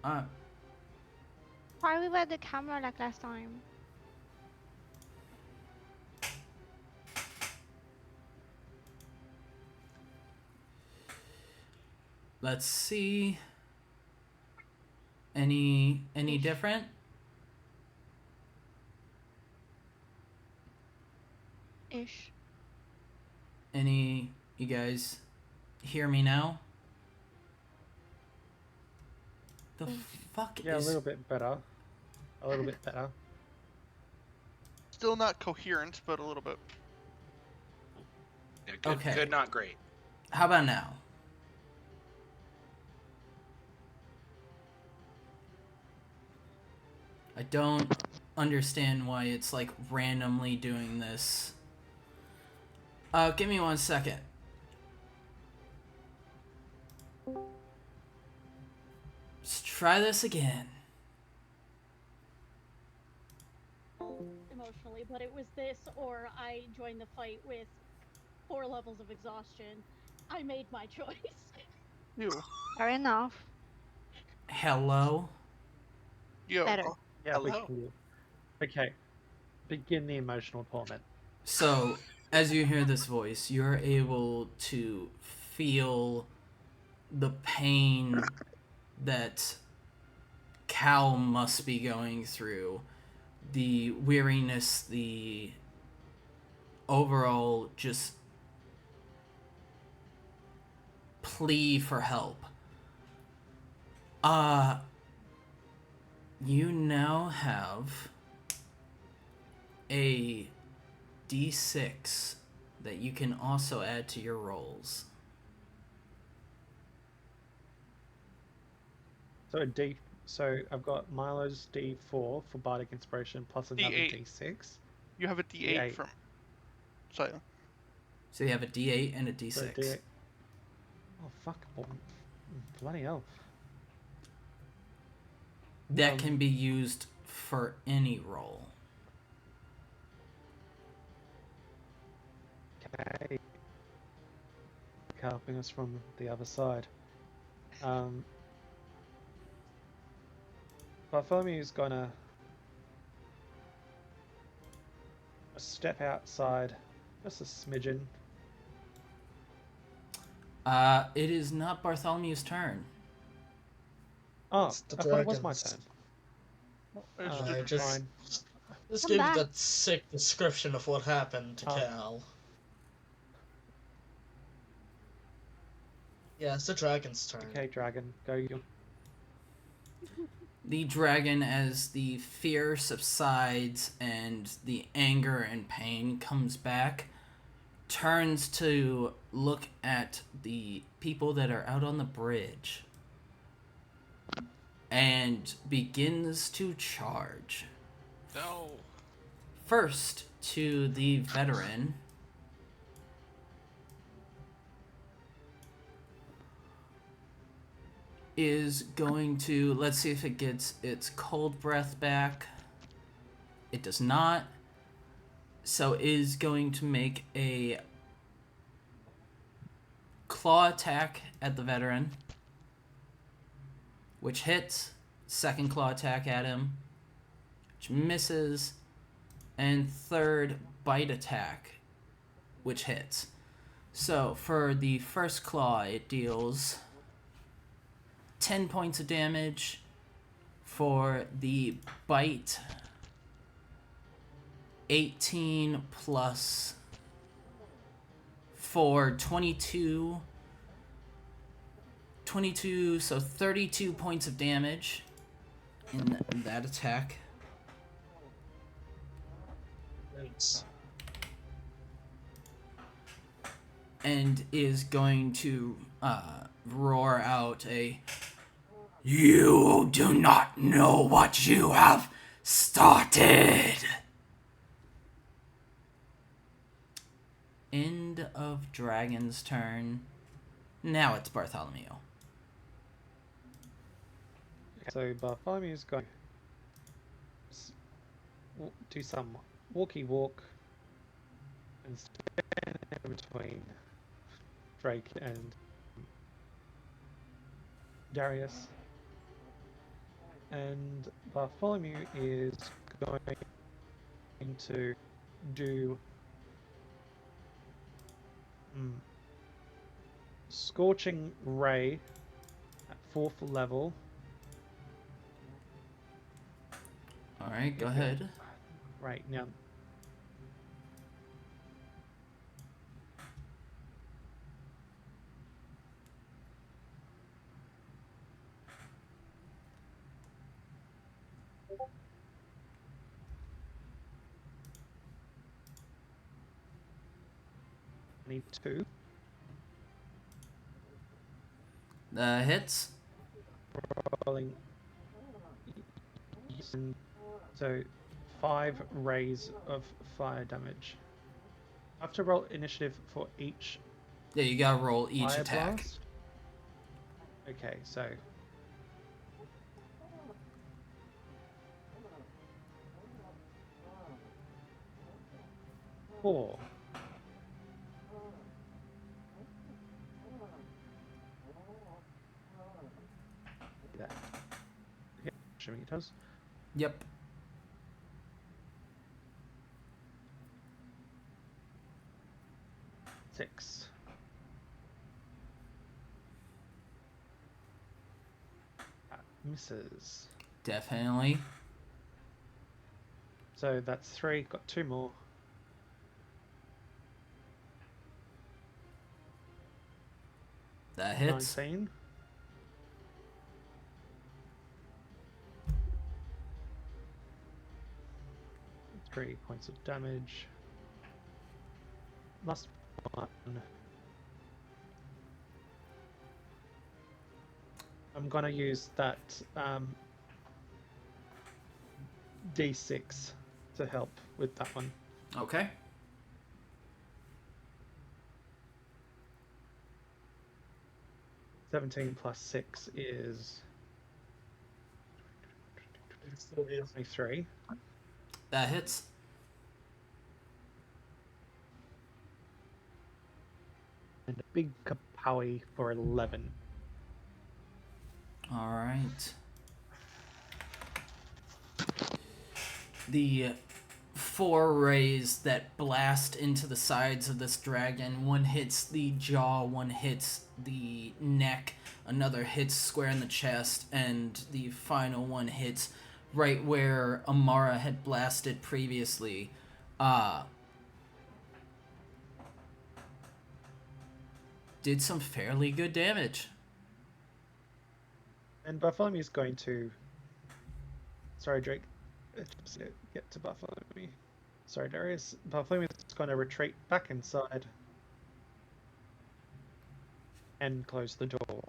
Why we were the camera like last time? Let's see. Any Ish. different? Ish. You guys hear me now? The Ish. fuck Yeah, is... a little bit better. A little bit better. Still not coherent, but a little bit. Yeah, good, Okay. good, not great. How about now? I don't understand why it's like randomly doing this. Give me 1 second. Let's try this again. Emotionally, but it was this or I joined the fight with 4 levels of exhaustion. I made my choice. You. Fair enough. Hello? Yo. Better. Yeah, we Hello. can hear. Okay. Begin the emotional torment. So, as you hear this voice, you're able to feel the pain that Cal must be going through, the weariness, the overall just plea for help. You now have a D6 that you can also add to your rolls. So I've got Milo's D4 for Bardic Inspiration plus another D8. D6. You have a D8, D8. from. So. So you have a D8 and a So D6. D8. Oh fuck! Oh, bloody hell! That can be used for any roll. Okay. Helping us from the other side. Bartholomew's gonna step outside just a smidgen. It is not Bartholomew's turn. Oh, It's the I thought it was my dragons. turn. It's I the- just Fine. just I'm give back. that sick description of what happened to Cal. Yeah, it's the dragon's turn. Okay, dragon, go. You. The dragon, as the fear subsides and the anger and pain comes back, turns to look at the people that are out on the bridge and begins to charge. No. First to the veteran. Is going to, let's see if it gets its cold breath back. It does not. So is going to make a claw attack at the veteran, which hits. Second claw attack at him, which misses. And third bite attack, which hits. So for the first claw, it deals 10 points of damage. For the bite, 18 plus 4, 22, so 32 points of damage in that attack. Thanks. And is going to roar out a, "You do not know what you have started." End of Dragon's turn. Now it's Bartholomew. So Bartholomew's going to do some walkie walk and stand in between Drake and Darius. And Bartholomew is going to do Scorching Ray at 4th level. Alright, go ahead. Right, now. Need 2. Hits. Rolling. So 5 rays of fire damage. I have to roll initiative for each Yeah, you gotta roll each fire attack. blast. Okay, so 4. That. Yeah, assuming it does. Yep. 6. That misses. Definitely. So that's 3. Got 2 more. That hits. 19. Three points of damage. Last one. I'm gonna use that D6 to help with that one. Okay. +17 +6 is 23. That hits. And a big kapowie for 11. Alright. The 4 rays that blast into the sides of this dragon. One hits the jaw, one hits the neck, another hits square in the chest, and the final one hits right where Amara had blasted previously. Did some fairly good damage. And Bartholomew is going to... Sorry, Drake. Just get to Bartholomew. Sorry, Darius. Bartholomew is going to retreat back inside and close the door.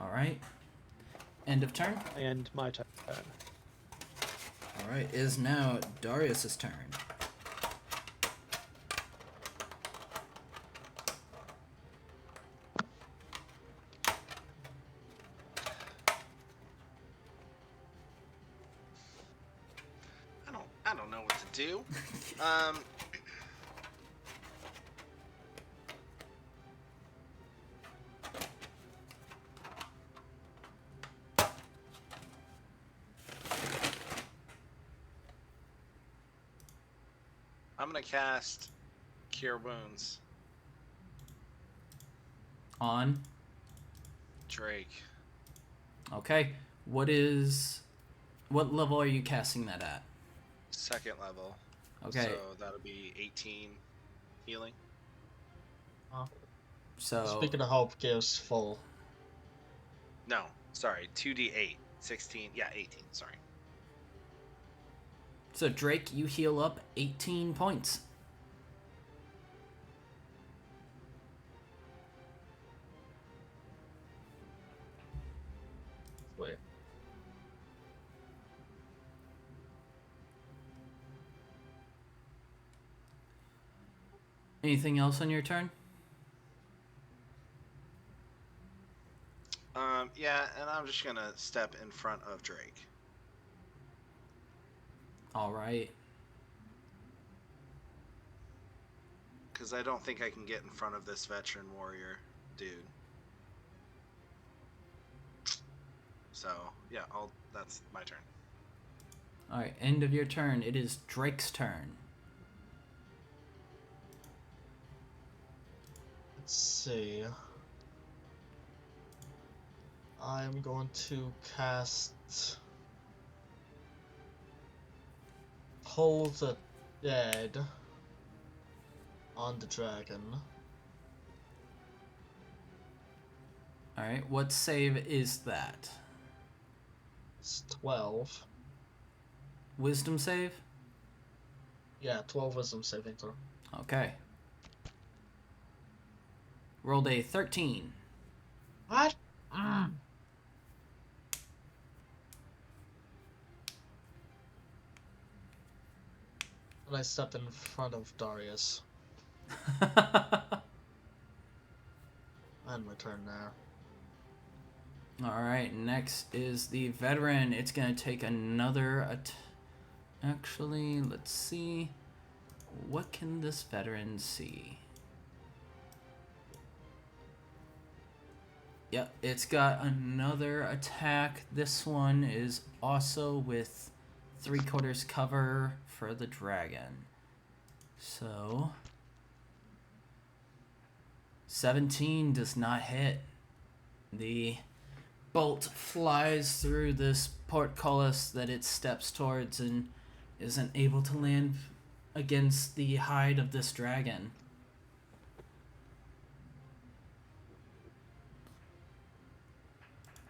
Alright. End of turn. And my turn. Alright, it is now Darius's turn. I don't know what to do. I'm gonna cast Cure Wounds. On. Drake. Okay. What level are you casting that at? 2nd level. Okay. So that'll be 18 healing. So Speaking of hope gives full. No, sorry, 2d8. 16, yeah, 18, sorry. So Drake, you heal up 18 points. Wait. Anything else on your turn? Yeah, and I'm just gonna step in front of Drake. Alright. Because I don't think I can get in front of this veteran warrior dude. So yeah, that's my turn. Alright, end of your turn. It is Drake's turn. Let's see. I'm going to cast Hold the Dead on the dragon. Alright, what save is that? It's 12. Wisdom save? Yeah, 12 wisdom saving throw. Okay. Rolled a 13. What? And I step in front of Darius. And my turn there. Alright, next is the veteran. It's gonna take another Actually, let's see. What can this veteran see? Yep, it's got another attack. This one is also with 3/4 cover for the dragon. So 17 does not hit. The bolt flies through this portcullis that it steps towards and isn't able to land against the hide of this dragon.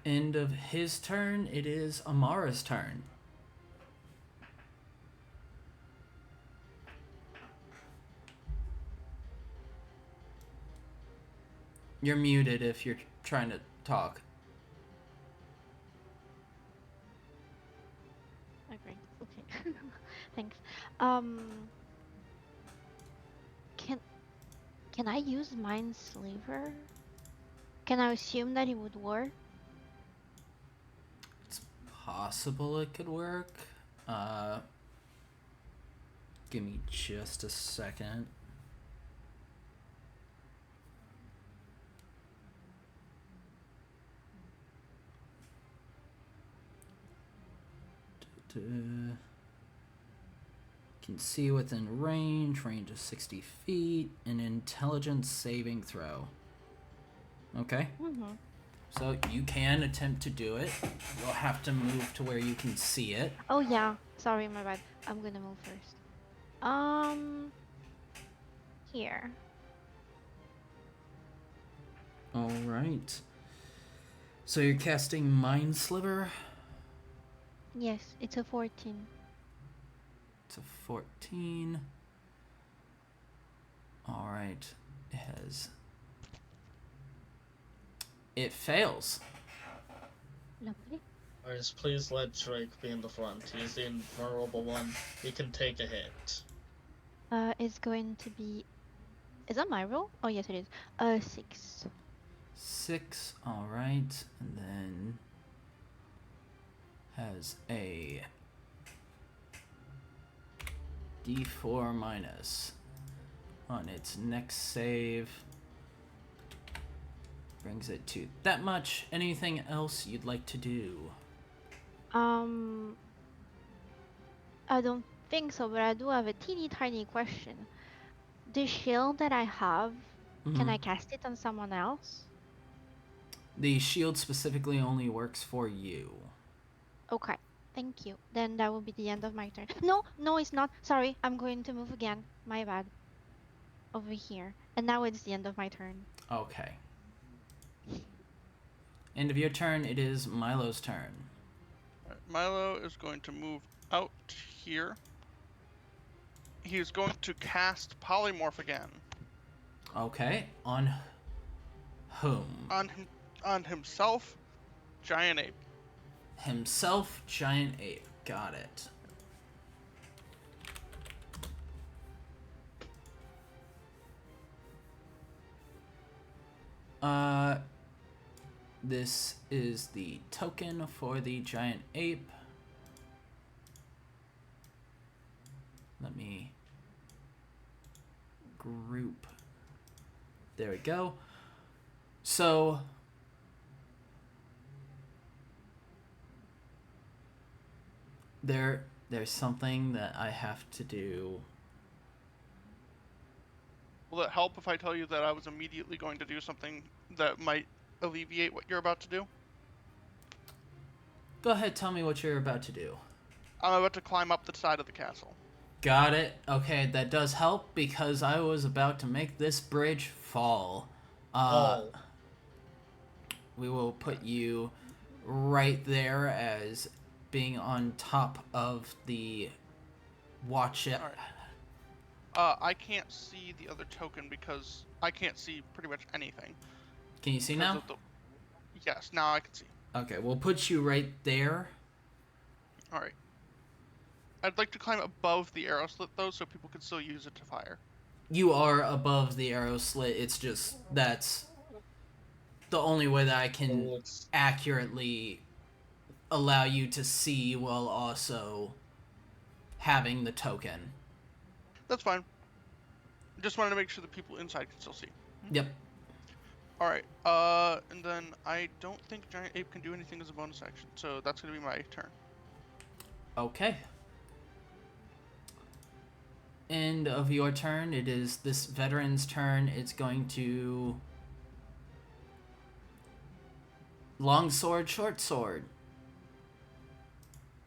End of his turn. It is Amara's turn. You're muted if you're trying to talk. Okay. Okay. Thanks. Um. Can I use Mind Sliver? Can I assume that it would work? It's possible it could work. Give me just a second. Can see within range of 60 feet, an intelligence saving throw. Okay. Mm-hmm. So you can attempt to do it. You'll have to move to where you can see it. Oh yeah. Sorry, my bad. I'm gonna move first. Here. All right. So you're casting Mind Sliver. Yes, it's a 14. It's a 14. All right. It fails. Lovely. Darius, please let Drake be in the front. He's the invulnerable one. He can take a hit. It's going to be. Is that my roll? Oh yes, it is. 6. 6. All right. And then has a D4 minus on its next save. Brings it to that much. Anything else you'd like to do? I don't think so, but I do have a teeny tiny question. The shield that I have, can I cast it on someone else? The shield specifically only works for you. Okay, thank you. Then that will be the end of my turn. No, no, it's not. Sorry, I'm going to move again. My bad. Over here. And now it's the end of my turn. Okay. End of your turn. It is Milo's turn. Right, Milo is going to move out here. He is going to cast Polymorph again. Okay. On whom? On himself, Giant Ape. Himself, Giant Ape. Got it. This is the token for the Giant Ape. Let me group. There we go. So There's something that I have to do. Will it help if I tell you that I was immediately going to do something that might alleviate what you're about to do? Go ahead, tell me what you're about to do. I'm about to climb up the side of the castle. Got it. Okay, that does help because I was about to make this bridge fall. Oh. We will put you right there as being on top of the watch it. Alright. I can't see the other token because I can't see pretty much anything. Can you see now? Yes, now I can see. Okay, we'll put you right there. Alright. I'd like to climb above the arrow slit though, so people can still use it to fire. You are above the arrow slit. It's just that's the only way that I can accurately allow you to see while also having the token. That's fine. Just wanted to make sure the people inside can still see. Yep. Alright, and then I don't think Giant Ape can do anything as a bonus action, so that's gonna be my turn. Okay. End of your turn. It is this veteran's turn. It's going to long sword, short sword.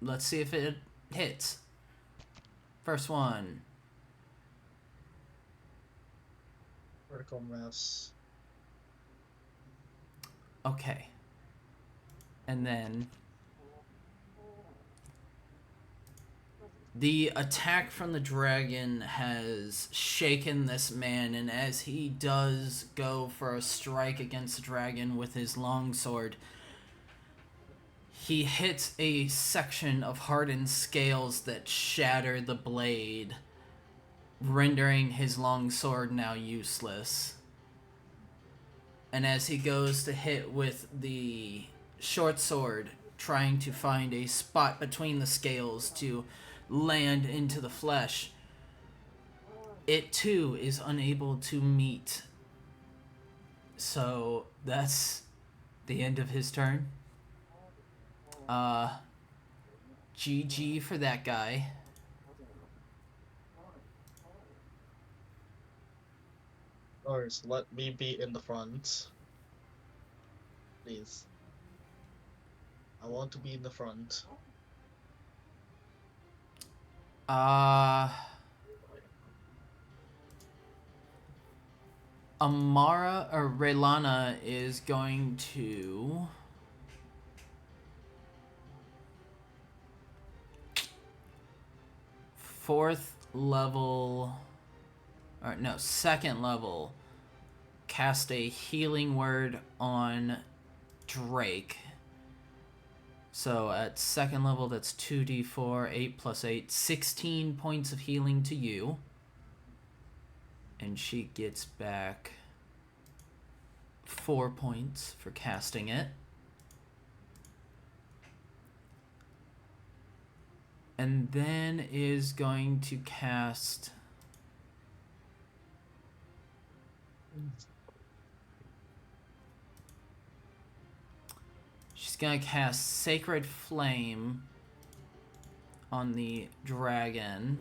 Let's see if it hits. First one. Critical mass. Okay. And then the attack from the dragon has shaken this man, and as he does go for a strike against the dragon with his longsword, he hits a section of hardened scales that shatter the blade, rendering his longsword now useless. And as he goes to hit with the short sword, trying to find a spot between the scales to land into the flesh, it too is unable to meet. So that's the end of his turn. GG for that guy. Alright, so let me be in the front. Please. I want to be in the front. Amara or Raylana is going to second level cast a healing word on Drake. So at second level, that's 2d4, 8 plus 8, 16 points of healing to you. And she gets back 4 points for casting it. And then is going to cast... She's gonna cast Sacred Flame on the dragon.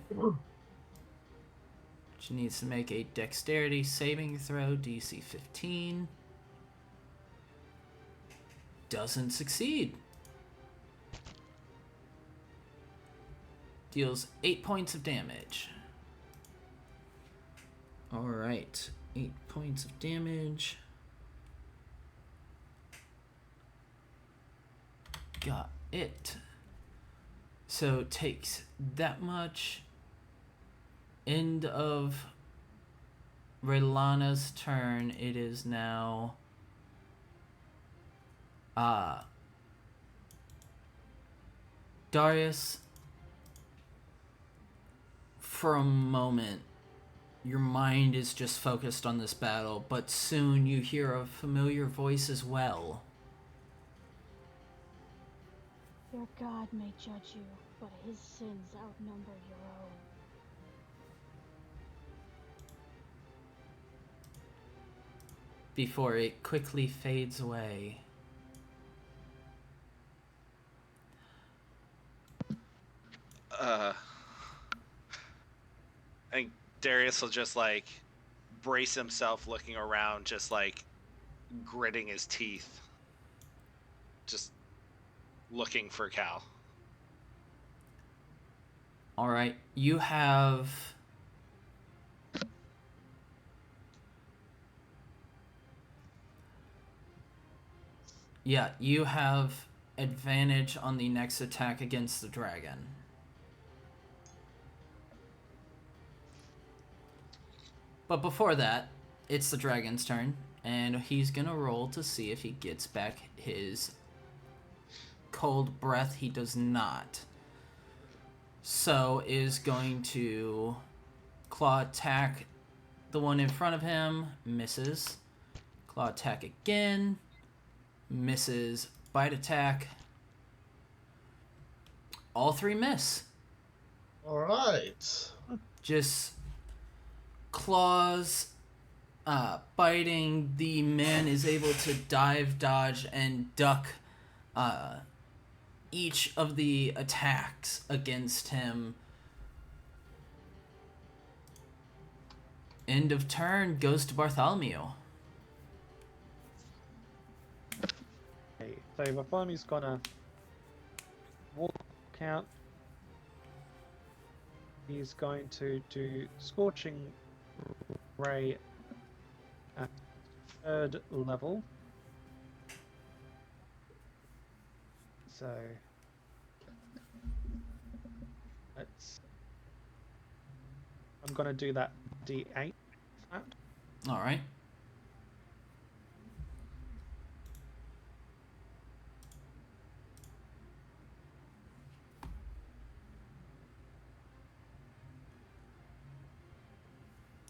She needs to make a Dexterity saving throw, DC 15. Doesn't succeed. Deals 8 points of damage. Alright, 8 points of damage. Got it. So takes that much. End of Raylana's turn. It is now Darius. For a moment, your mind is just focused on this battle, but soon you hear a familiar voice as well. Your God may judge you, but his sins outnumber your own. Before it quickly fades away. I think Darius will just like brace himself, looking around, just like gritting his teeth, just looking for Cal. All right, you have. Yeah, you have advantage on the next attack against the dragon. But before that, it's the dragon's turn, and he's gonna roll to see if he gets back his cold breath. He does not. So is going to claw attack the one in front of him, misses. Claw attack again, misses. Bite attack. All three miss. Alright. Just claws biting. The man is able to dive, dodge, and duck each of the attacks against him. End of turn goes to Bartholomew. Okay, so Bartholomew's gonna walk out. He's going to do Scorching Ray at 3rd level. So I'm gonna do that D8. All right.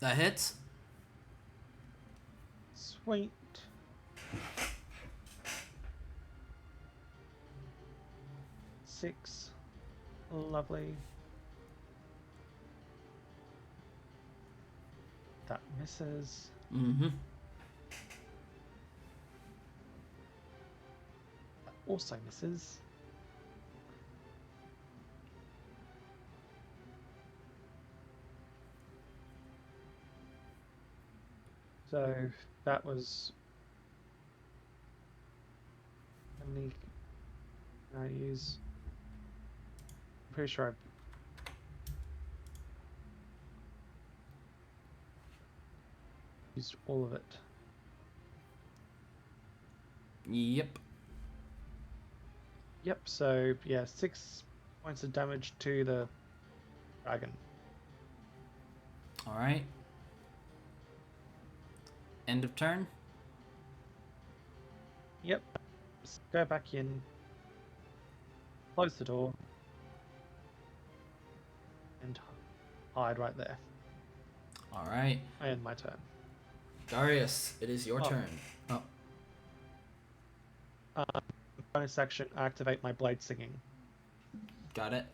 That hits. Sweet. Six. Lovely. That misses. Mm-hmm. That also misses. So that was how many can I use? I'm pretty sure I used all of it. Yep. Yep, so yeah, 6 points of damage to the dragon. All right. End of turn. Yep. Just go back in, close the door, and hide right there. All right. I end my turn. Darius, it is your Oh. turn. Oh, Bonus action, activate my blade singing. got it.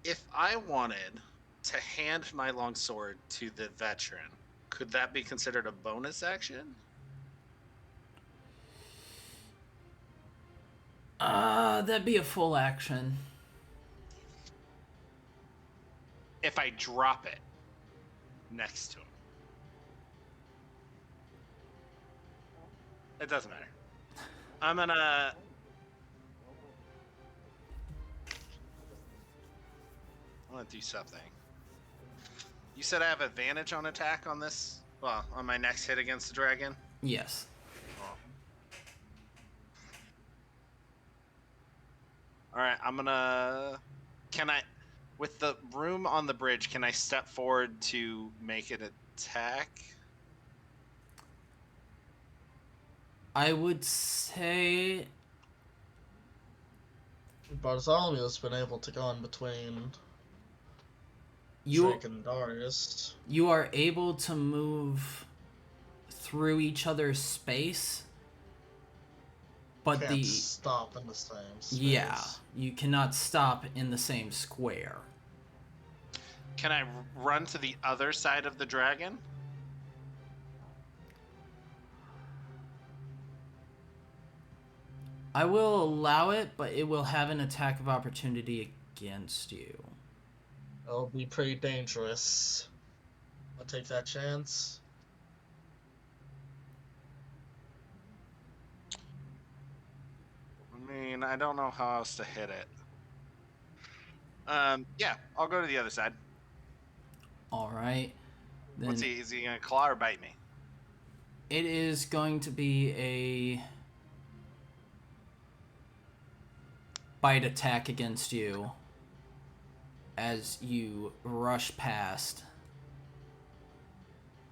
If I wanted to hand my longsword to the veteran, could that be considered a bonus action? That'd be a full action. If I drop it next to him. It doesn't matter. I'm gonna... do something. You said I have advantage on attack on this? Well, on my next hit against the dragon? Yes. Oh. Alright, I'm gonna... Can I... With the room on the bridge, can I step forward to make it attack? I would say Bartholomew's been able to go in between you Drake and Darius. you are able to move through each other's space, but Can't stop in the same space. yeah, you cannot stop in the same square. Can I run to the other side of the dragon? I will allow it, but it will have an attack of opportunity against you. It'll be pretty dangerous. I'll take that chance. I mean, I don't know how else to hit it. Yeah, I'll go to the other side. All right. Then What's he? Is he gonna claw or bite me? it is going to be a bite attack against you as you rush past.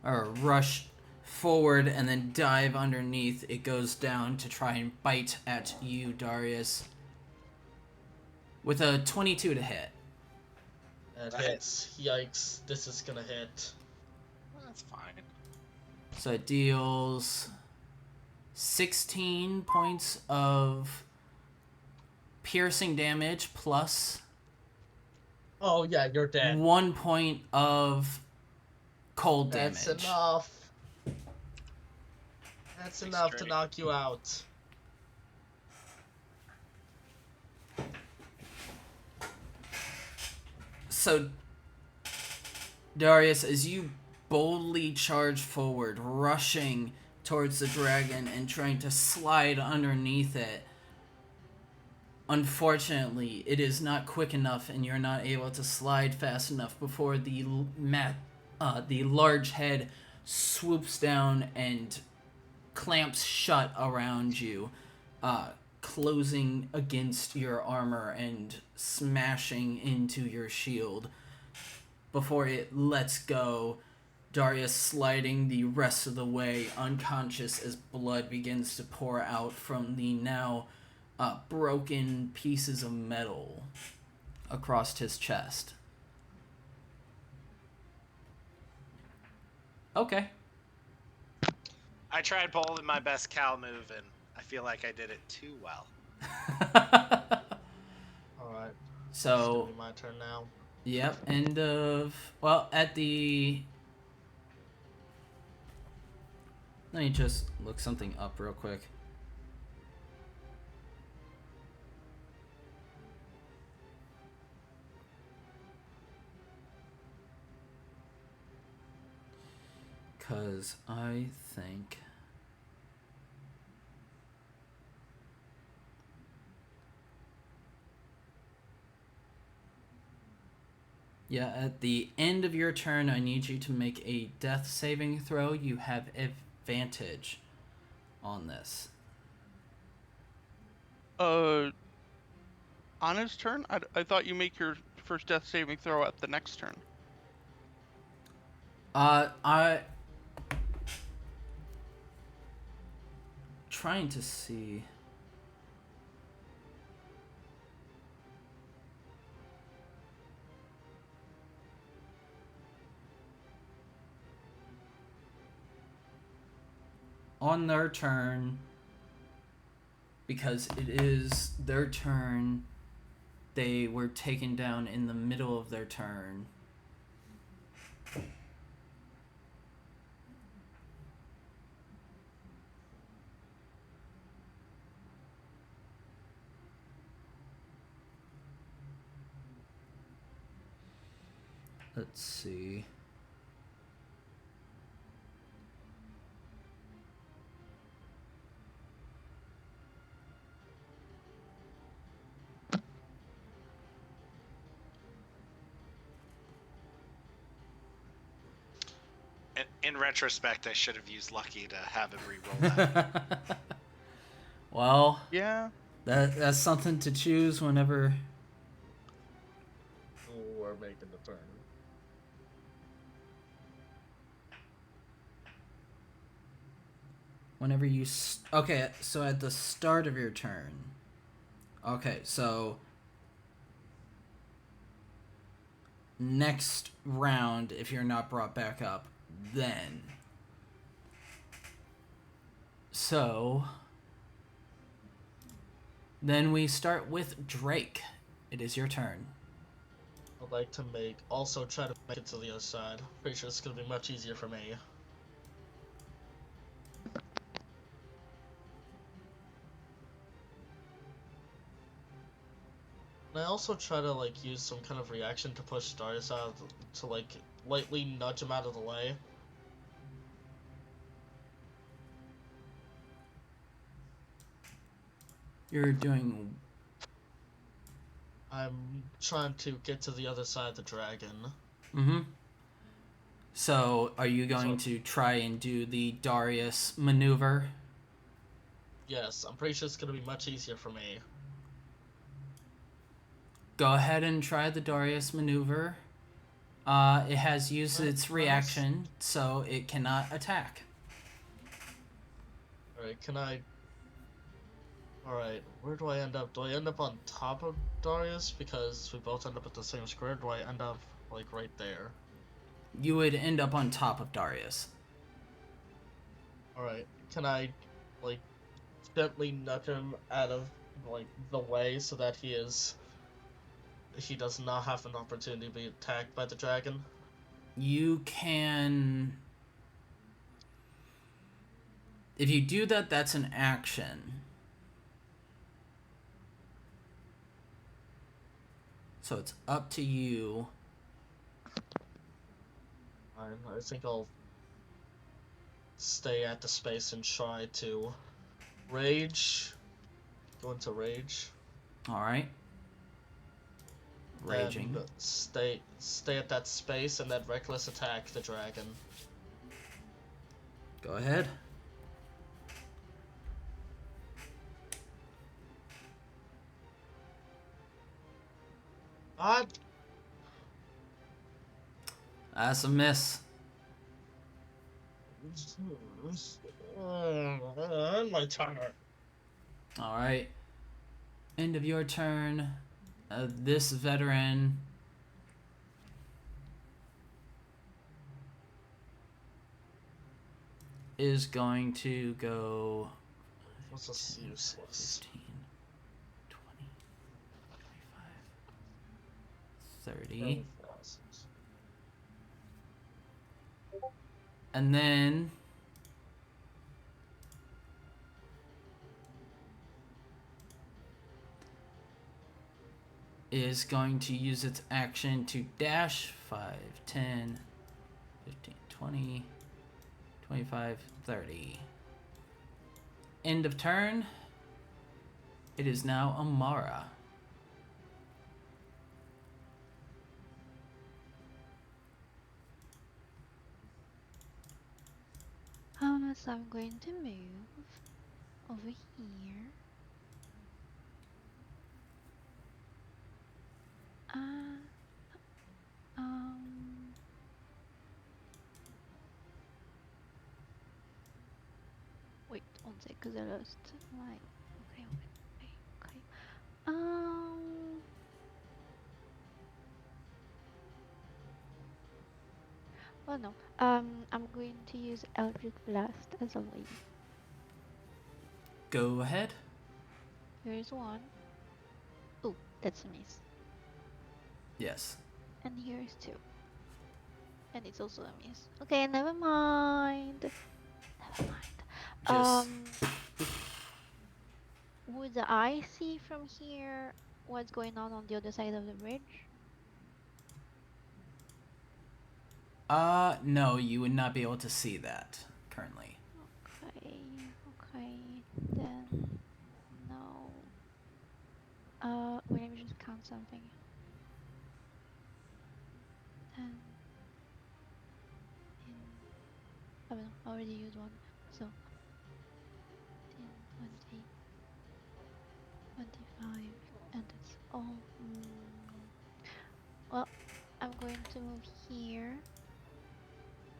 Or rush forward and then dive underneath. It goes down to try and bite at you, Darius. With a 22 to hit. That Right. hits. Yikes. This is gonna hit. That's fine. So it deals 16 points of piercing damage plus Oh, yeah, you're dead. 1 point of cold That's damage. enough. That's enough to straight. knock you out. So, Darius, as you boldly charge forward, rushing towards the dragon and trying to slide underneath it, unfortunately, it is not quick enough and you're not able to slide fast enough before the large head swoops down and clamps shut around you, closing against your armor and smashing into your shield. Before it lets go, Darius sliding the rest of the way, unconscious as blood begins to pour out from the now broken pieces of metal across his chest. Okay. I tried pulling my best cow move, and I feel like I did it too well. Alright. So, It's my turn now. yep, end of... Well, at the... Let me just look something up real quick. Because I think... Yeah, at the end of your turn, I need you to make a death saving throw. You have advantage on this. On his turn? I thought you make your first death saving throw at the next turn. I... Trying to see... On their turn, because it is their turn, they were taken down in the middle of their turn. Let's see. In retrospect, I should have used Lucky to have him re-roll that. Well, Yeah. that's something to choose whenever... We're making the turn. Whenever you... Okay, so at the start of your turn... Okay, so... Next round, if you're not brought back up, then... So... Then we start with Drake. It is your turn. I'd like to also try to make it to the other side. Pretty sure it's gonna be much easier for me. And I also try to like use some kind of reaction to push Darius out to like lightly nudge him out of the way. You're doing. I'm trying to get to the other side of the dragon. Mm-hmm. So, are you going to try and do the Darius maneuver? Yes, I'm pretty sure it's gonna be much easier for me. Go ahead and try the Darius maneuver. It has used its reaction, so it cannot attack. Alright, can I... Alright, where do I end up? Do I end up on top of Darius? Because we both end up at the same square. Do I end up, like, right there? You would end up on top of Darius. Alright, can I, like, gently nudge him out of, like, the way so that he does not have an opportunity to be attacked by the dragon? You can... If you do that, that's an action. So it's up to you. I think I'll stay at the space and try to rage. Go into rage. Alright. Raging. And stay at that space and then reckless attack the dragon. Go ahead. What? That's a miss. My turn. Alright. End of your turn. This veteran is going to go... What's this useless? 15, 20, 25, 30. And then is going to use its action to dash 5, 10, 15, 20, 25, 30. End of turn. It is now Amara. So I'm going to move over here. Wait, one sec, because I lost my... Okay. Oh no. I'm going to use Eldritch Blast as a way. Go ahead. Here's one. Oh, that's a miss. Yes. And here's two. And it's also a miss. Okay, never mind. Just... Would I see from here what's going on the other side of the bridge? No, you would not be able to see that currently. Okay, then no. Wait, let me just count something. 10, 15, oh no, I already used one, so 10, 20, 25, and that's all. Well, I'm going to move here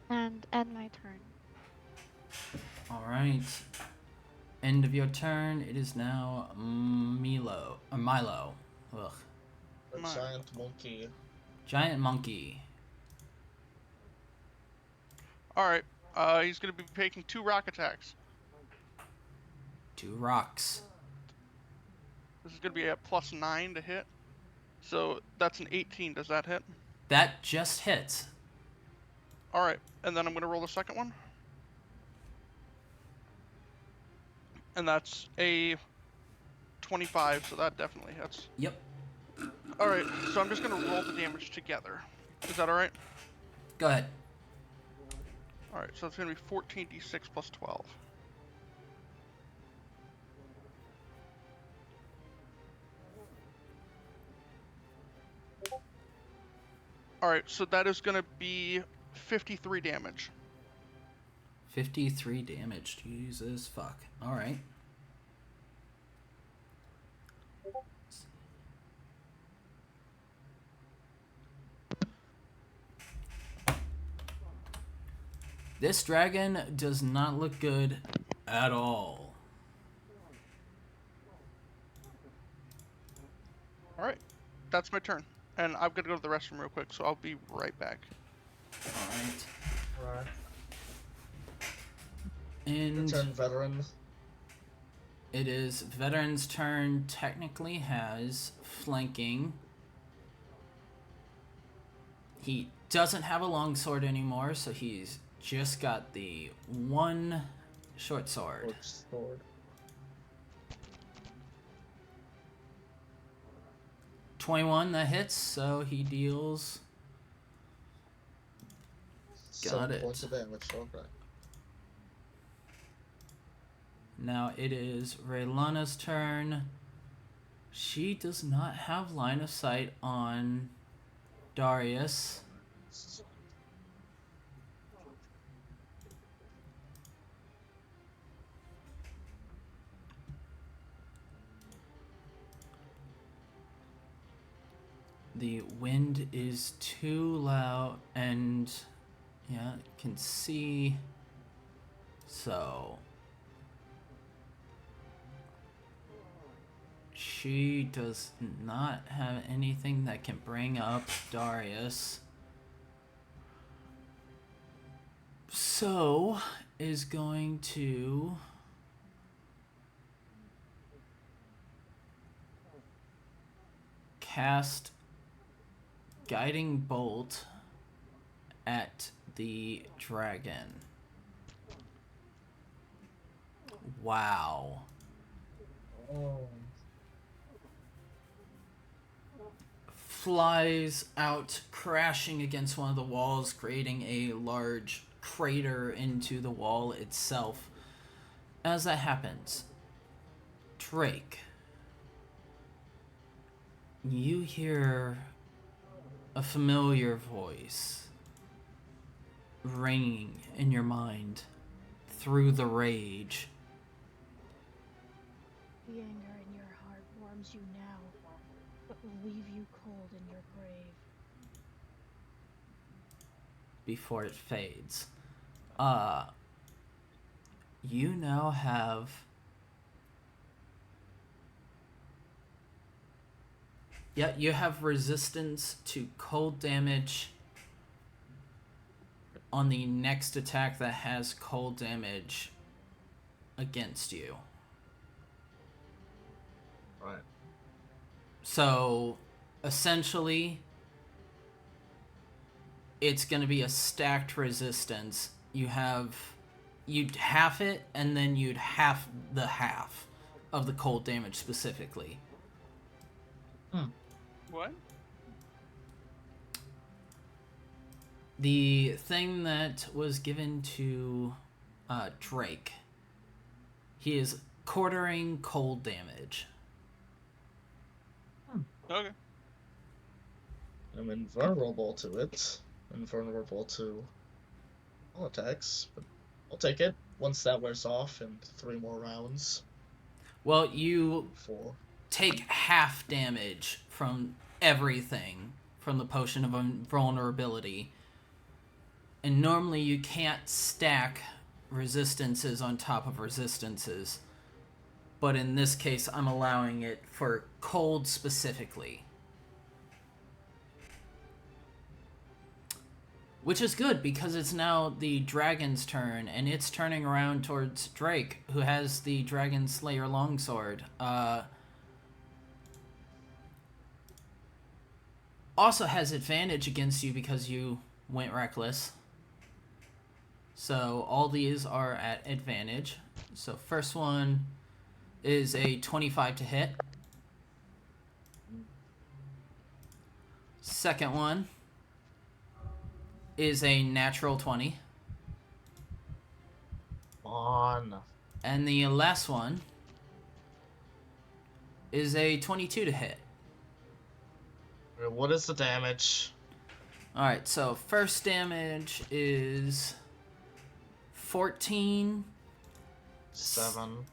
and end my turn. Alright. End of your turn. It is now Milo. Ugh. A giant monkey. Giant monkey. Alright, he's gonna be taking 2 rock attacks. 2 rocks. This is gonna be a +9 to hit. So that's an 18. Does that hit? That just hits. All right, and then I'm gonna roll the second one, and that's a 25. So that definitely hits. Yep. All right, so I'm just gonna roll the damage together. Is that all right? Go ahead. All right, so it's gonna be 14d6 plus 12. All right, so that is gonna be 53 damage. 53 damage. Jesus fuck. All right. This dragon does not look good at all. All right, that's my turn, and I've got to go to the restroom real quick, so I'll be right back. All right. Alright. And Return veteran. it is veteran's turn. Technically has flanking. He doesn't have a longsword anymore, so he's just got the one short sword. Short sword. 21, that hits, so he deals. Got 7 it. points of damage. Okay. Now it is Raylana's turn. She does not have line of sight on Darius. The wind is too loud and yeah, can see. So she does not have anything that can bring up Darius. So is going to cast Guiding Bolt at the dragon. Wow. Oh. Flies out, crashing against one of the walls, creating a large crater into the wall itself. As that happens, Drake, you hear a familiar voice ringing in your mind through the rage. The anger in your heart warms you now, but will leave you cold in your grave. Before it fades. You now have you have resistance to cold damage on the next attack that has cold damage against you. Right. So essentially it's going to be a stacked resistance. You'd half it, and then you'd half the half of the cold damage specifically. What? The thing that was given to Drake, he is quartering cold damage. Okay. I'm invulnerable to it. Invulnerable to all attacks, but I'll take it once that wears off in 3 more rounds. Well, you 4. take half damage from everything from the potion of invulnerability. And normally you can't stack resistances on top of resistances. But in this case, I'm allowing it for cold specifically. Which is good, because it's now the dragon's turn, and it's turning around towards Drake, who has the Dragon Slayer longsword. also has advantage against you because you went reckless. So all these are at advantage. So first one is a 25 to hit. Second one is a natural 20. On. And the last one is a 22 to hit. What is the damage? Alright, so first damage is 14. 7.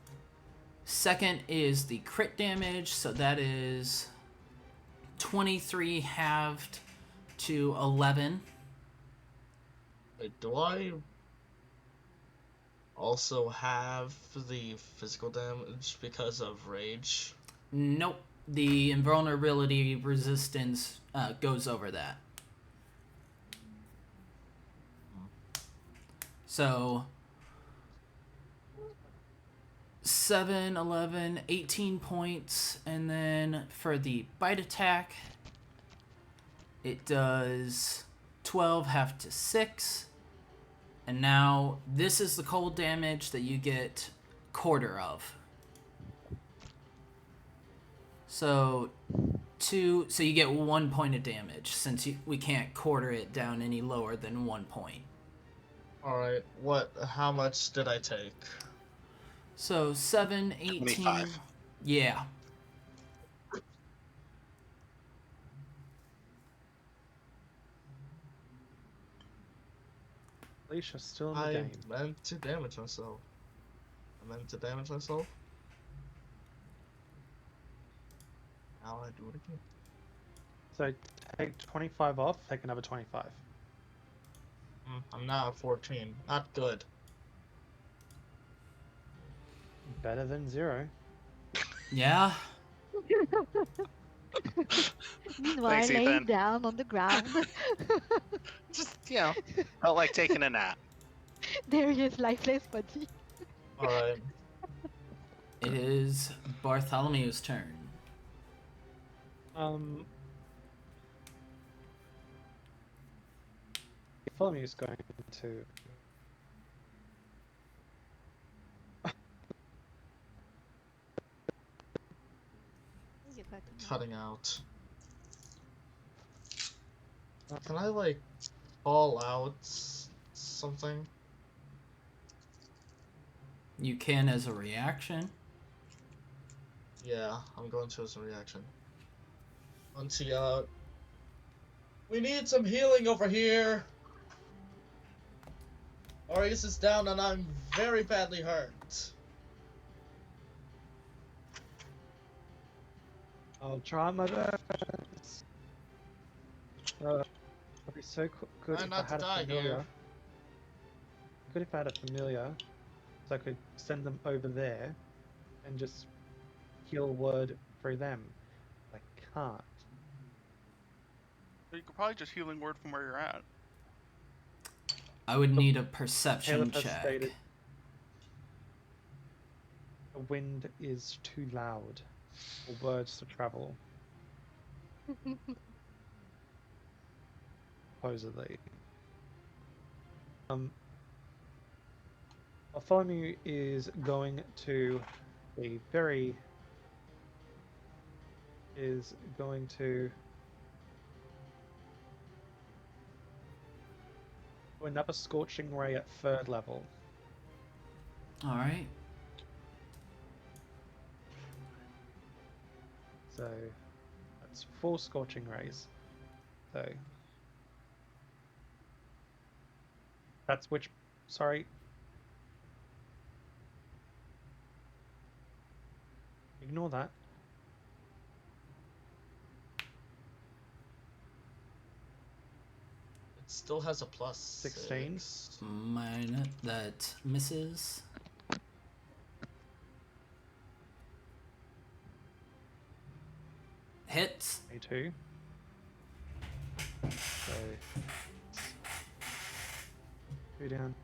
Second is the crit damage, so that is 23 halved to 11. Wait, do I also have the physical damage because of rage? Nope. The invulnerability resistance goes over that. So 7, 11, 18 points. And then for the bite attack, it does 12 half to 6. And now this is the cold damage that you get quarter of. So you get 1 point of damage since we can't quarter it down any lower than 1 point. Alright, how much did I take? So 7, 18. 25. Yeah. Alicia's still in the I game. meant to damage myself. Now I do it again. So take 25 off, take another 25. I'm now at 14. Not good. Better than 0. Yeah. Meanwhile, Thanks, laying Ethan. down on the ground. Just, felt like taking a nap. There he is, lifeless buddy. Alright. It is Bartholomew's turn. Bartholomew's going to Cutting out. Can I, like, call out something? You can as a reaction. Yeah, I'm going to as a reaction. Unti out. We need some healing over here! Arius is down and I'm very badly hurt. I'll try my best. It'd be so good Try if I not to had a die familiar. here. Good if I had a familiar, so I could send them over there and just heal word through them. I can't. You could probably just healing word from where you're at. I would need a perception Caleb has check. stated the wind is too loud for words to travel. Supposedly. Bartholomew is going to be another scorching ray at 3rd level. Alright. So that's 4 scorching rays. So that's which, sorry. Ignore that. It still has a plus 16. 6. Mine, that misses. Hits. Me too. So 2 down.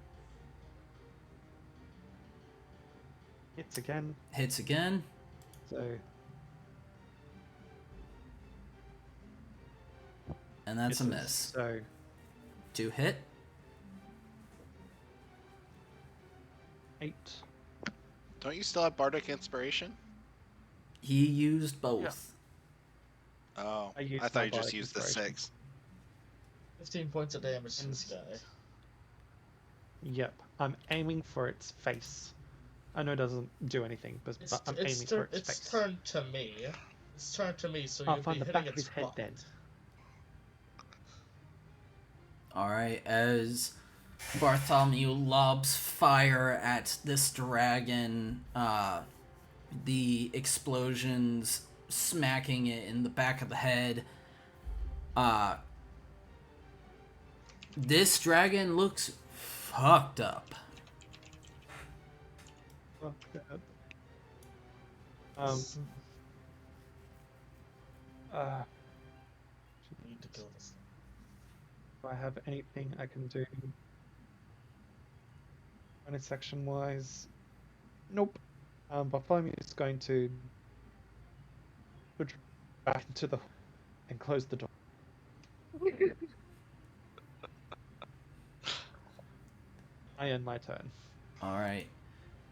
Hits again. Hits again. So And that's a Misses. miss. So 2 hit. 8. Don't you still have Bardic Inspiration? He used both. Oh, I used I thought my you just Bardic used the Inspiration. 6. 15 points of damage to this guy. Yep, I'm aiming for its face. I know it doesn't do anything, but I'm aiming for its face. It's turned to me. It's turned to me, so I'll you'd find be the hitting back of its his head butt. then. Alright, as Bartholomew lobs fire at this dragon, the explosions smacking it in the back of the head. This dragon looks fucked up. Oh, God. Need to kill this thing. Do I have anything I can do? Bonus section wise? Nope. Bartholomew is going to put back into the and close the door. I end my turn. Alright.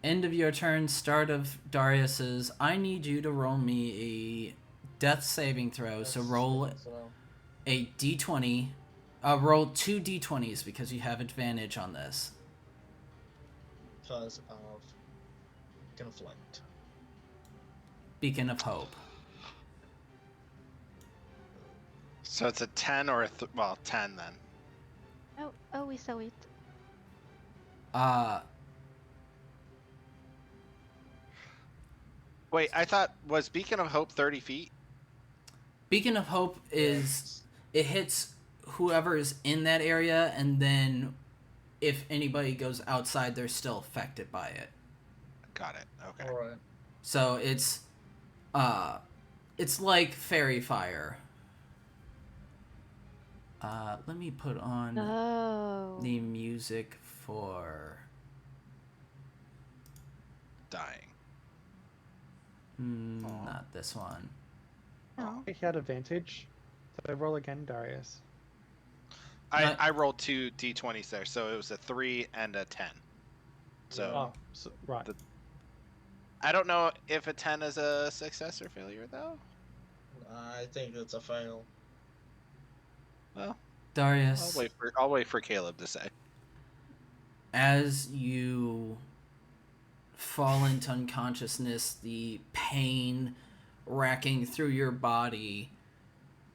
End of your turn, start of Darius's. I need you to roll me a death saving throw. So roll a d20. Roll 2 d20s because you have advantage on this. Because of conflict. Beacon of Hope. So it's a 10 or a 10 then. Oh, we saw it. Wait, I thought, was Beacon of Hope 30 feet? Beacon of Hope is, it hits whoever is in that area, and then if anybody goes outside, they're still affected by it. Got it. Okay. Alright. So it's like fairy fire. Let me put on the music for Dying. not this one. Oh. He had advantage. So roll again, Darius. I rolled 2 d20s there, so it was a 3 and a 10. So, Right. I don't know if a 10 is a success or failure, though. I think it's a fail. Well, Darius, I'll wait for Caleb to say. as you fall into unconsciousness, the pain racking through your body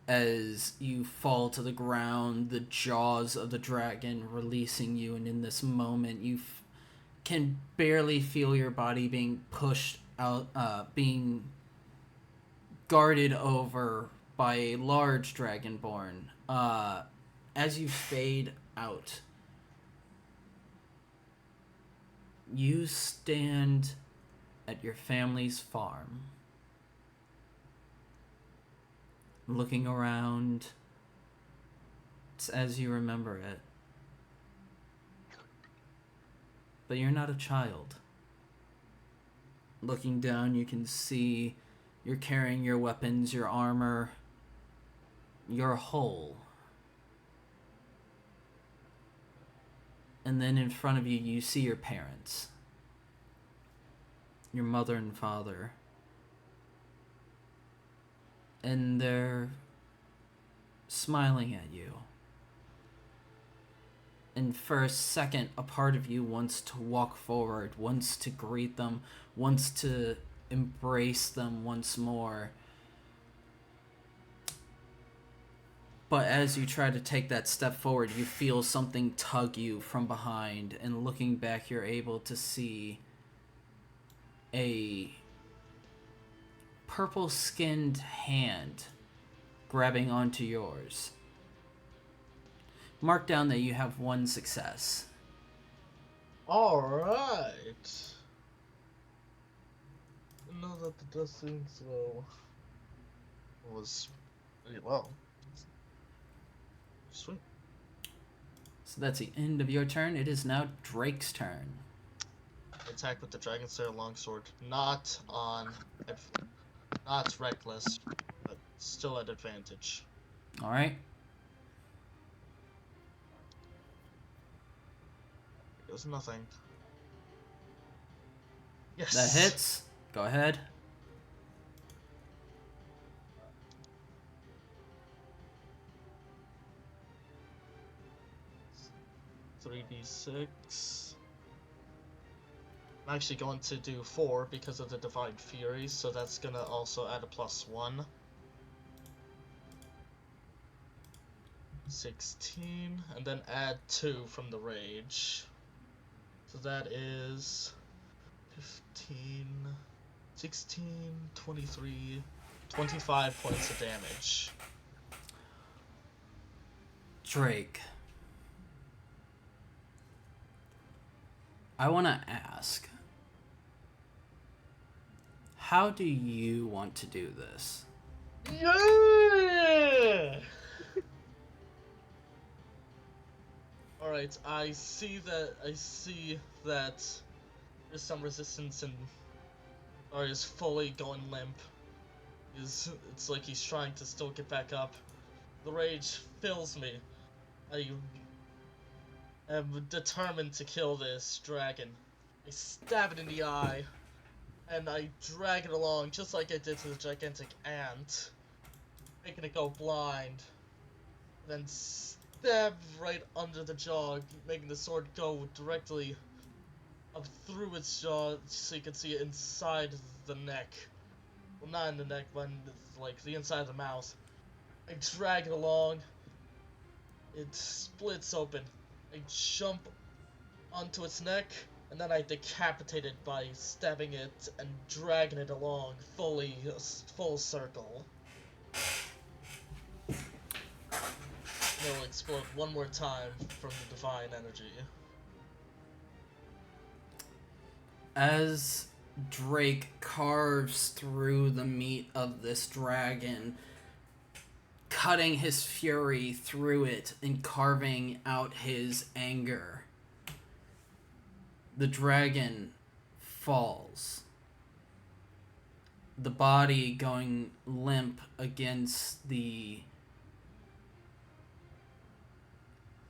as you fall to the ground, the jaws of the dragon releasing you, and in this moment you can barely feel your body being pushed out, being guarded over by a large dragonborn. As you fade out, you stand at your family's farm, looking around. It's as you remember it. But you're not a child. Looking down, you can see you're carrying your weapons, your armor. You're whole. And then in front of you, you see your parents. Your mother and father. And they're smiling at you. And for a second, a part of you wants to walk forward, wants to greet them, wants to embrace them once more. But as you try to take that step forward, you feel something tug you from behind, and looking back, you're able to see a purple-skinned hand grabbing onto yours. Mark down that you have 1 success. Alright. Know that the dusting slow was pretty low. Sweet. So that's the end of your turn. It is now Drake's turn. Attack with the Dragon Slayer longsword. Not reckless, but still at advantage. Alright. There's nothing. Yes. That hits. Go ahead. $3d6. I'm actually going to do 4 because of the Divine Fury, so that's gonna also add a +1. 16, and then add 2 from the Rage. So that is 15, 16, 23, 25 points of damage. Drake, I want to ask, how do you want to do this? Yeah! Alright, I see that there's some resistance and Arya's fully going limp. It's like he's trying to still get back up. The rage fills me. I am determined to kill this dragon. I stab it in the eye, and I drag it along just like I did to the gigantic ant, making it go blind. Then stab right under the jaw, making the sword go directly up through its jaw so you can see it inside the neck. Well, not in the neck, but in like the inside of the mouth. I drag it along. It splits open. I jump onto its neck, and then I decapitate it by stabbing it and dragging it along full circle. And it'll explode one more time from the divine energy. As Drake carves through the meat of this dragon, cutting his fury through it and carving out his anger, the dragon falls. The body going limp against the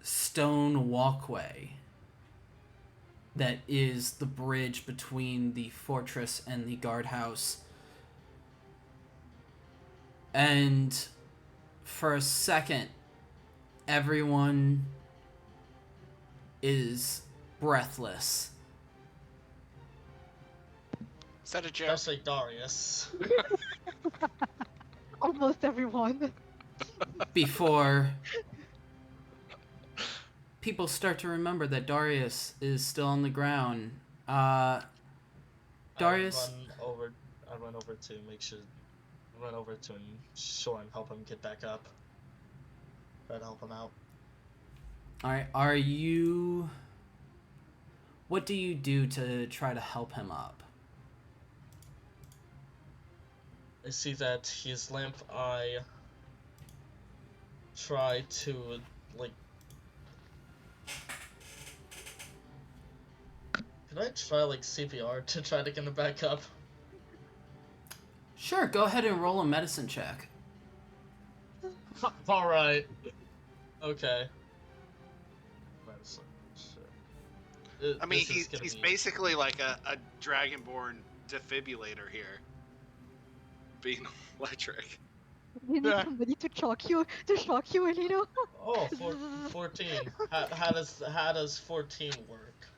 stone walkway that is the bridge between the fortress and the guardhouse. And for a second, everyone is breathless. Is that a joke? Especially Darius. Almost everyone. Before people start to remember that Darius is still on the ground. Darius? I run over to make sure. Run over to ensure and help him get back up. Try to help him out. Alright, are you... What do you do to try to help him up? I see that he's limp. I try to, like... Can I try, like, CPR to try to get him back up? Sure, go ahead and roll a medicine check. Alright. Okay. Medicine. Shit. I mean, This is he's be... basically like a dragonborn defibrillator here. Being electric. You need somebody to shock you, Elino. Oh, 14. How does 14 work?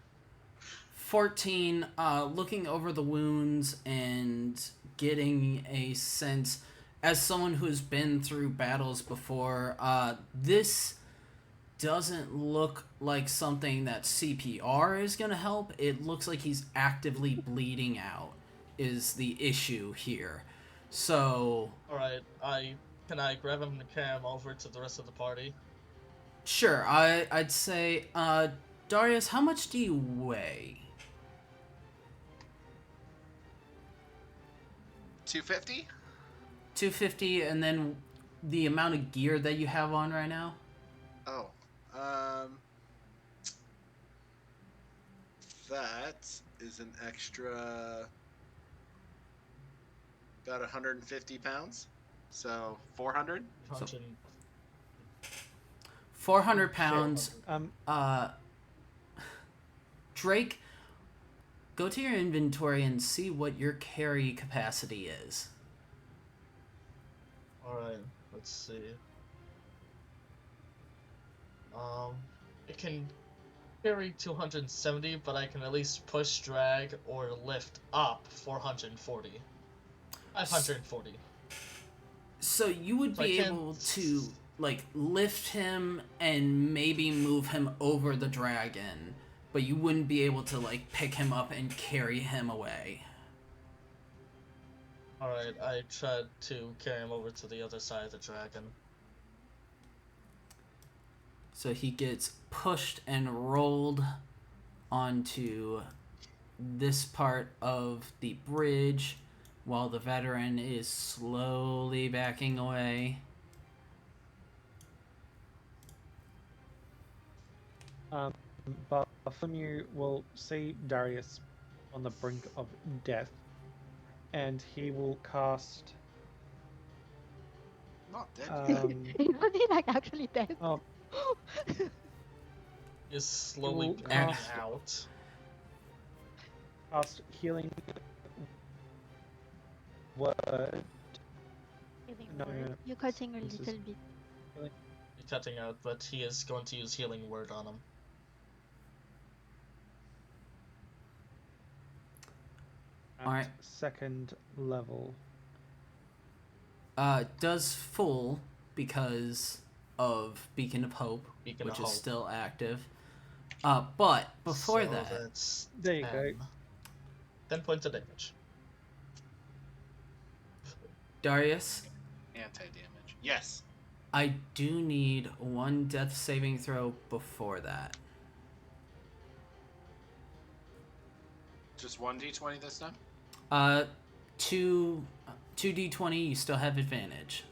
14, looking over the wounds and getting a sense, as someone who's been through battles before, this doesn't look like something that CPR is going to help. It looks like he's actively bleeding out is the issue here. So... Alright, can I grab him and carry him over to the rest of the party? Sure, I'd say, Darius, how much do you weigh? 250? 250, and then the amount of gear that you have on right now? Oh, that is an extra about 150 pounds. So 400? 400 pounds. Drake, go to your inventory and see what your carry capacity is. Alright, let's see. It can carry 270, but I can at least push, drag, or lift up 440. 540. So you would So I be can't- able to, like, lift him and maybe move him over the dragon, but you wouldn't be able to, like, pick him up and carry him away. Alright, I tried to carry him over to the other side of the dragon. So he gets pushed and rolled onto this part of the bridge while the veteran is slowly backing away. Bartholomew will see Darius on the brink of death, and he will cast. Not dead. Isn't he like actually dead? Oh, Is slowly will bleeding cast- out. cast healing word. Healing No, word. no, no. You're cutting a This little is- bit. He's cutting out, but he is going to use healing word on him. At Alright. second level. Does full because of Beacon of Hope, Beacon which of is Hope. still active. But before So that, that's There you go. 10 points of damage. Darius, Anti-damage. Yes. I do need one death saving throw before that. Just 1d20 this time? 2d20, you still have advantage.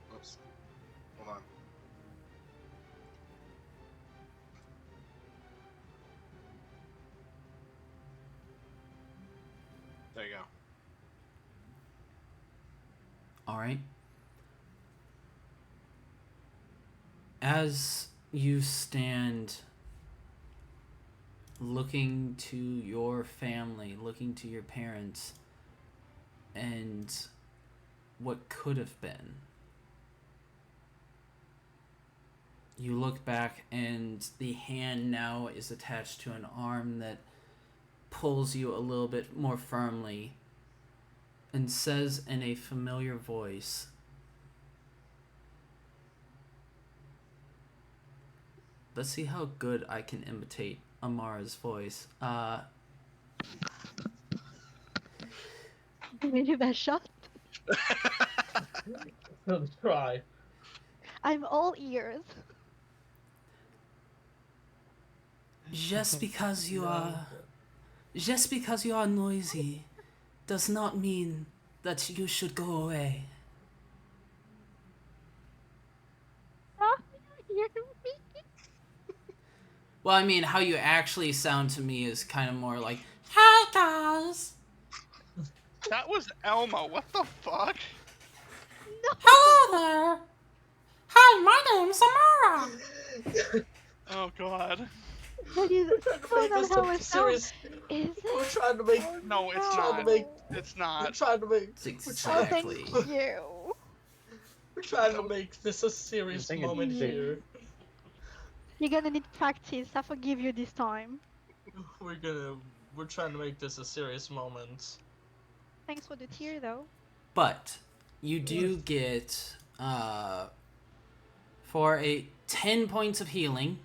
Whoops. Hold on. There you go. Alright. As you stand looking to your family, looking to your parents, and what could have been, you look back and the hand now is attached to an arm that pulls you a little bit more firmly and says in a familiar voice, let's see how good I can imitate Amara's voice. Give you best shot. Let's try. I'm all ears. Just because you are noisy does not mean that you should go away. Hear me? Well, I mean, how you actually sound to me is kind of more like, "Hi guys, That was Elmo. What the fuck? hello there. Hi, my name's Amara." Oh god. That is so Make not this how a it sounds. serious. Is We're it? trying to make. No, it's Trying to not. make. It's We're not. trying to make. It's Oh, exactly. thank you. We're trying to make this a serious Thank you. moment here. You're gonna need practice. I forgive you this time. We're trying to make this a serious moment. Thanks for the tear, though. But you do get for a 10 points of healing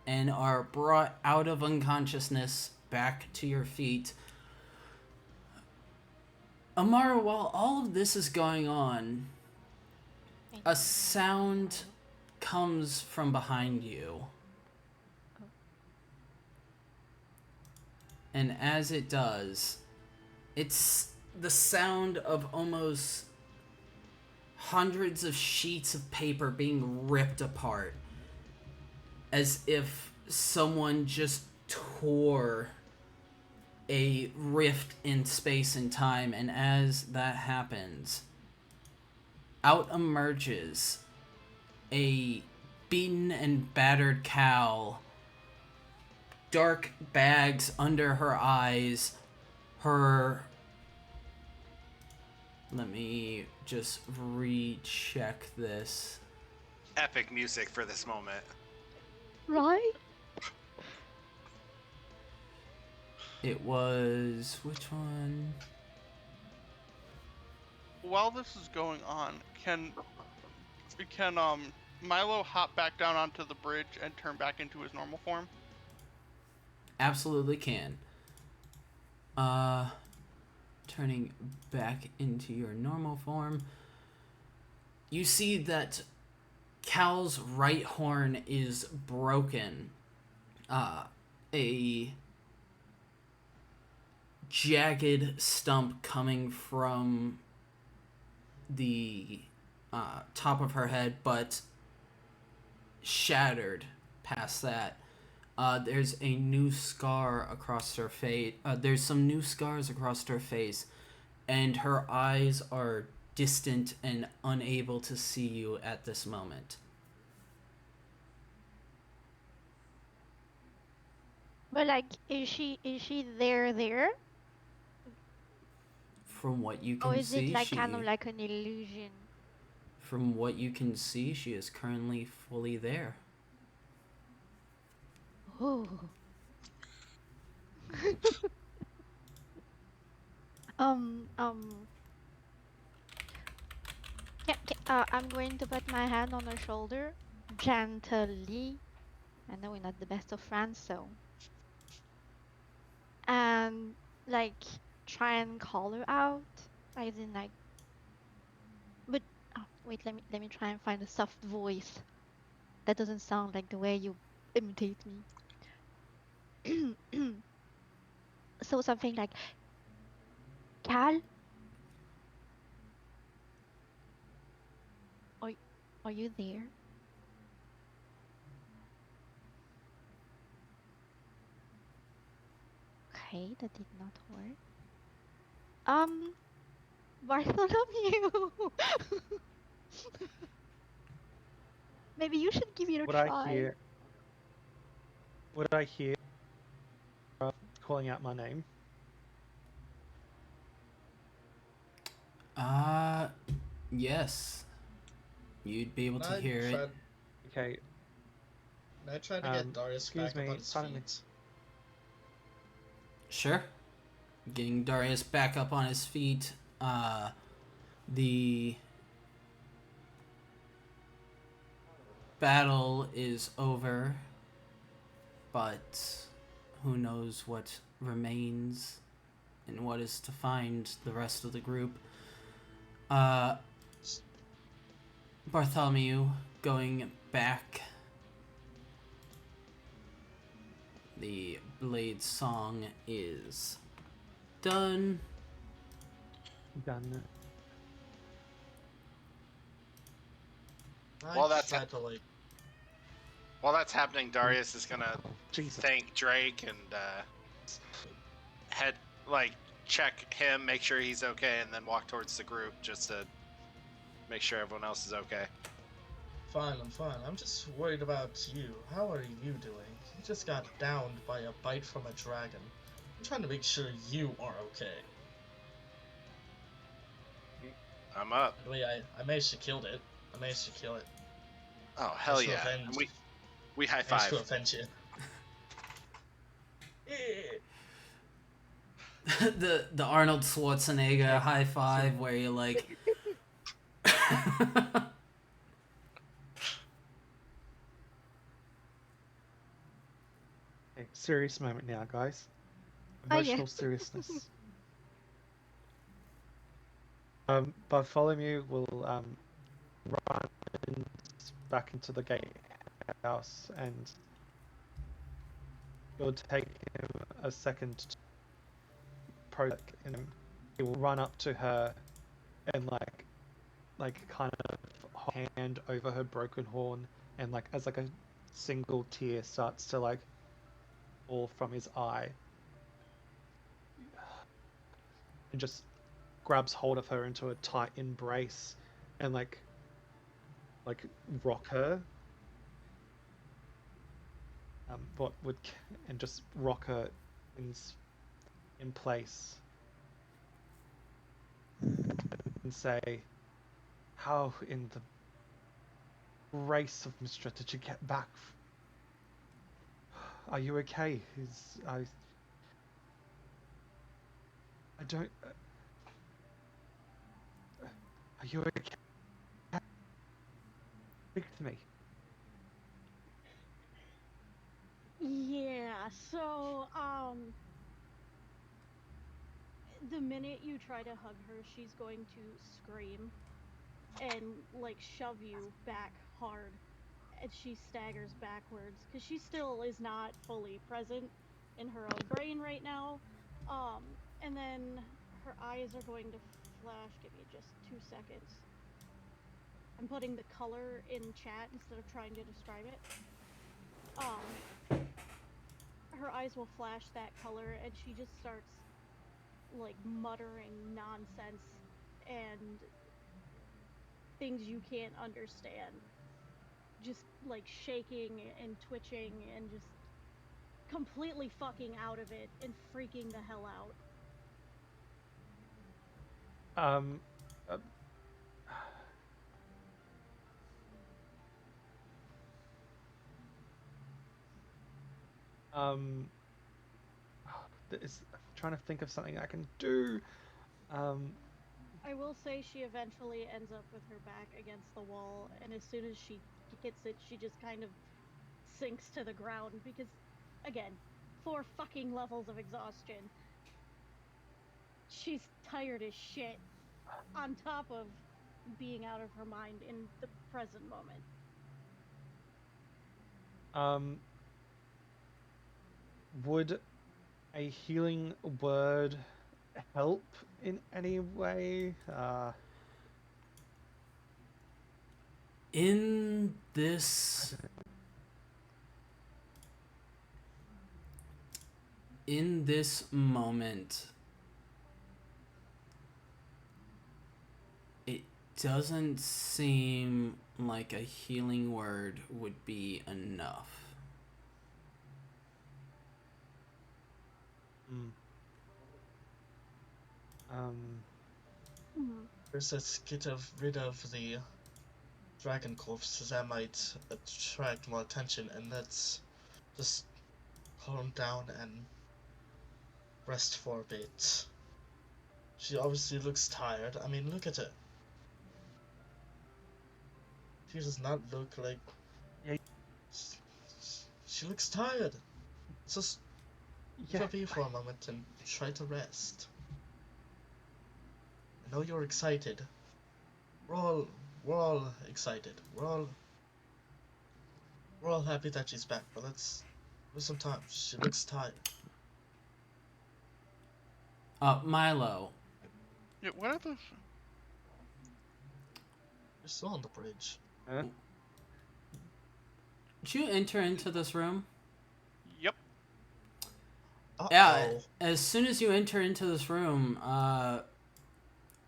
and are brought out of unconsciousness back to your feet. Amara, while all of this is going on, a sound comes from behind you. And as it does, it's the sound of almost hundreds of sheets of paper being ripped apart, as if someone just tore a rift in space and time. And as that happens, out emerges a beaten and battered cow dark bags under her eyes. Let me just recheck this. Epic music for this moment. Right? It was... which one? While this is going on, can Milo hop back down onto the bridge and turn back into his normal form? Absolutely can. Turning back into your normal form. You see that Cal's right horn is broken. A jagged stump coming from the top of her head, but shattered past that. There's a new scar across her face. There's some new scars across her face, and her eyes are distant and unable to see you at this moment. But like, is she there? From what you Or can is it see, like kind of like an illusion? From what you can see, she is currently fully there. Oh. um, um, I'm going to put my hand on her shoulder gently. I know we're not the best of friends, so. And like try and call her out. As in like, but oh, wait, let me try and find a soft voice that doesn't sound like the way you imitate me. So something like, Cal, are are you there? Okay, that did not work. Bartholomew. Maybe you should give it a Would I try. hear? Would I hear calling out my name? Yes. You'd be able to I hear it. tried, Okay. I tried to get Darius Excuse back up me, on his pardon me. feet. Sure. Getting Darius back up on his feet. The battle is over, but who knows what remains and what is to find the rest of the group. Bartholomew going back. The Blade song is done. Done. While that's tried to like, While that's happening, Darius is gonna Jesus. thank Drake and head check him, make sure he's okay, and then walk towards the group just to make sure everyone else is okay. fine, I'm fine. I'm just worried about you. How are you doing? You just got downed by a bite from a dragon. I'm trying to make sure you are okay. I'm up. By the way, I managed to kill it. I managed to kill it. Oh hell Managed to yeah! avenge- And we high managed to five. avenge it. the Arnold Schwarzenegger high five where you're like. Okay, serious moment now, guys. Oh, yeah. Emotional seriousness. Bartholomew will run back into the gatehouse, and it'll take him a second to process in him. He will run up to her and like kind of hand over her broken horn, and like as like a single tear starts to like fall from his eye, and just grabs hold of her into a tight embrace and like rock her. what would and just rock her in place and say, "How in the grace of Mistra did you get back? Are you okay? I don't. Are you okay? Speak to me." Yeah, so, the minute you try to hug her, she's going to scream and, like, shove you back hard. And she staggers backwards because she still is not fully present in her own brain right now. And then her eyes are going to flash. Give me just 2 seconds. I'm putting the color in chat instead of trying to describe it. Her eyes will flash that color, and she just starts like muttering nonsense and things you can't understand. Just like shaking and twitching and just completely fucking out of it and freaking the hell out. Um, uh, um, I'm trying to think of something I can do. I will say she eventually ends up with her back against the wall, and as soon as she hits it, she just kind of sinks to the ground because, again, 4 fucking levels of exhaustion. She's tired as shit, on top of being out of her mind in the present moment. Would a healing word help in any way? In this moment, it doesn't seem like a healing word would be enough. Let's get rid of the dragon corpses that might attract more attention, and let's just calm down and rest for a bit. She obviously looks tired. I mean, look at her. She does not look like... Yeah. She looks tired. Let's just leave her be for a moment and try to rest. I know you're excited. We're all excited. We're all happy that she's back, but let's give some time. She looks tired. Milo. Yeah, what are those? You're still on the bridge. Huh? Did you enter into this room? Yep. Yeah, as soon as you enter into this room,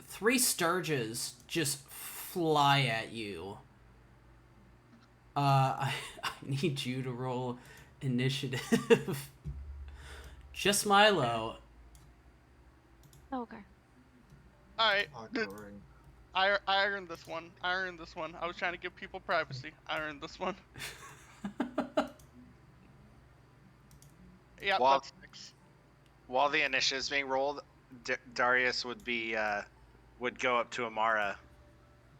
3 Sturges just fly at you. I need you to roll initiative. Just Milo. Okay. Alright. I earned this one. I earned this one. I was trying to give people privacy. I earned this one. Yeah, that's 6. While the initiative's being rolled, Darius would go up to Amara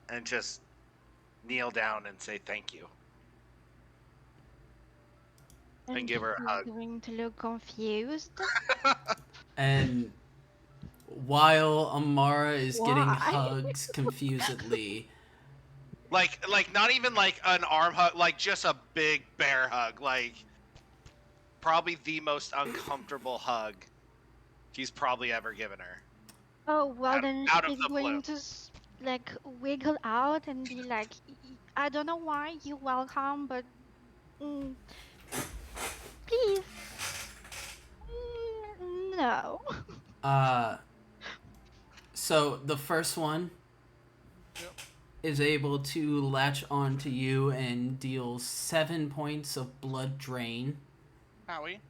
and just kneel down and say thank you. And give her a hug. Going to look confused. And while Amara is getting hugged confusedly, like not even like an arm hug, like just a big bear hug, like probably the most uncomfortable hug he's probably ever given her. Oh, well then she's going to like wiggle out and be like, I don't know why you're welcome, but please, no. So the first one is able to latch onto you and deal 7 points of blood drain Howie.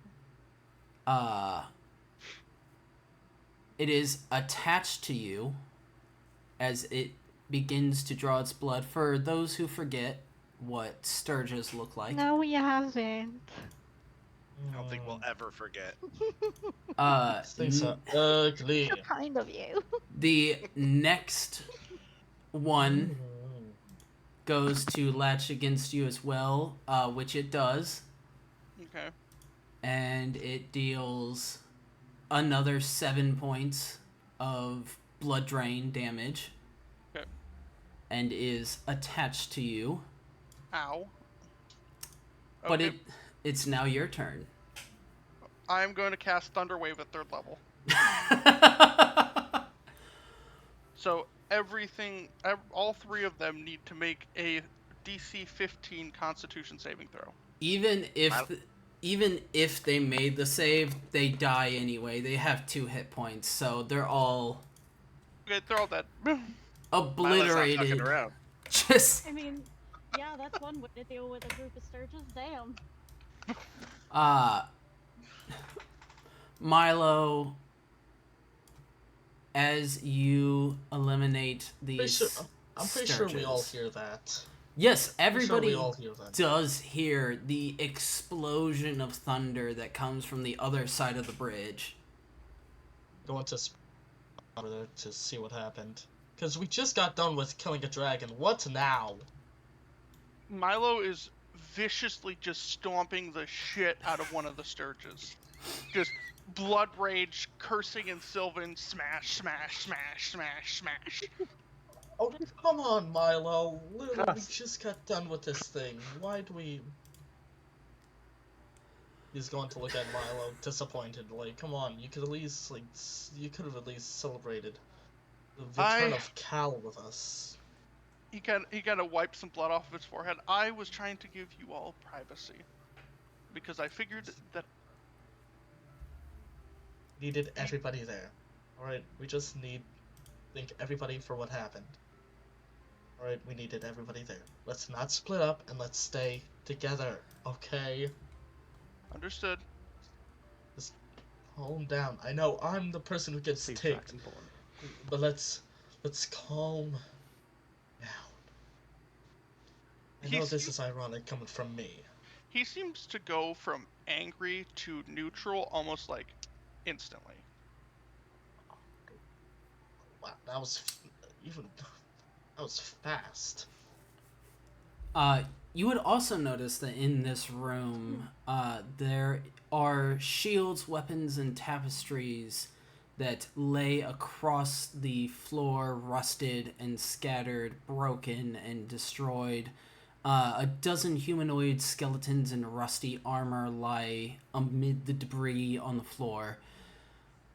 It is attached to you as it begins to draw its blood. For those who forget what sturges look like, No, we haven't. I don't think we'll ever forget. These things are ugly. So kind of you. the next one Mm. goes to latch against you as well, which it does, Okay. and it deals another 7 points of blood drain damage. Okay. And is attached to you. Ow. But Okay. it's now your turn. I'm going to cast Thunder Wave at 3rd level. So all 3 of them need to make a DC 15 Constitution saving throw. Even if they made the save, they die anyway. They have 2 hit points, so they're all Okay, they're all dead. Milo's not fucking obliterated. around. Just I mean, yeah, that's one way to deal with a group of sturges. Damn. Milo, as you eliminate these I'm pretty sure we all sturges. hear that. Yes, I'm everybody sure we all hear that. does hear the explosion of thunder that comes from the other side of the bridge. Going to to see what happened. Because we just got done with killing a dragon. What now? Milo is viciously just stomping the shit out of one of the sturges. Just blood rage, cursing and Sylvan, smash, smash, smash, smash, smash. Oh, come on, Milo. Literally, we Cuss. just got done with this thing. Why do we... He's going to look at Milo, disappointed. Like, come on, you could at least, like, you could have at least celebrated the return of Cal with us. He kind of wiped some blood off of his forehead. I was trying to give you all privacy. Because I figured that... Needed everybody there. Alright, we just thank everybody for what happened. Alright, we needed everybody there. Let's not split up and let's stay together, okay? Understood. Just calm down. I know I'm the person who gets Steve ticked, Dragonborn. but let's calm down. I know this is ironic coming from me. He seems to go from angry to neutral almost like instantly. Wow, that was fast. You would also notice that in this room, there are shields, weapons, and tapestries that lay across the floor, rusted and scattered, broken and destroyed. A dozen humanoid skeletons in rusty armor lie amid the debris on the floor,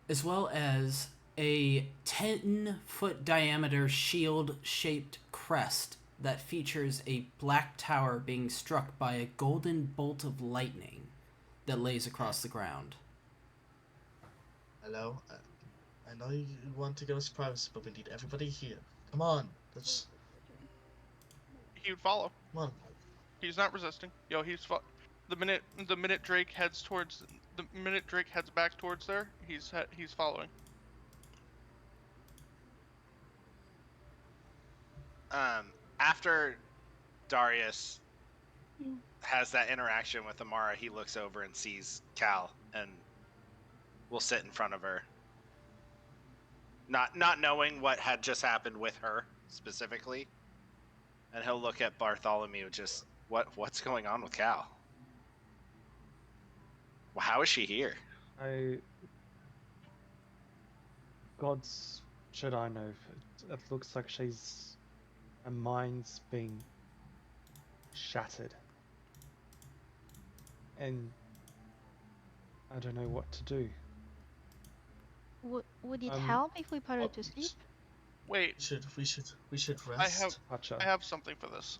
as well as a 10-foot diameter shield-shaped crest that features a black tower being struck by a golden bolt of lightning that lays across the ground. Hello? I know you want to give us privacy, but we need everybody here. Come on, let's... He would follow. Come on. He's not resisting. Yo, the minute Drake heads back towards there, he's following. After Darius has that interaction with Amara, he looks over and sees Cal and will sit in front of her. Not knowing what had just happened with her specifically. And he'll look at Bartholomew, just what's going on with Cal? Well, how is she here? Gods should I know. It looks like her mind's being shattered. And I don't know what to do. Would it help if we put her to sleep? Wait, We should rest. I have something for this.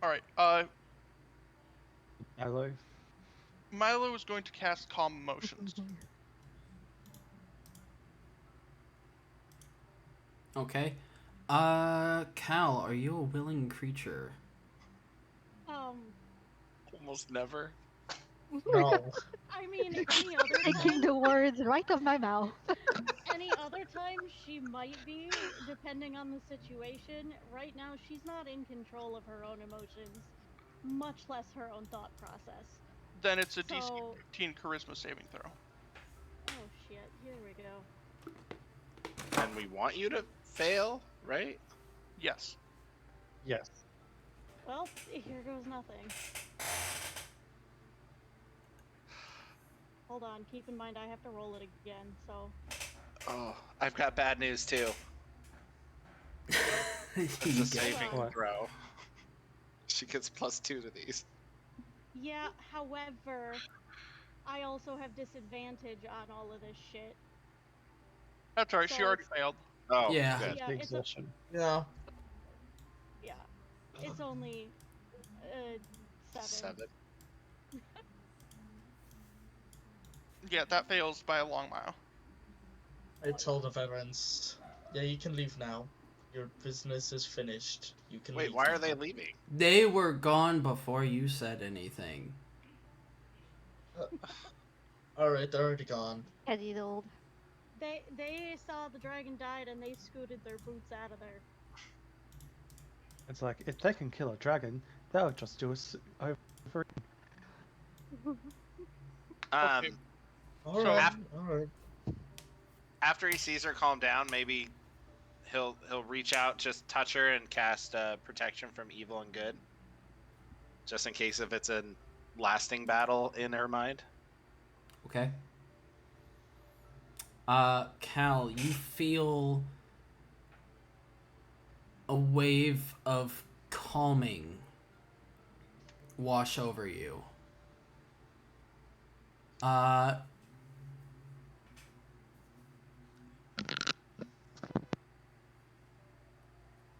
Alright, Hello? Milo is going to cast Calm Emotions. Okay. Cal, are you a willing creature? Almost never. No. I mean, any other Taking time, the words right off my mouth. any other time she might be, depending on the situation. Right now, she's not in control of her own emotions, much less her own thought process. Then it's a DC So, 15 charisma saving throw. oh shit, here we go. And we want you to fail, right? Yes. Yes. Well, here goes nothing. Hold on, keep in mind I have to roll it again, so. Oh, I've got bad news too. It's You a get- saving What? throw. She gets +2 to these. Yeah, however, I also have disadvantage on all of this shit. That's alright, So she already it's- failed. Oh, Yeah. good. Yeah, The it's a, exhaustion. Yeah. yeah, it's only 7. 7. Yeah, that fails by a long mile. I told the veterans, yeah, you can leave now. Your business is finished. You can Wait, leave. why are now." they leaving? They were gone before you said anything. Alright, they're already gone. Eddie's old. They saw the dragon died and they scooted their boots out of there. It's like, if they can kill a dragon, they'll just do us over. Okay. Alright, af- alright. After he sees her calm down, maybe he'll reach out, just touch her, and cast protection from evil and good, just in case if it's a lasting battle in her mind. Okay. Cal, you feel a wave of calming wash over you.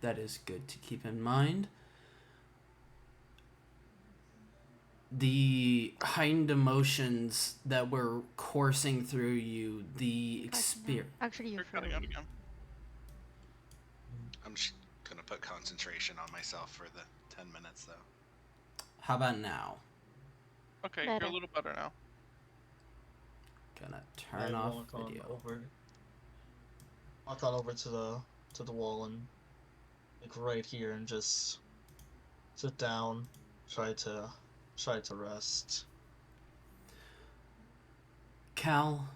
That is good to keep in mind. The heightened emotions that were coursing through you, the experience. Actually, you're You're cutting out again. I'm just gonna put concentration on myself for the 10 minutes, though. How about now? Okay, Better. you're a little better now. Gonna I turn off walk on video. over to the wall and like right here and just sit down, try to rest. Cal,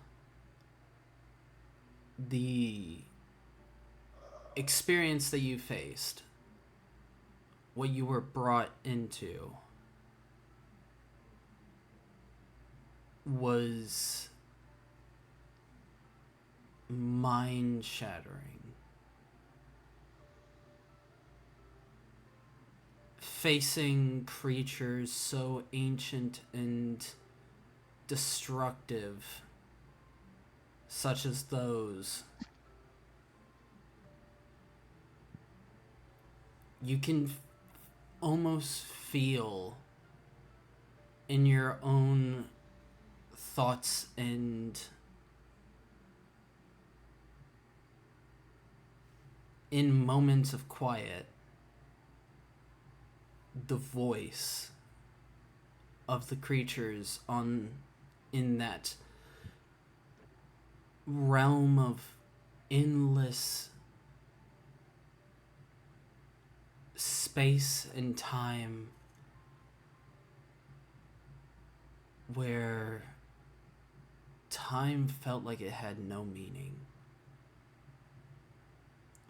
the experience that you faced, what you were brought into, was mind shattering. Facing creatures so ancient and destructive, such as those, you can almost feel in your own thoughts and in moments of quiet the voice of the creatures in that realm of endless space and time where time felt like it had no meaning.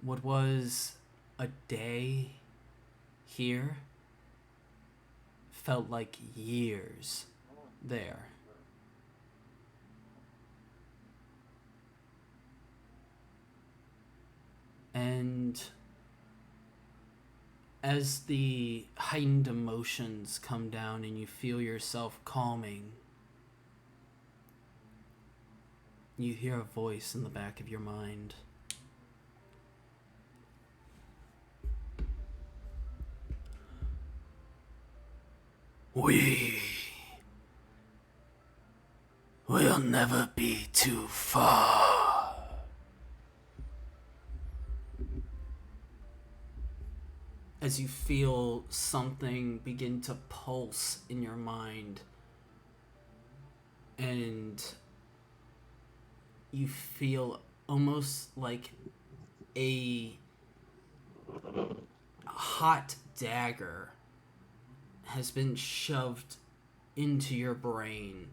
What was a day here felt like years there. And as the heightened emotions come down and you feel yourself calming, you hear a voice in the back of your mind. We'll never be too far. as you feel something begin to pulse in your mind, and you feel almost like a hot dagger has been shoved into your brain.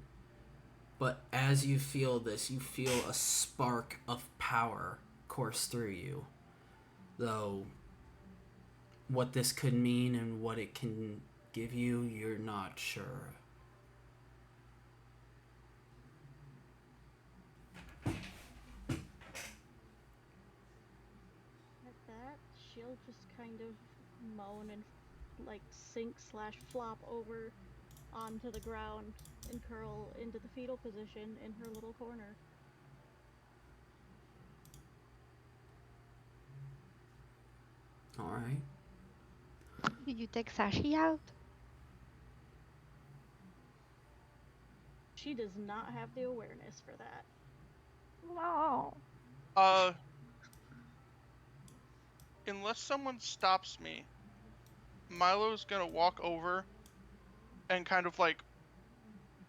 But as you feel this, you feel a spark of power course through you. Though what this could mean and what it can give you, you're not sure. At that, she'll just kind of moan and like sink/flop over onto the ground and curl into the fetal position in her little corner. All right. Did you take Sashi out? She does not have the awareness for that. No. Unless someone stops me, Milo's gonna walk over and kind of like,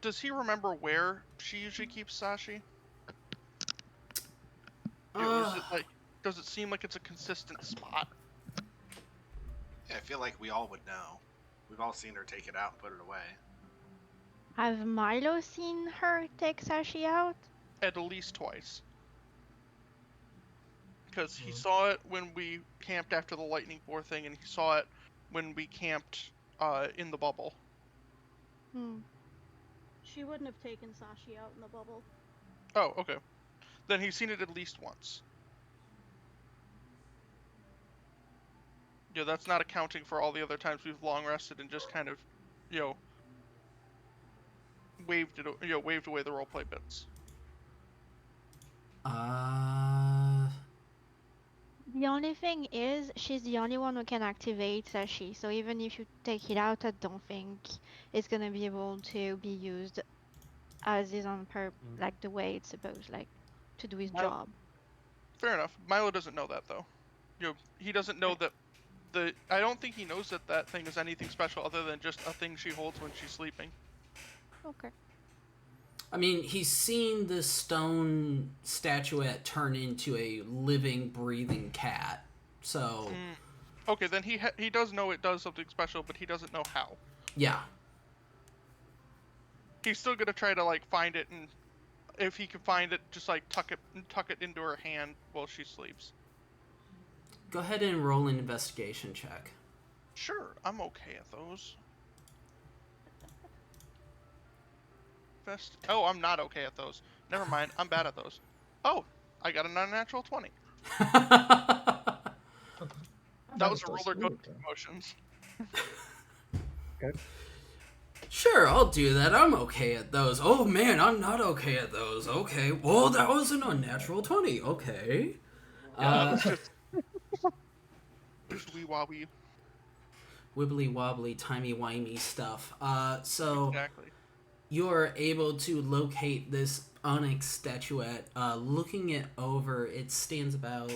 does he remember where she usually keeps Sashi? Or is it like, does it seem like it's a consistent spot? Yeah, I feel like we all would know. We've all seen her take it out and put it away. Have Milo seen her take Sashi out? At least twice. Because he saw it when we camped after the lightning bore thing, and he saw it when we camped in the bubble. She wouldn't have taken Sashi out in the bubble. Oh, okay. Then he's seen it at least once. Yeah, that's not accounting for all the other times we've long rested and just kind of, waved away the roleplay bits. The only thing is, she's the only one who can activate Sashi, so even if you take it out, I don't think it's gonna be able to be used as is on like the way it's supposed, like, to do his job. Fair enough. Milo doesn't know that, though. He doesn't know that I don't think he knows that that thing is anything special other than just a thing she holds when she's sleeping. Okay. I mean, he's seen the stone statuette turn into a living, breathing cat. So... Okay, then he does know it does something special, but he doesn't know how. Yeah. He's still gonna try to, like, find it, and if he can find it, just, like, tuck it into her hand while she sleeps. Go ahead and roll an investigation check. Sure, I'm okay at those. Oh, I'm not okay at those. Never mind, I'm bad at those. Oh, I got a unnatural 20. That was a roller coaster of emotions. Okay. Sure, I'll do that. I'm okay at those. Oh man, I'm not okay at those. Okay, well, that was an unnatural 20. Okay. Yeah, just wee wobby. Wibbly wobbly, timey wimey stuff. So Exactly. you're able to locate this onyx statuette. Looking it over, it stands about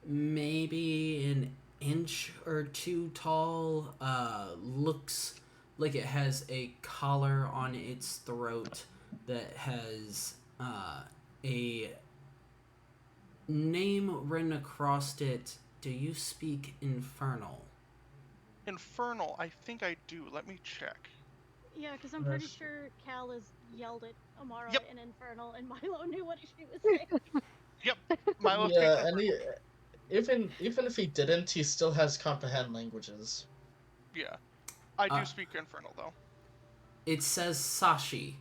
maybe an inch or two tall. Looks like it has a collar on its throat that has a name written across it. Do you speak Infernal? Infernal, I think I do. Let me check. Yeah, because I'm pretty sure Cal has yelled at Amara Yep. in Infernal, and Milo knew what she was saying. Yep. Milo Yeah, and even if he didn't, he still has comprehend languages. Yeah. I do speak Infernal, though. It says Sashi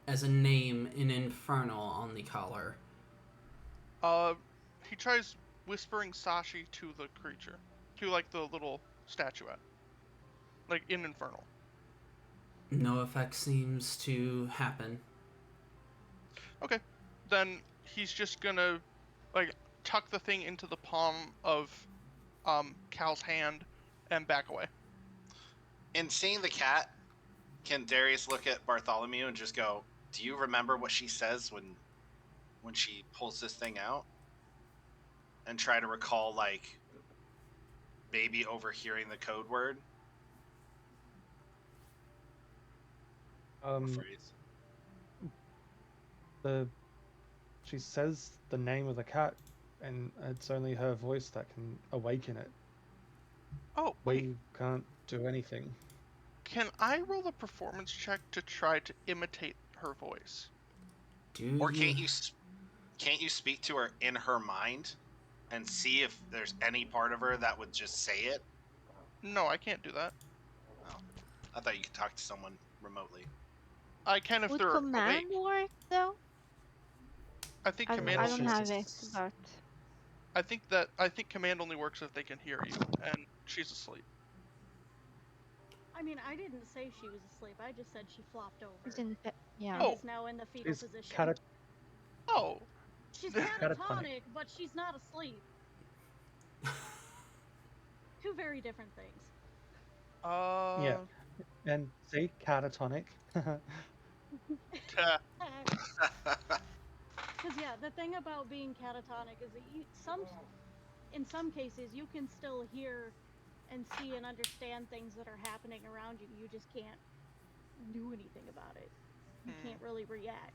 as a name in Infernal on the collar. He tries whispering Sashi to the creature. To, like, the little statuette. Like, in Infernal. No effect seems to happen. Okay. Then he's just gonna, like, tuck the thing into the palm of Cal's hand and back away. In seeing the cat, can Darius look at Bartholomew and just go, do you remember what she says when she pulls this thing out? And try to recall, like, maybe overhearing the code word or phrase. She says the name of the cat, and it's only her voice that can awaken it. Oh, wait. We can't do anything. Can I roll a performance check to try to imitate her voice? Or can't you speak to her in her mind and see if there's any part of her that would just say it? No, I can't do that. Oh, I thought you could talk to someone remotely. I can if Would they're command awake. work though? I think I command. I don't she's have it, just- but I think command only works if they can hear you, and she's asleep. I mean, I didn't say she was asleep. I just said she flopped over it's in yeah. and Oh. is now in the fetal She's position. Oh. She's catatonic. catatonic, but she's not asleep. Two very different things. Yeah. And see, catatonic. Ta- Because yeah, the thing about being catatonic is that in some cases, you can still hear and see and understand things that are happening around you. You just can't do anything about it. You can't really react.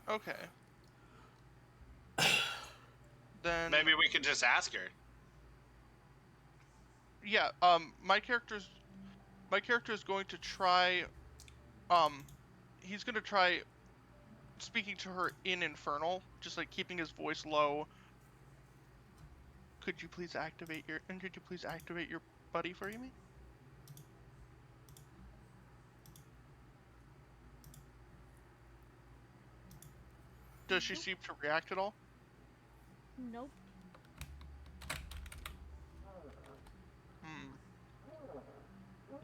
Okay. Then Maybe we could just ask her. yeah, my character is going to try he's going to try speaking to her in Infernal, just like keeping his voice low. Could you please activate your buddy for me? Does she Nope. seem to react at all? Nope.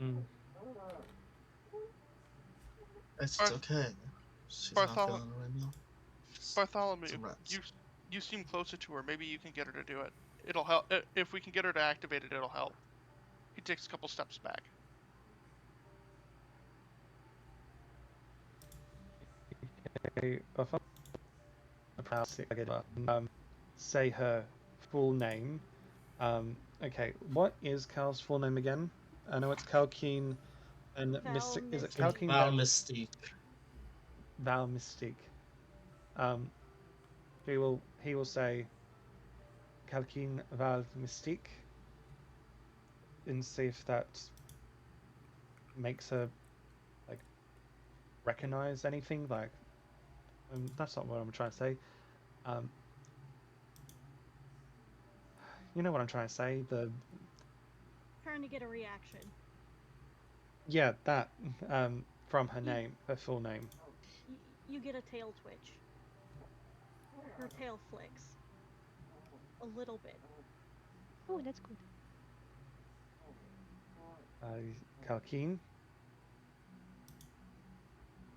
Mm. It's Barth- okay. She's not Barthol- feeling it right now. Bartholomew, Some reps. you seem closer to her. Maybe you can get her to do it. It'll help. If we can get her to activate it, it'll help. He takes a couple steps back. Okay, if I'm pronounce it again, say her full name. Okay, what is Cal's full name again? I know it's Calkeen and Val Mystic. Is it Mystique. Calkeen Val Mystique. Val Mystique? He will say Calkeen Val Mystique and see if that makes her like recognize anything. Like, that's not what I'm trying to say. You know what I'm trying to say? Trying to get a reaction. Yeah, that from her name, her full name. You get a tail twitch. Her tail flicks. A little bit. Oh, that's good. Kalkeen.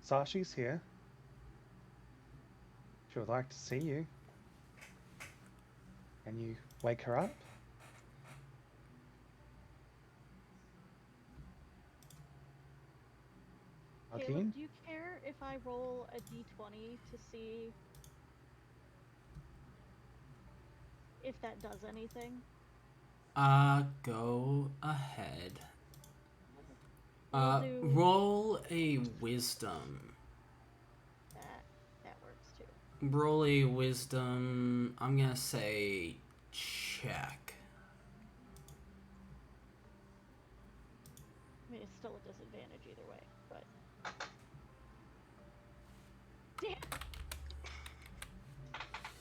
Sashi's here. She would like to see you. Can you wake her up? Caleb, Kalkeen? do you care if I roll a d20 to see if that does anything? Go ahead. We'll do- Roll a wisdom. That works too. Roll a wisdom. I'm gonna say check. I mean, it's still a disadvantage either way, but... Damn!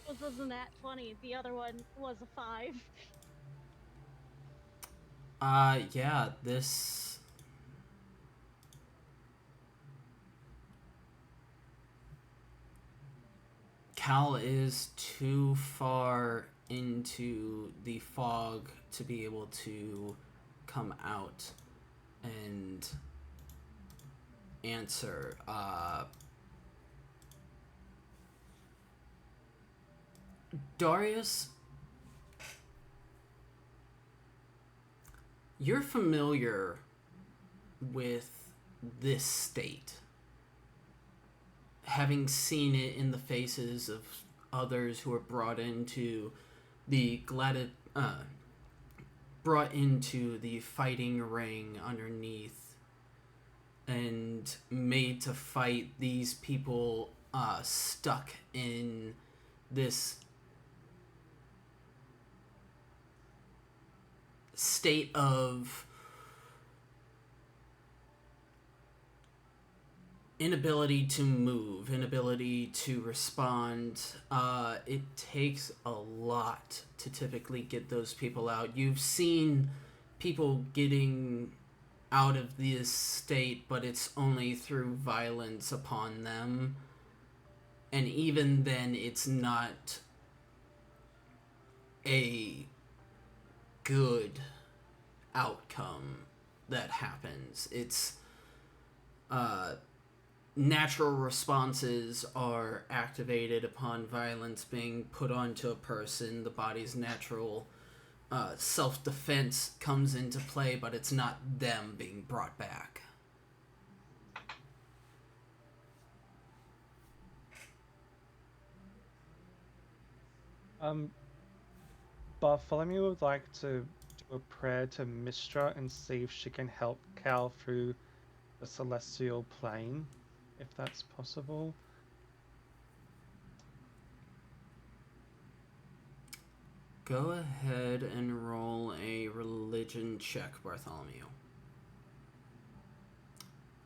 This was a nat 20. The other one was a 5. Yeah, this... Cal is too far into the fog to be able to come out and answer. Darius, you're familiar with this state, having seen it in the faces of others who are brought into the brought into the fighting ring underneath and made to fight these people stuck in this state of inability to move, inability to respond. It takes a lot to typically get those people out. You've seen people getting out of this state, but it's only through violence upon them. And even then, it's not a good outcome that happens. It's natural responses are activated upon violence being put onto a person. The body's natural self-defense comes into play, but it's not them being brought back. Bartholomew would like to do a prayer to Mistra and see if she can help Cal through the celestial plane, if that's possible. Go ahead and roll a religion check, Bartholomew.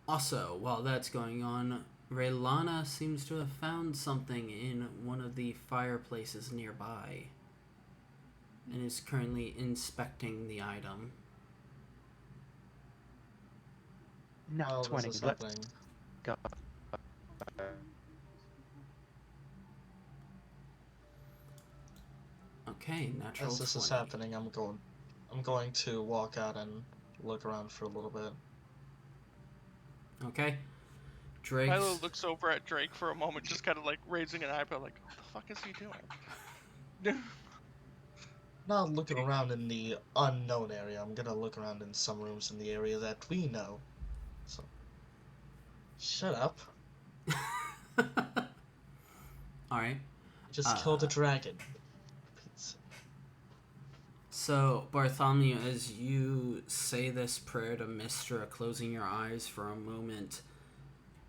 Also, while that's going on, Raylana seems to have found something in one of the fireplaces nearby and is currently inspecting the item. Nat While 20. this is Let's happening, go. Okay, natural as this 20. is happening, I'm going to walk out and look around for a little bit. Okay. Drake's... Milo looks over at Drake for a moment, just kind of like raising an eyebrow, like, what the fuck is he doing? Not looking around in the unknown area. I'm gonna look around in some rooms in the area that we know. So, shut up. Alright. Just killed a dragon. So, Bartholomew, as you say this prayer to Mistra, closing your eyes for a moment,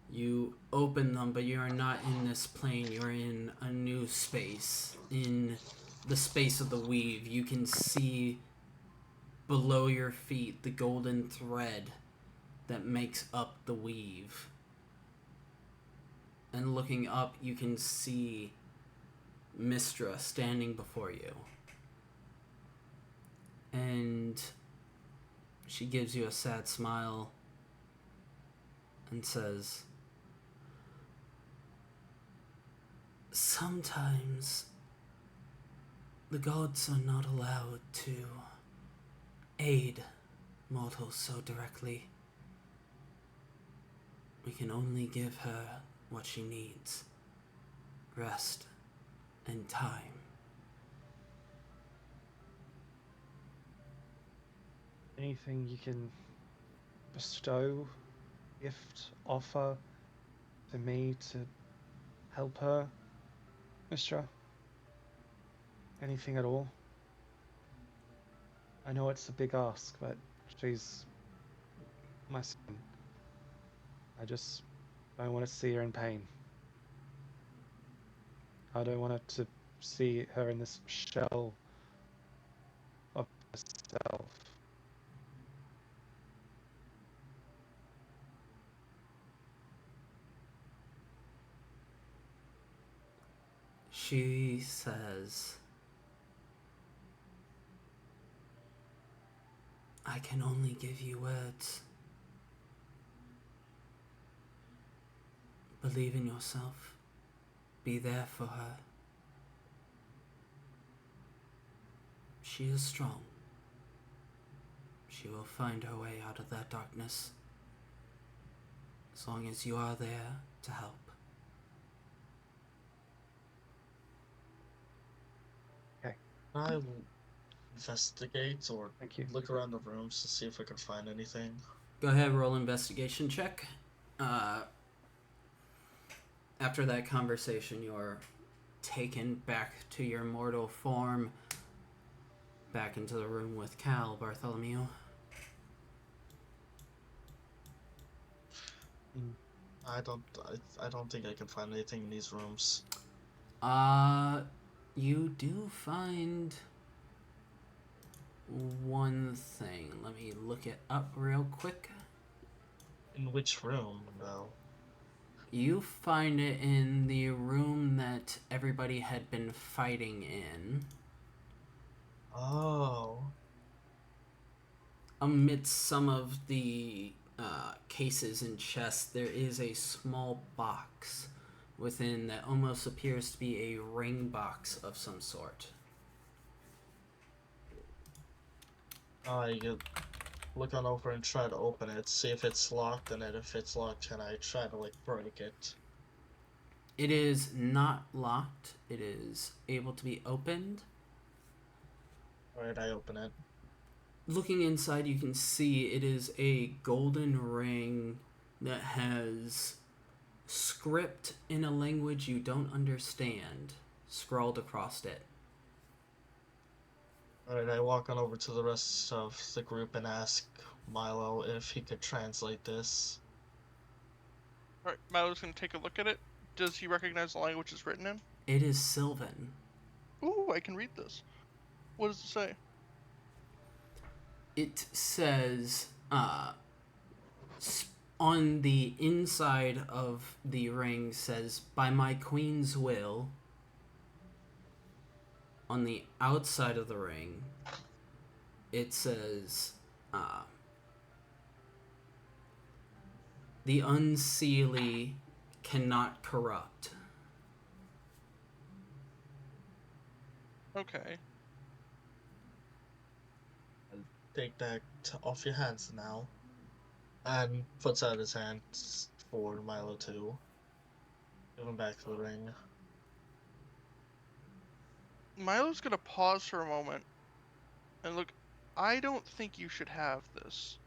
you open them, but you are not in this plane. You're in a new space. In the space of the weave, you can see below your feet the golden thread that makes up the weave. And looking up, you can see Mistra standing before you. And she gives you a sad smile and says, "Sometimes the gods are not allowed to aid mortals so directly. We can only give her what she needs: rest and time." Anything you can bestow, gift, offer to me to help her, Mistra? Anything at all? I know it's a big ask, but she's my son. I just don't want to see her in pain. I don't want her to see her in this shell of herself. She says, "I can only give you words. Believe in yourself. Be there for her. She is strong. She will find her way out of that darkness, as long as you are there to help." I'll investigate or Thank you. look around the rooms to see if I can find anything. Go ahead, roll investigation check. After that conversation, you're taken back to your mortal form. back into the room with Cal, Bartholomew. I don't think I can find anything in these rooms. You do find one thing. Let me look it up real quick. In which room, though? You find it in the room that everybody had been fighting in. Oh. Amidst some of the cases and chests, there is a small box within that almost appears to be a ring box of some sort. I look on over and try to open it, see if it's locked, and then if it's locked, can I try to, like, break it? It is not locked. It is able to be opened. Alright, I open it. Looking inside, you can see it is a golden ring that has script in a language you don't understand scrawled across it. Alright, I walk on over to the rest of the group and ask Milo if he could translate this. Alright, Milo's gonna take a look at it. Does he recognize the language it's written in? It is Sylvan. Ooh, I can read this. What does it say? It says, on the inside of the ring says, "By my queen's will." On the outside of the ring, it says, "The unseelie cannot corrupt." Okay. Take that off your hands now. And puts out his hands for Milo to give him back the ring. Milo's gonna pause for a moment and look. I don't think you should have this.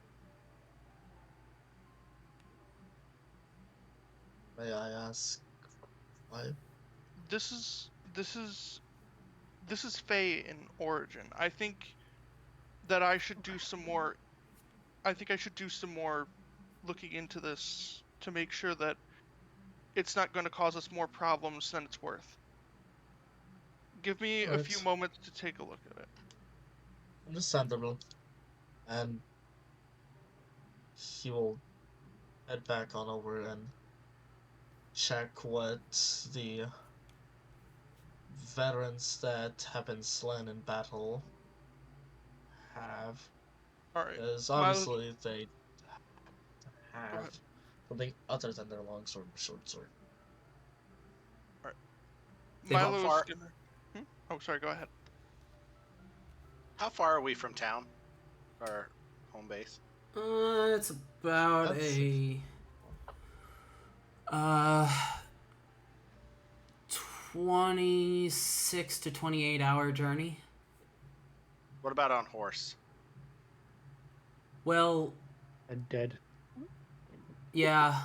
May I ask why? This is Faye in origin. I think that I should do some more. I think I should do some more looking into this to make sure that it's not going to cause us more problems than it's worth. Give me a few moments to take a look at it. Understandable. And he will head back on over and check what the veterans that have been slain in battle have. Alright. Because obviously they have something other than their long sword or short sword. Alright. How Milo's far- gonna... Oh, sorry, go ahead. How far are we from town? Our home base? It's about a 26 to 28 hour journey. What about on horse? Well, And dead. yeah.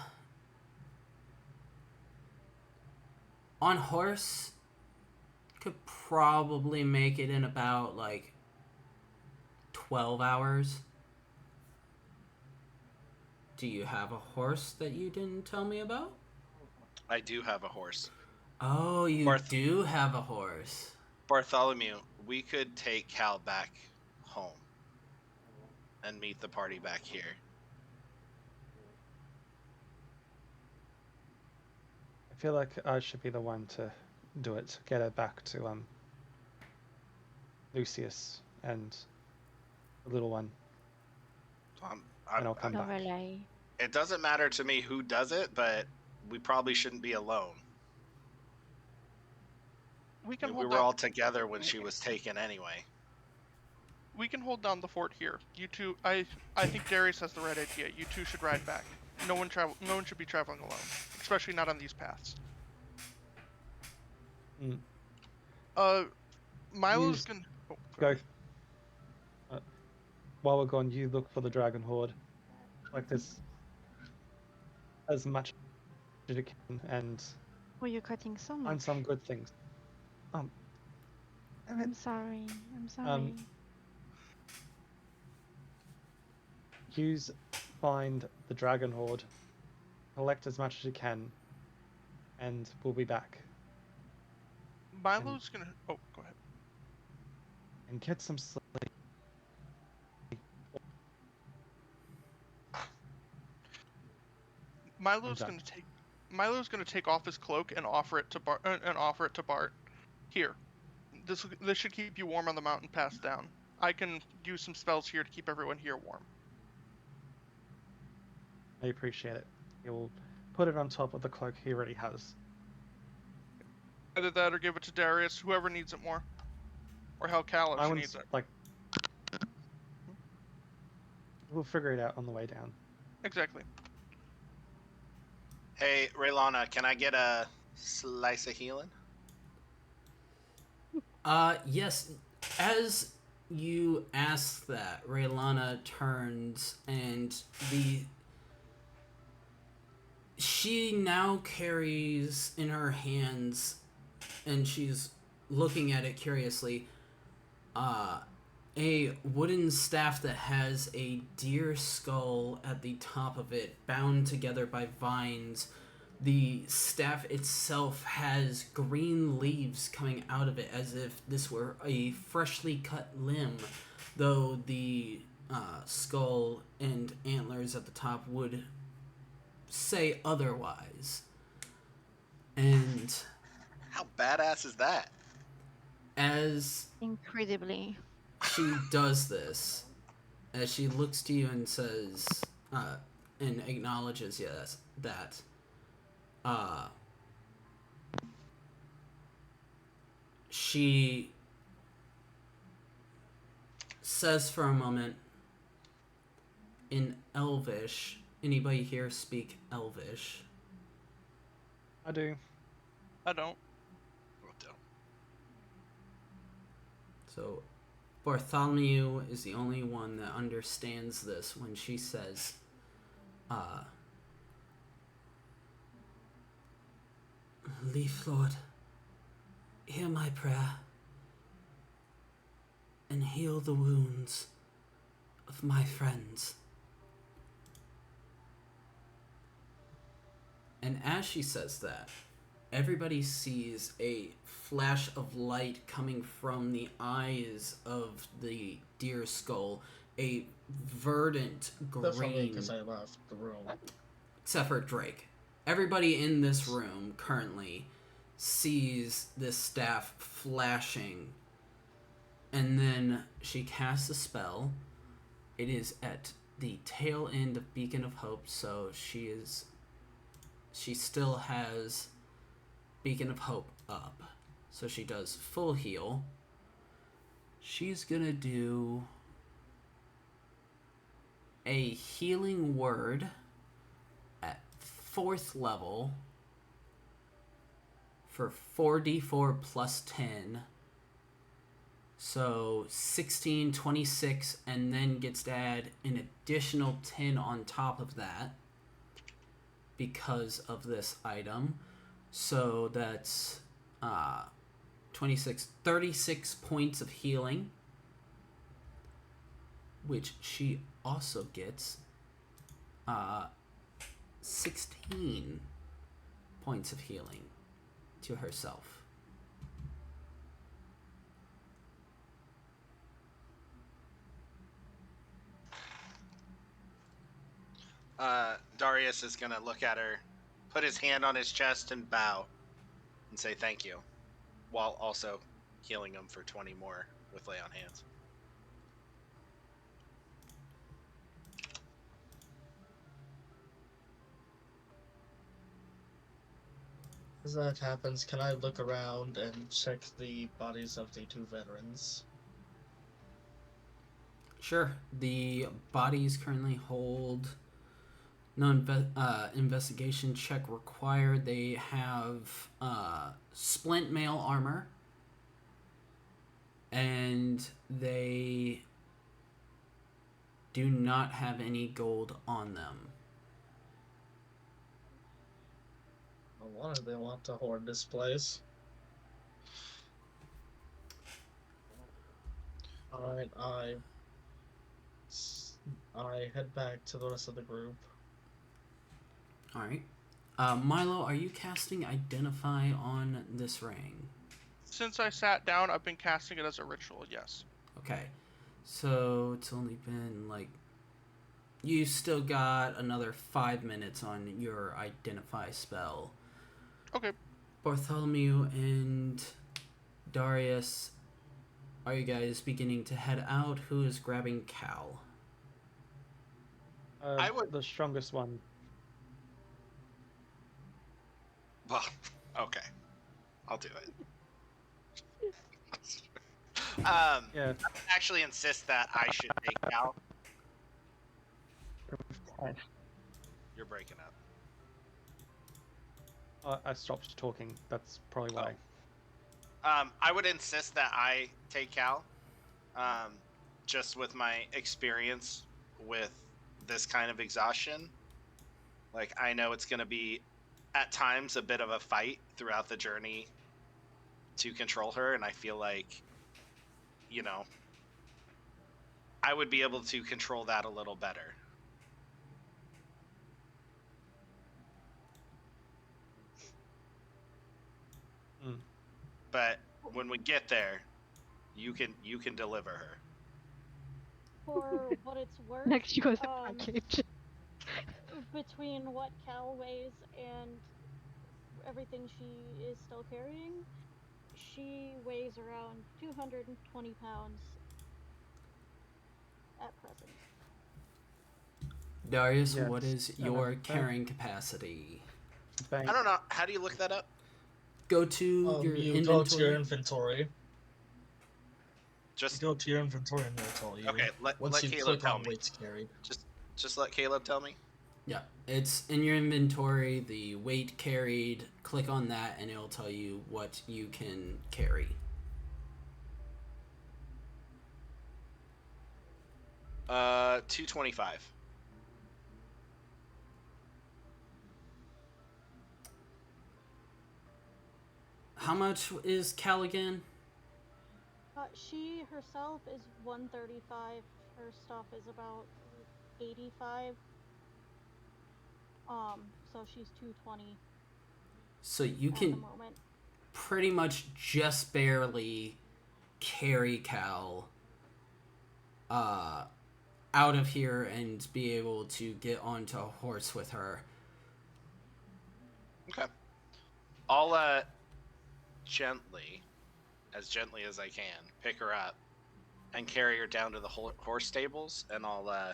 On horse, could probably make it in about like 12 hours. Do you have a horse that you didn't tell me about? I do have a horse. Oh, you do have a horse. Bartholomew, we could take Cal back home and meet the party back here. I feel like I should be the one to do it. Get her back to Lucius and the little one, and I'll come back. Overlay. It doesn't matter to me who does it, but we probably shouldn't be alone. We can We hold were down... all together when she was taken anyway. We can hold down the fort here. You two, I think Darius has the right idea. You two should ride back. No one should be traveling alone, especially not on these paths. Milo's gonna go. While we're gone, you look for the dragon horde. Like this, as much as you can, and Oh, you're cutting so find much. some good things. I'm sorry. I'm sorry. Yous find the Dragon Horde, collect as much as you can, and we'll be back. Milo's gonna. Oh, go ahead. And get some sleep. Milo's done. gonna take off his cloak and offer it to Bart. Here, this should keep you warm on the mountain pass down. I can use some spells here to keep everyone here warm. I appreciate it. He will put it on top of the cloak he already has. Either that or give it to Darius, whoever needs it more. Or hell, Cal if she needs it. Like, we'll figure it out on the way down. Exactly. Hey, Raylana, can I get a slice of healing? Yes. As you ask that, Raylana turns and she now carries in her hands, and she's looking at it curiously, a wooden staff that has a deer skull at the top of it, bound together by vines. The staff itself has green leaves coming out of it as if this were a freshly cut limb, though the skull and antlers at the top would say otherwise. And how badass is that? As incredibly, she does this, as she looks to you and says, and acknowledges yes that, she says for a moment in Elvish. Anybody here speak Elvish? I do. I don't. So Bartholomew is the only one that understands this when she says, Leaf Lord, hear my prayer and heal the wounds of my friends. And as she says that, everybody sees a flash of light coming from the eyes of the deer skull, a verdant green. Because I left the room. Except for Drake. Everybody in this room currently sees this staff flashing, and then she casts a spell. It is at the tail end of Beacon of Hope, so she still has Beacon of Hope up. So she does full heal. She's gonna do a healing word at 4th level for 4d4 plus 10. So 16, 26, and then gets to add an additional 10 on top of that because of this item. So that's 36 points of healing, which she also gets 16 points of healing to herself. Darius is gonna look at her, put his hand on his chest and bow and say thank you, while also healing him for 20 more with lay on hands. As that happens, can I look around and check the bodies of the 2 veterans? Sure. The bodies currently hold no investigation check required. They have splint mail armor, and they do not have any gold on them. Why do they want to hoard this place? Alright, I I head back to the rest of the group. Alright. Milo, are you casting Identify on this ring? Since I sat down, I've been casting it as a ritual, yes. Okay. So it's only been like... You still got another 5 minutes on your Identify spell. Okay. Bartholomew and Darius, are you guys beginning to head out? Who is grabbing Cal? I would- The strongest one. Well, okay. I'll do it. Yeah. I actually insist that I should take Cal. You're breaking up. I stopped talking. That's probably why. I would insist that I take Cal. Just with my experience with this kind of exhaustion. Like, I know it's going to be, at times, a bit of a fight throughout the journey to control her, and I feel like, you know, I would be able to control that a little better. Mm. But when we get there, you can deliver her. For what it's worth, Next you go the package. between what Cal weighs and everything she is still carrying, she weighs around 220 pounds at present. Darius, Yes, what is and your I'm carrying capacity? Bang. I don't know. How do you look that up? Go to your You inventory. go to your inventory. Just You go to your inventory and it'll tell you. okay. Let Once you Caleb click tell on me. weights carried. Just let Caleb tell me. Yeah, it's in your inventory, the weight carried. Click on that and it'll tell you what you can carry. 225. How much is Cal again? She herself is 135. Her stuff is about 85. So she's 220 So you at the can moment. pretty much just barely carry Cal out of here and be able to get onto a horse with her. Okay. I'll gently as I can, pick her up and carry her down to the horse stables, and I'll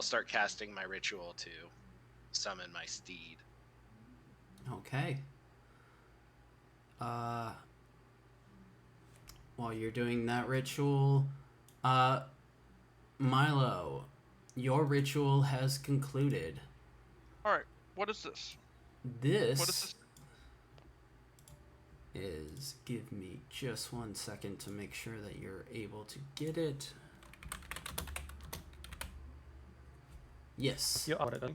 start casting my ritual to summon my steed. Okay. While you're doing that ritual, Milo, your ritual has concluded. Alright, what is this? This, What is this? is, give me just 1 second to make sure that you're able to get it. Yes. You're auditing.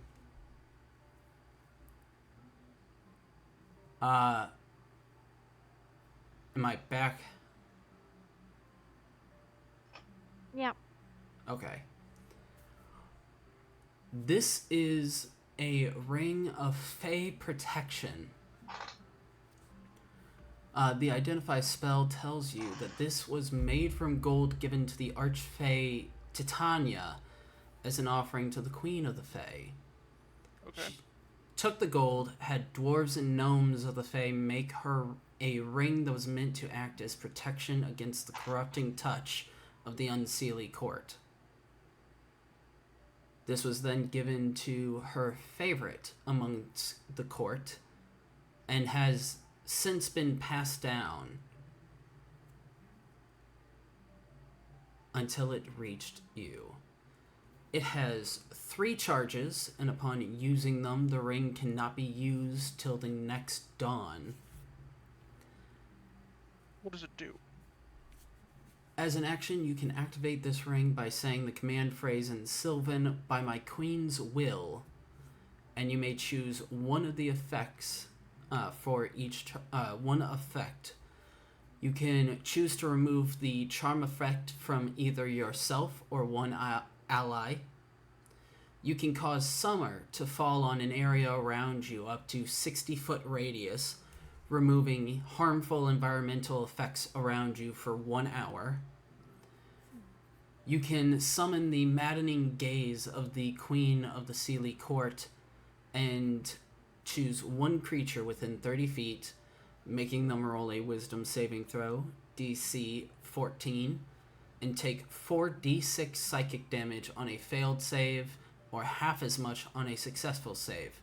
Am I back? Yeah. Okay. This is a ring of Fey protection. The Identify spell tells you that this was made from gold given to the Archfey Titania as an offering to the Queen of the Fey. Okay. She took the gold, had dwarves and gnomes of the Fey make her a ring that was meant to act as protection against the corrupting touch of the unseelie court. This was then given to her favorite amongst the court and has since been passed down until it reached you. It has 3 charges, and upon using them, the ring cannot be used till the next dawn. What does it do? As an action, you can activate this ring by saying the command phrase in Sylvan, "By my queen's will," and you may choose one of the effects for each one effect. You can choose to remove the charm effect from either yourself or one ally. You can cause summer to fall on an area around you up to 60-foot radius, removing harmful environmental effects around you for 1 hour. You can summon the maddening gaze of the Queen of the Sealy Court and choose one creature within 30 feet, making them roll a wisdom saving throw, DC 14, and take 4d6 psychic damage on a failed save, or half as much on a successful save.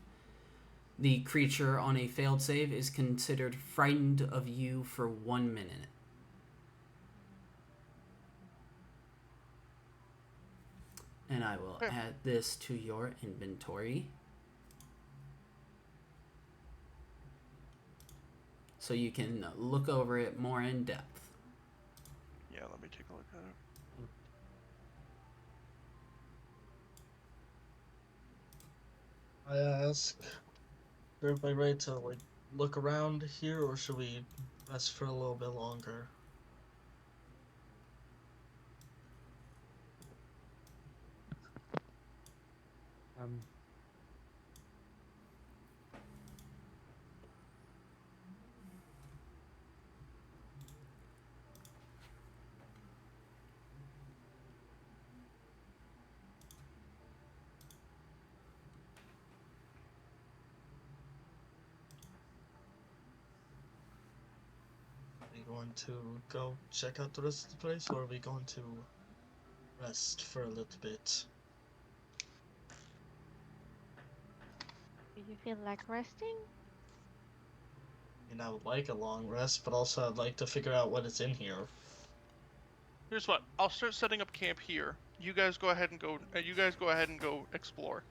The creature on a failed save is considered frightened of you for 1 minute. And I will add this to your inventory, so you can look over it more in depth. Yeah, let me take a look at it. I ask, is everybody ready to like look around here, or should we rest for a little bit longer? Um, Are we going to go check out the rest of the place, or are we going to rest for a little bit? Do you feel like resting? I would like a long rest, but also I'd like to figure out what is in here. Here's what. I'll start setting up camp here. You guys go ahead and go. You guys go ahead and go explore.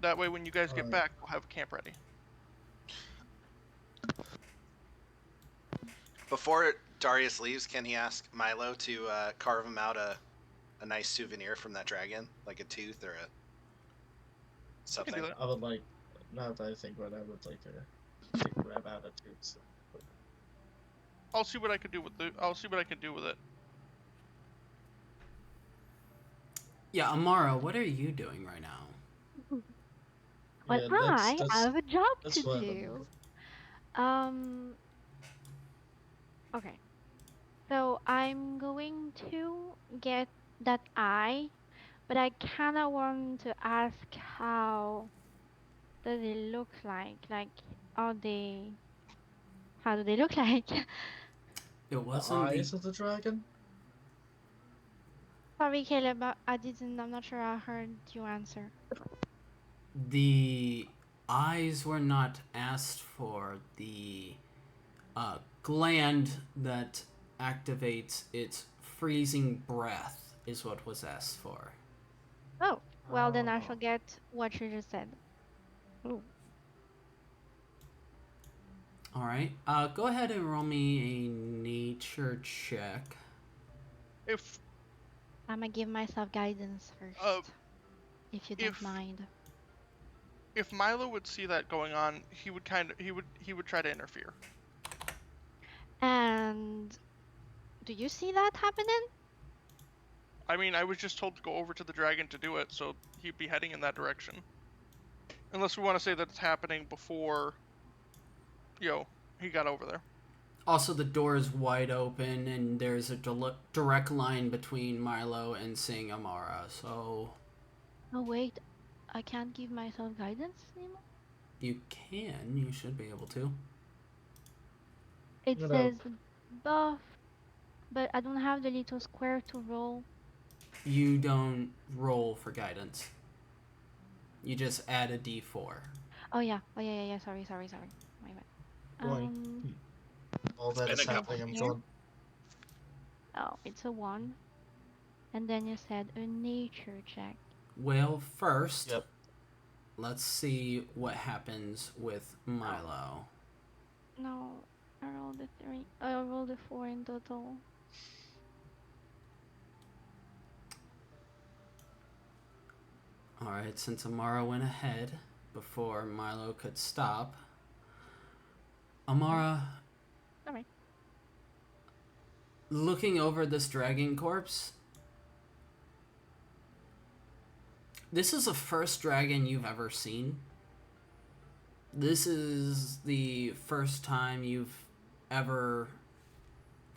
That way, when you guys get Alright. back, we'll have camp ready. Before Darius leaves, can he ask Milo to carve him out a nice souvenir from that dragon, like a tooth or a something? do that. I would like, now that I think about it, I would like to grab out a tooth. So. I'll see what I can do with the. I'll see what I can do with it. Yeah, Amara, what are you doing right now? Well, Yeah, I have a job that's to fine. do. Okay. So I'm going to get that eye, but I kinda want to ask how does it look like? Like, are they? How do they look like? It The wasn't eyes the of the dragon? Sorry, Caleb, I didn't. I'm not sure I heard you answer. the eyes were not asked for. The gland that activates its freezing breath is what was asked for. Oh, well then I Oh. shall get what you just said. Ooh. All right. Go ahead and roll me a nature check. If I'm gonna give myself guidance first, if you don't if mind. if Milo would see that going on, he would try to interfere. And do you see that happening? I mean, I was just told to go over to the dragon to do it, so he'd be heading in that direction. Unless we want to say that it's happening before, he got over there. Also, the door is wide open, and there's a direct line between Milo and seeing Amara. So Oh wait, I can't give myself guidance anymore. you can. You should be able to. It What says buff, but I don't have the little square to roll. You don't roll for guidance. You just add a d4. Oh yeah, yeah. Sorry. My bad. Going. All that Been is a couple happening, I'm here. going. Oh, it's a 1. And then you said a nature check. Well, first, Yep. let's see what happens with Milo. No, I rolled a 3. I rolled a 4 in total. Alright, since Amara went ahead before Milo could stop, Amara, Alright. looking over this dragon corpse, this is the first dragon you've ever seen. This is the first time you've ever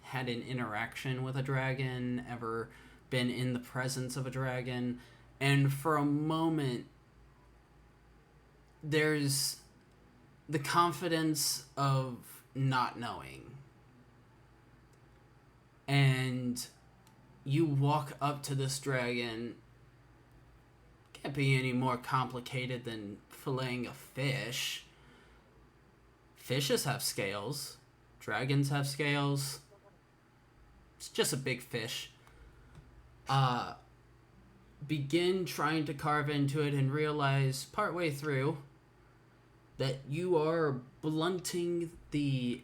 had an interaction with a dragon, ever been in the presence of a dragon, and for a moment there's the confidence of not knowing. And you walk up to this dragon. Can't be any more complicated than filleting a fish. Fishes have scales. Dragons have scales. It's just a big fish. Begin trying to carve into it and realize partway through that you are blunting the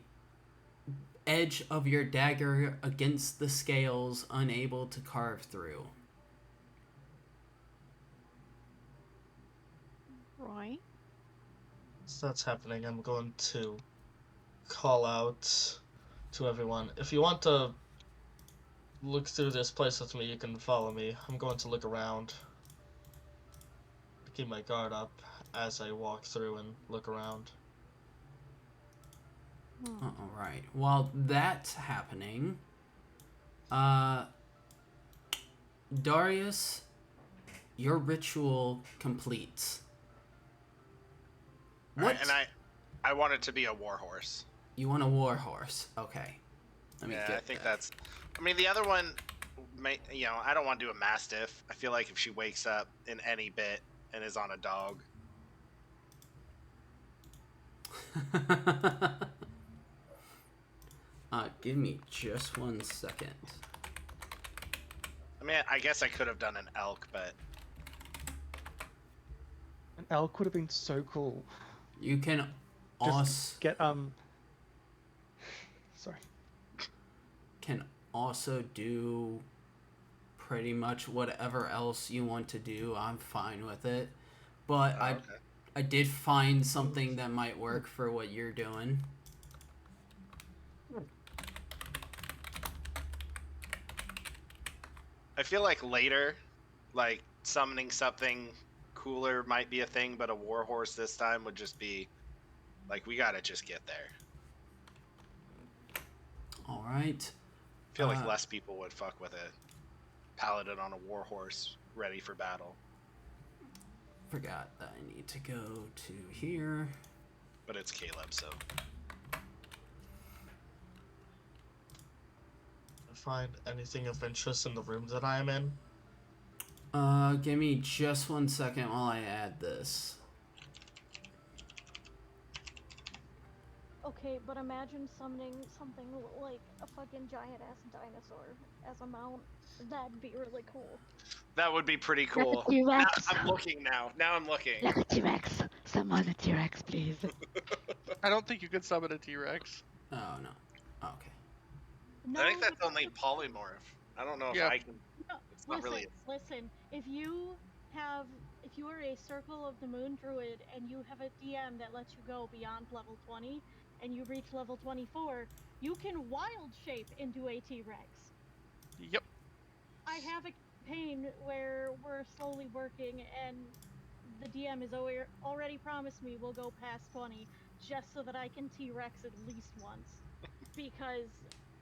edge of your dagger against the scales, unable to carve through. Roy? As that's happening, I'm going to call out to everyone. If you want to look through this place with me, you can follow me. I'm going to look around. Keep my guard up as I walk through and look around. Alright. While that's happening, Darius, your ritual completes. What? Alright, and I want it to be a warhorse. You want a warhorse? Okay. Let me Yeah, get I think that. that's. I mean, the other one, I don't want to do a mastiff. I feel like if she wakes up in any bit and is on a dog. Give me just 1 second. I mean, I guess I could have done an elk, but An elk would have been so cool. You can Just get sorry. can also do pretty much whatever else you want to do. I'm fine with it. But okay. I did find something that might work for what you're doing. I feel like later, like summoning something cooler might be a thing, but a warhorse this time would just be like, we gotta just get there. All right. I feel like less people would fuck with a paladin on a warhorse ready for battle. Forgot that I need to go to here. But it's Caleb, so. Find anything of interest in the room that I am in? Give me just 1 second while I add this. Okay, but imagine summoning something like a fucking giant ass dinosaur as a mount. That'd be really cool. That would be pretty cool. T-Rex. I'm looking now. Now I'm looking. Like a T-Rex. Summon a T-Rex, please. I don't think you could summon a T-Rex. Oh, no. Okay. No, I think that's but- only polymorph. I don't know if Yeah. I can. No, It's not listen, really. listen. If you are a Circle of the Moon druid and you have a DM that lets you go beyond level 20, and you reach level 24, you can wild shape into a T-Rex. Yep. I have a campaign where we're slowly working, and the DM has already promised me we'll go past 20, just so that I can T-Rex at least once, because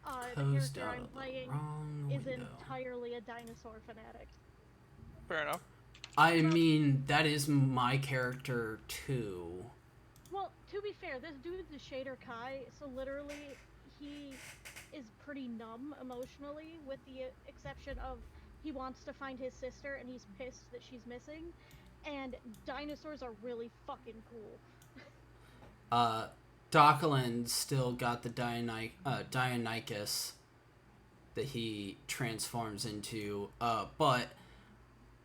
the Closed character out I'm of the playing wrong is window. entirely a dinosaur fanatic. Fair enough. I mean, that is my character too. Well, to be fair, this dude's a shader Kai, so literally he is pretty numb emotionally, with the exception of he wants to find his sister and he's pissed that she's missing, and dinosaurs are really fucking cool. Dockeland still got the Deinonychus that he transforms into, but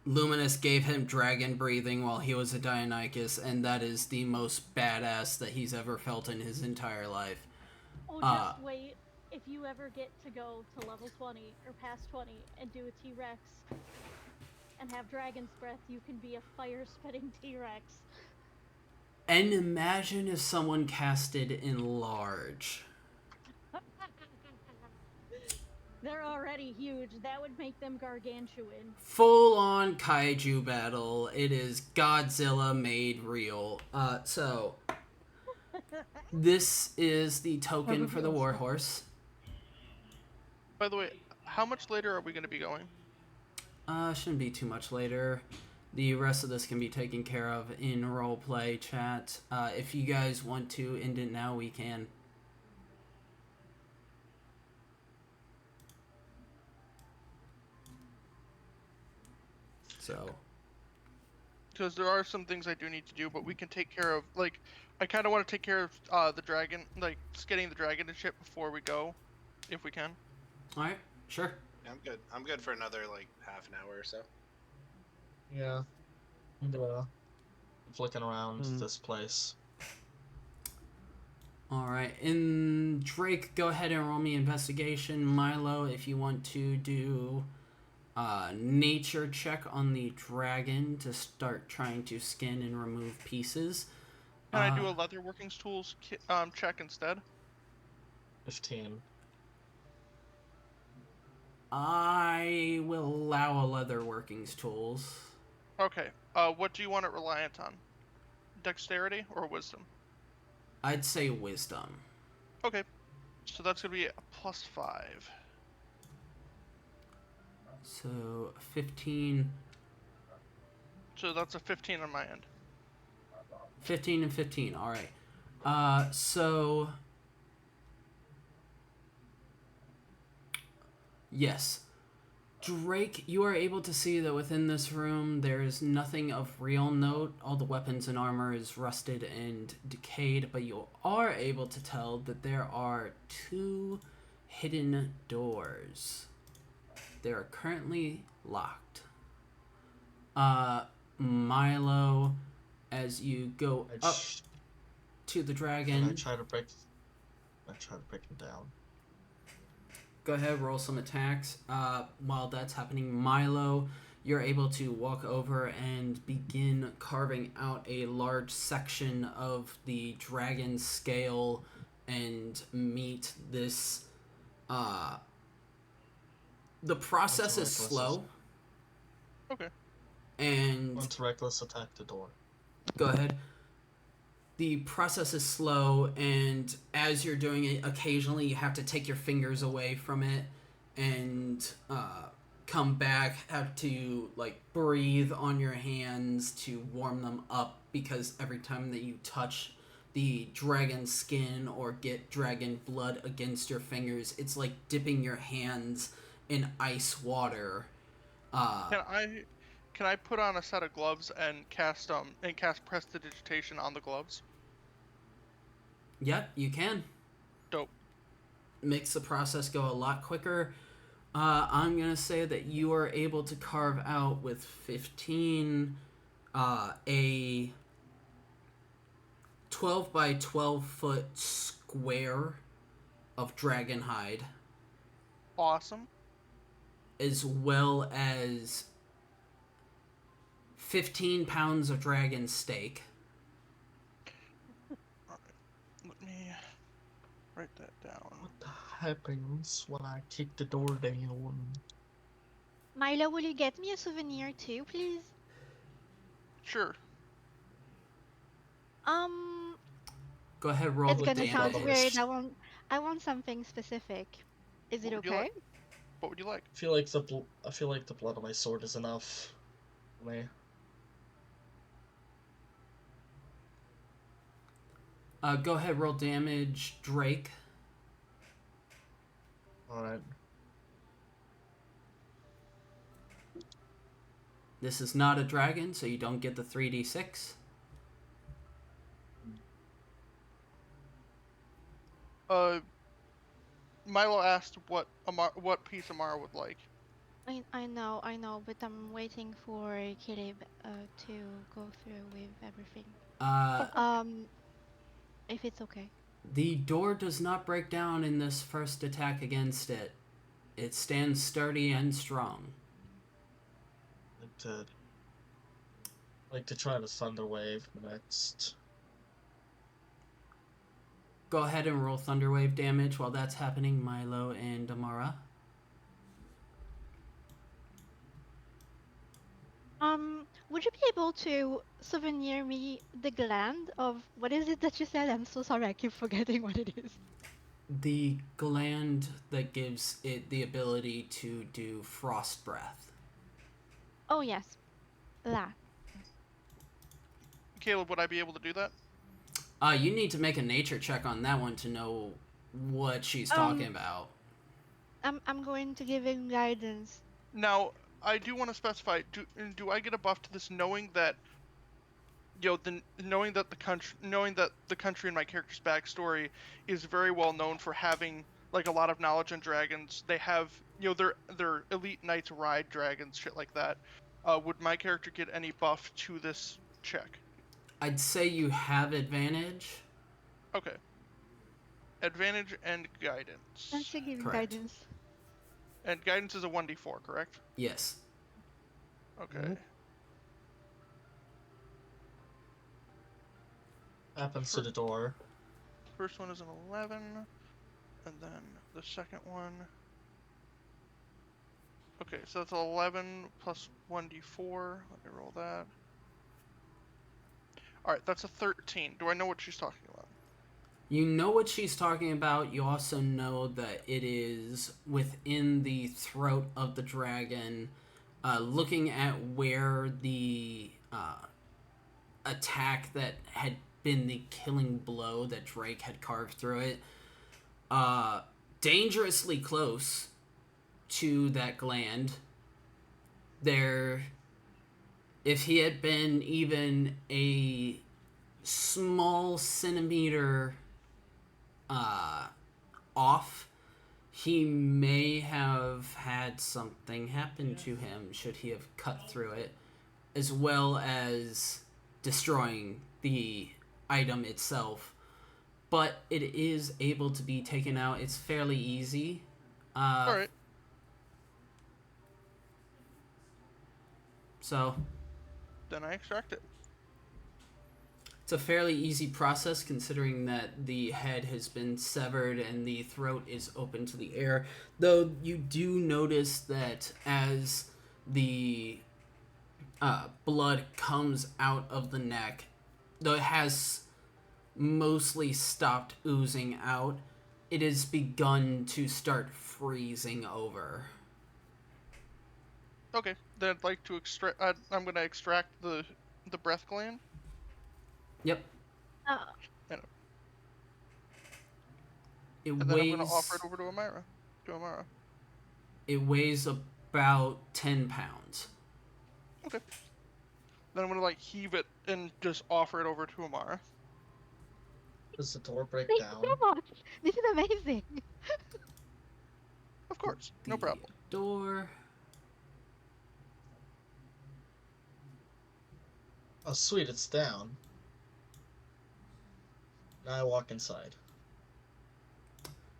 Luminous gave him dragon breathing while he was a Deinonychus, and that is the most badass that he's ever felt in his entire life. Oh, just wait. If you ever get to go to level 20 or past 20 and do a T-Rex and have dragon's breath, you can be a fire-spitting T-Rex. And imagine if someone casted Enlarge. They're already huge. That would make them gargantuan. Full on kaiju battle. It is Godzilla made real. So this is the token for the warhorse. By the way, how much later are we going to be going? Shouldn't be too much later. The rest of this can be taken care of in roleplay chat. If you guys want to end it now, we can. So. Because there are some things I do need to do, but we can take care of, like, I kind of want to take care of the dragon, like, just getting the dragon and shit before we go, if we can. Alright, sure. I'm good. I'm good for another, like, half an hour or so. Yeah. I'm flicking around this place. Alright, and Drake, go ahead and roll me investigation. Milo, if you want to do nature check on the dragon to start trying to skin and remove pieces. Can I do a leather workings tools check instead? 15. I will allow a leather workings tools. Okay. What do you want it reliant on? Dexterity or wisdom? I'd say wisdom. Okay. So that's going to be a +5. So 15. So that's a 15 on my end. 15 and 15. All right. So yes. Drake, you are able to see that within this room there is nothing of real note. All the weapons and armor is rusted and decayed, but you are able to tell that there are 2 hidden doors. They are currently locked. Milo, as you go up to the dragon, I try to break them down. Go ahead, roll some attacks. While that's happening, Milo, you're able to walk over and begin carving out a large section of the dragon scale and meat. This, the process is slow. Okay. And want to reckless attack the door. Go ahead. The process is slow, and as you're doing it, occasionally you have to take your fingers away from it and come back, have to like breathe on your hands to warm them up, because every time that you touch the dragon skin or get dragon blood against your fingers, it's like dipping your hands in ice water. Can I put on a set of gloves and cast prestidigitation on the gloves? Yep, you can. Dope. Makes the process go a lot quicker. I'm gonna say that you are able to carve out with 15 a 12 by 12 foot square of dragon hide. Awesome. As well as 15 pounds of dragon steak. Let me write that down. What happens when I kick the door down? Milo, will you get me a souvenir too, please? Sure. Go ahead, roll It's with gonna sound damage. weird. I want something specific. Is it okay? What would you like? I feel like the blood on my sword is enough for me. Go ahead, roll damage, Drake. Alright. This is not a dragon, so you don't get the 3d6. Milo asked what piece Amara would like. I know, but I'm waiting for Caleb to go through with everything. If it's okay. The door does not break down in this first attack against it. It stands sturdy and strong. Like to try to thunder wave next. Go ahead and roll Thunderwave damage while that's happening, Milo and Amara. Would you be able to souvenir me the gland of what is it that you said? I'm so sorry, I keep forgetting what it is. The gland that gives it the ability to do frost breath. Oh yes, that. Caleb, would I be able to do that? You need to make a nature check on that one to know what she's talking Um, about. I'm going to give him guidance. Now, I do want to specify: do I get a buff to this, knowing that knowing that the country in my character's backstory is very well known for having like a lot of knowledge on dragons. They have their elite knights ride dragons, shit like that. Would my character get any buff to this check? I'd say you have advantage. Okay. Advantage and Let's guidance. give him Correct. guidance. And guidance is a 1d4, correct? Yes. Okay. Happens to the door. First one is an 11, and then the second one. Okay, so that's 11 plus 1d4. Let me roll that. Alright, that's a 13. Do I know what she's talking about? You know what she's talking about. You also know that it is within the throat of the dragon. Looking at where the attack that had been the killing blow that Drake had carved through it, dangerously close to that gland. There, if he had been even a small centimeter off, he may have had something happen to him should he have cut through it, as well as destroying the item itself. But it is able to be taken out. It's fairly easy. Alright. So Then I extract it. it's a fairly easy process considering that the head has been severed and the throat is open to the air. Though you do notice that as the blood comes out of the neck, though it has mostly stopped oozing out, it has begun to start freezing over. Okay, then I'd like to extract. I'm gonna extract the breath gland. Yep. Uh, And, It and then weighs. I'm gonna offer it over to Amira. It weighs about 10 pounds. Okay. Then I'm gonna like heave it and just offer it over to Amara. Does the door break thank down? you so much. This is amazing. Of course, no The problem. Door. Oh, sweet, it's down. Now I walk inside.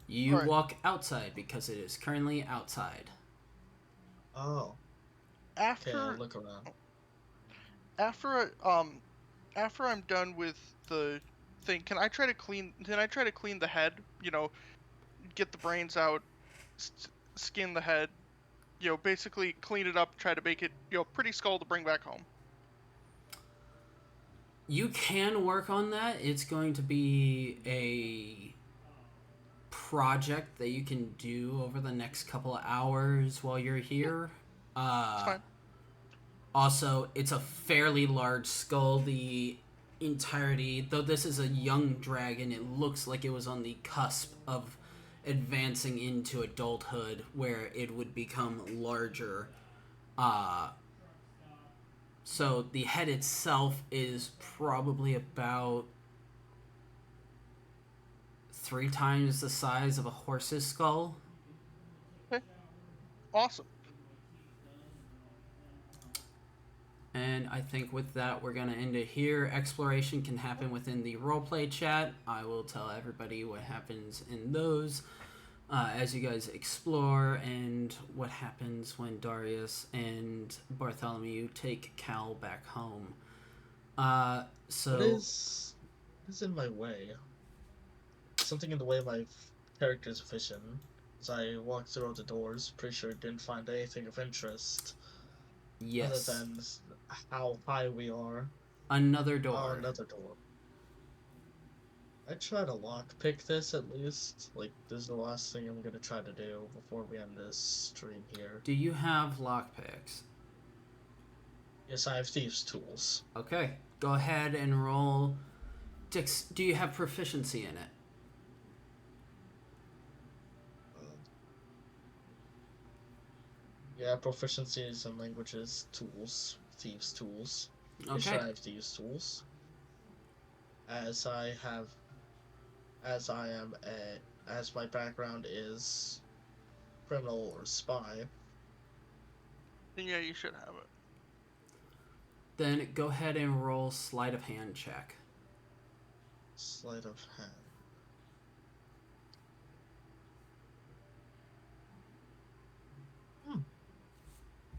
You Alright. walk outside because it is currently outside. Oh, After okay, I'll look around. after I'm done with the thing, can I try to clean the head? Get the brains out, skin the head. Basically clean it up, try to make it pretty skull to bring back home. You can work on that. It's going to be a project that you can do over the next couple of hours while you're here. It's fine. Also, it's a fairly large skull. The entirety, though this is a young dragon, it looks like it was on the cusp of advancing into adulthood where it would become larger. So the head itself is probably about 3 times the size of a horse's skull. Okay. Awesome. And I think with that, we're going to end it here. Exploration can happen within the roleplay chat. I will tell everybody what happens in those as you guys explore and what happens when Darius and Bartholomew take Cal back home. So What is in my way? Something in the way of my character's vision. As I walked through the doors, pretty sure I didn't find anything of interest. Yes. Other than how high we are. Another Oh, door. another door. I try to lockpick this at least. Like, this is the last thing I'm gonna try to do before we end this stream here. Do you have lockpicks? Yes, I have thieves' tools. Okay. Go ahead and roll. Do you have proficiency in it? Yeah, proficiencies in languages, tools, thieves' tools. Okay. Yes, I have thieves' tools. As my background is criminal or spy. Then yeah, you should have it. Then go ahead and roll sleight of hand check. Sleight of hand.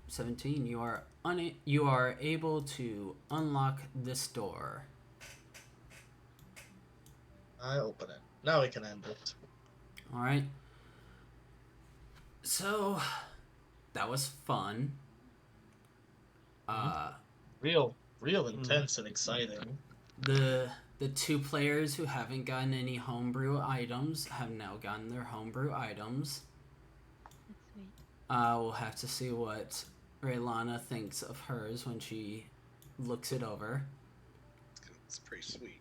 17. You are able to unlock this door. I open it. Now we can end it. All right. So that was fun. Real intense and exciting. The two players who haven't gotten any homebrew items have now gotten their homebrew items. That's sweet. We'll have to see what Raylana thinks of hers when she looks it over. It's pretty sweet.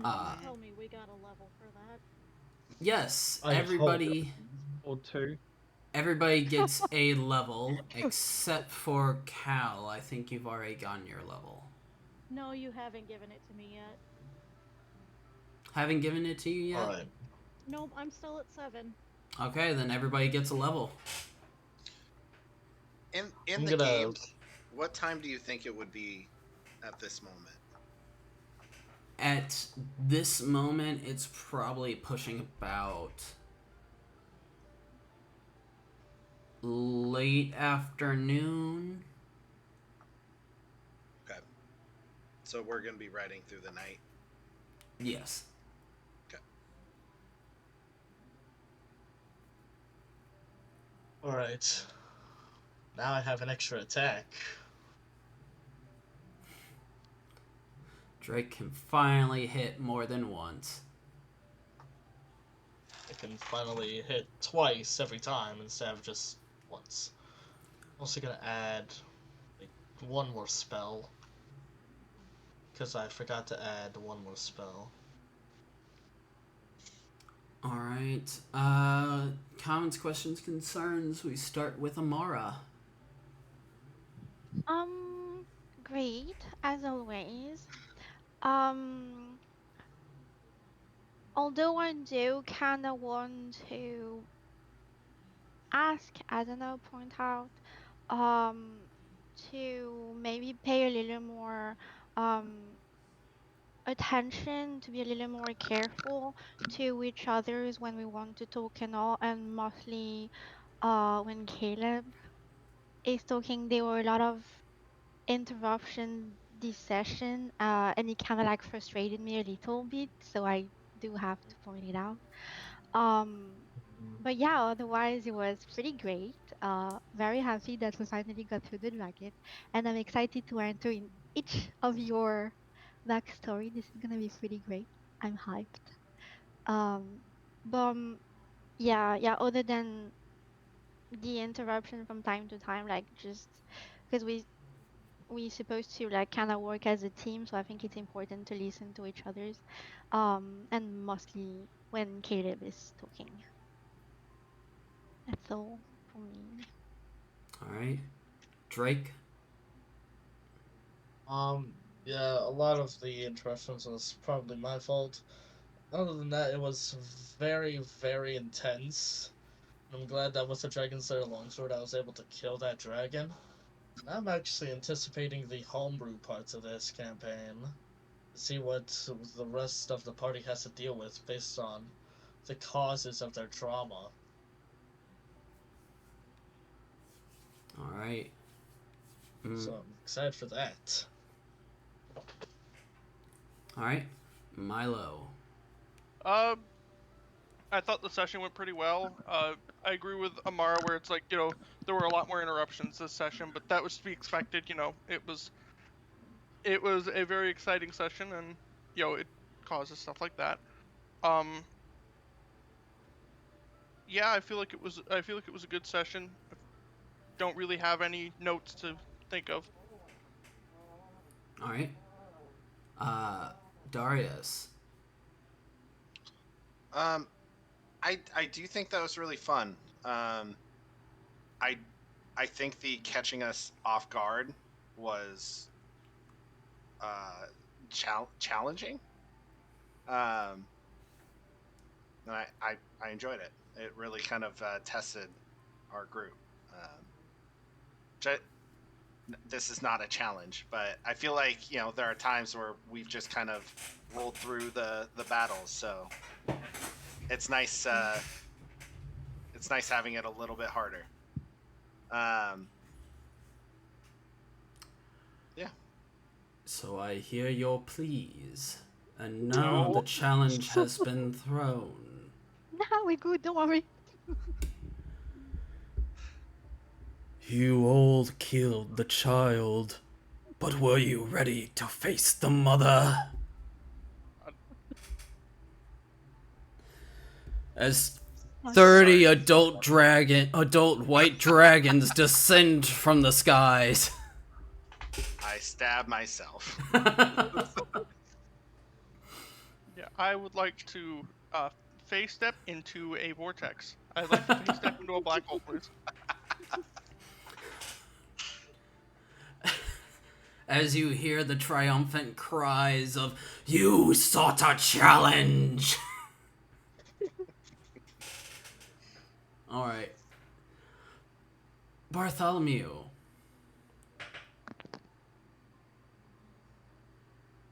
Tell me we got a level for that. Yes, I everybody. Or 2. Everybody gets a level except for Cal. I think you've already gotten your level. No, you haven't given it to me yet. Haven't given it to you yet? Alright. Nope, I'm still at 7. Okay, then everybody gets a level. In I'm the gonna- game, what time do you think it would be at this moment? At this moment, it's probably pushing about late afternoon. Okay. So we're going to be riding through the night. Yes. Okay. Alright. Now I have an extra attack. Drake can finally hit more than once. I can finally hit twice every time instead of just once. I'm also gonna add like one more spell. Because I forgot to add one more spell. Alright. Comments, questions, concerns. We start with Amara. Great, as always. Although I do kinda want to ask, I don't know, point out, to maybe pay a little more, attention, to be a little more careful to each others when we want to talk and all, and mostly, when Caleb is talking, there were a lot of interruption this session, and it kind of like frustrated me a little bit, so I do have to point it out. But yeah, otherwise it was pretty great. Very happy that we finally got through the dragon, and I'm excited to enter in each of your backstory. This is gonna be pretty great. I'm hyped. But yeah. Other than the interruption from time to time, like just because we supposed to like kind of work as a team, so I think it's important to listen to each other's, and mostly when Caleb is talking. That's all for me. Alright. Drake. Yeah, a lot of the interruptions was probably my fault. Other than that, it was very, very intense. I'm glad that with the Dragon Slayer Longsword I was able to kill that dragon. I'm actually anticipating the homebrew parts of this campaign. See what the rest of the party has to deal with based on the causes of their trauma. Alright. So I'm excited for that. Alright. Milo. I thought the session went pretty well. I agree with Amara where it's like, there were a lot more interruptions this session, but that was to be expected. It was a very exciting session, and it causes stuff like that. Yeah, I feel like it was a good session. I don't really have any notes to think of. All right. Darius. I do think that was really fun. I think the catching us off guard was challenging. And I enjoyed it. It really kind of tested our group. This is not a challenge, but I feel like there are times where we've just kind of rolled through the battles. So it's nice. It's nice having it a little bit harder. Yeah. So I hear your pleas, and now the challenge has been thrown. Nah, we're good, don't worry. You all killed the child, but were you ready to face the mother? As 30 adult white dragons descend from the skies. I stab myself. Yeah, I would like to face step into a vortex. I'd like to face step into a black hole, please. As you hear the triumphant cries of, "You sought a challenge!" Alright. Bartholomew.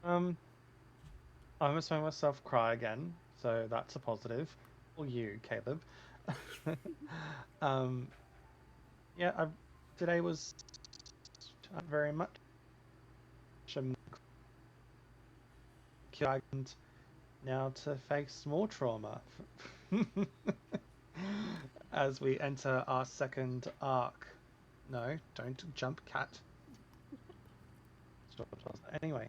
I'm gonna make myself cry again, so that's a positive. Or you, Caleb. Yeah, today was very much and now to face more trauma as we enter our second arc. No, don't jump, cat. Anyway,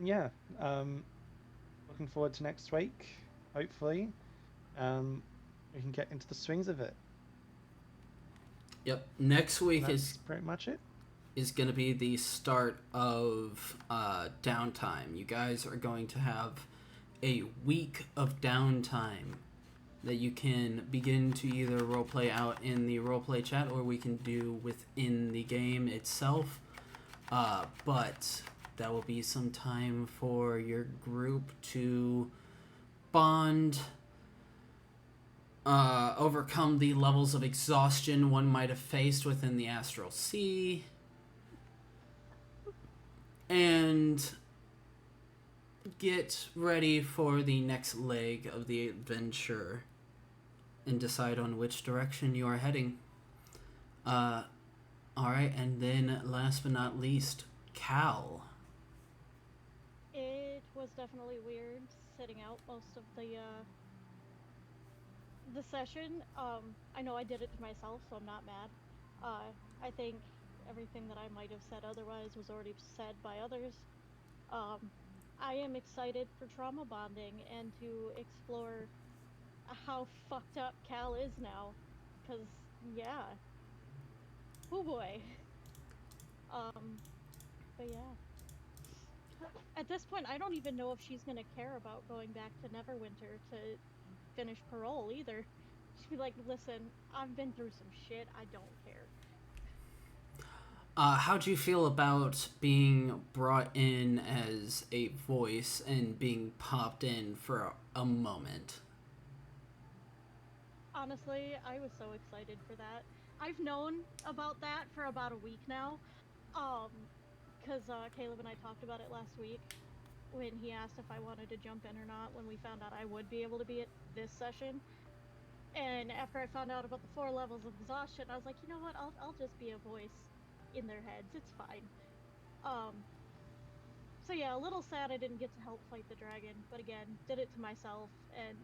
yeah, looking forward to next week. Hopefully, we can get into the swings of it. Yep. Next week is pretty much it. Is going to be the start of downtime. You guys are going to have a week of downtime that you can begin to either roleplay out in the roleplay chat or we can do within the game itself. But that will be some time for your group to bond, overcome the levels of exhaustion one might have faced within the Astral Sea, and get ready for the next leg of the adventure and decide on which direction you are heading. Alright, and then last but not least, Cal. It was definitely weird sitting out most of the session. I know I did it to myself, so I'm not mad. I think everything that I might have said otherwise was already said by others. I am excited for trauma bonding and to explore how fucked up Cal is now. Cause yeah. Oh boy. But yeah. At this point, I don't even know if she's gonna care about going back to Neverwinter to finish parole either. She'd be like, listen, I've been through some shit, I don't care. How'd you feel about being brought in as a voice and being popped in for a moment? Honestly, I was so excited for that. I've known about that for about a week now. Because Caleb and I talked about it last week when he asked if I wanted to jump in or not when we found out I would be able to be at this session. And after I found out about the 4 levels of exhaustion, I was like, you know what, I'll just be a voice in their heads, it's fine. So yeah, a little sad I didn't get to help fight the dragon, but again, did it to myself, and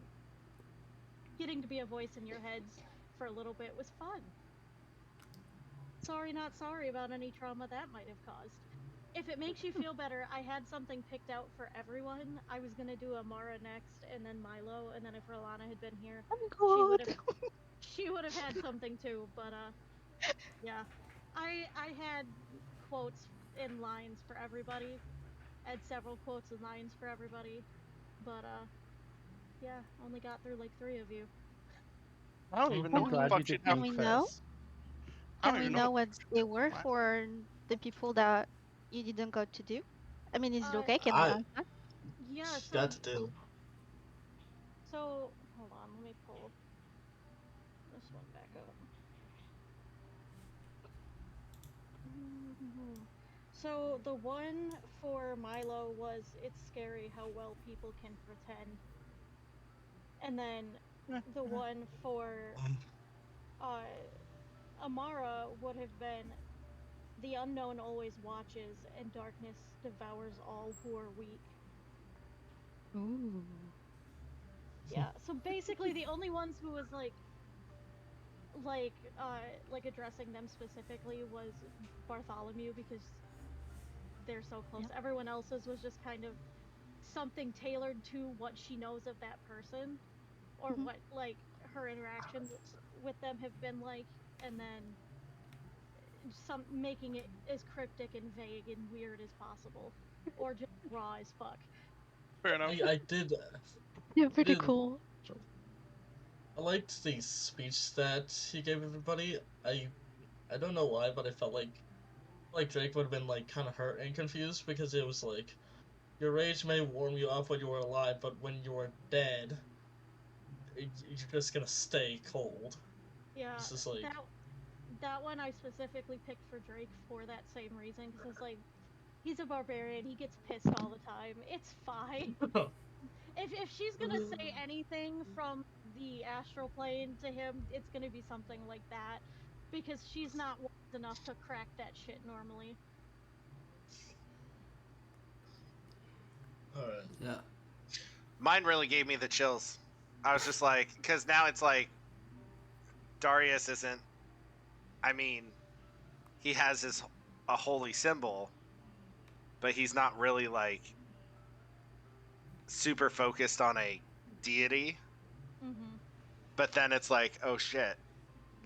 getting to be a voice in your heads for a little bit was fun. Sorry, not sorry about any trauma that might have caused. If it makes you feel better, I had something picked out for everyone. I was gonna do Amara next, and then Milo, and then if Rolana had been here, she would have had something too. But yeah, I had quotes and lines for everybody. I had several quotes and lines for everybody, but yeah, only got through like 3 of you. I don't even know I'm what the glad you fuck did she'd have. Can we me know? first. I Can don't we even know know what. what they were What? for the people that you didn't go to do? I mean, is it Uh, okay? Can I I ask that? yeah, got to do. so hold on, let me pull this one back up. So the one for Milo was it's scary how well people can pretend. And then the one for uh Amara would have been the unknown always watches and darkness devours all who are weak. Ooh. Yeah. So basically the only ones who was like addressing them specifically was Bartholomew because they're so close. Yep. Everyone else's was just kind of something tailored to what she knows of that person or Mhm. what like her interactions with them have been like, and then some making it as cryptic and vague and weird as possible or just raw as fuck. Fair enough. I did. Yeah, I pretty did. cool. I liked the speech that he gave everybody. I don't know why, but I felt like Drake would have been like kind of hurt and confused because it was like your rage may warm you up when you were alive, but when you are dead, you're just gonna stay cold. Yeah, It's just like that one I specifically picked for Drake for that same reason because it's like he's a barbarian, he gets pissed all the time. It's fine. If she's gonna say anything from the astral plane to him, it's gonna be something like that because she's not wise enough to crack that shit normally. all right. Yeah. Mine really gave me the chills. I was just like, because now it's like Darius isn't. I mean, he has his a holy symbol, but he's not really like super focused on a deity. Mm-hmm. But then it's like, oh shit,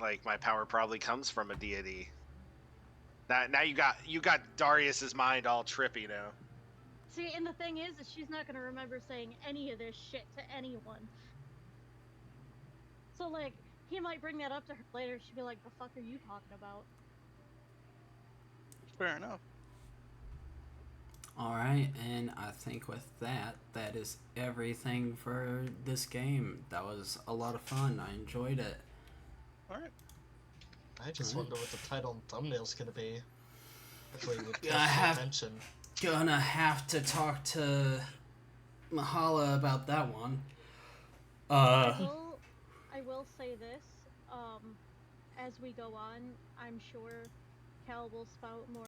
like my power probably comes from a deity. Now you got Darius's mind all trippy now. See, and the thing is she's not gonna remember saying any of this shit to anyone. So like, he might bring that up to her later. She'd be like, "The fuck are you talking about?" Fair enough. All right, and I think with that, that is everything for this game. That was a lot of fun. I enjoyed it. All right. I just Alright. wonder what the title and thumbnail's gonna be. Hopefully, it would I catch some have attention. gonna have to talk to Mahala about that one. I will say this. As we go on, I'm sure Cal will spout more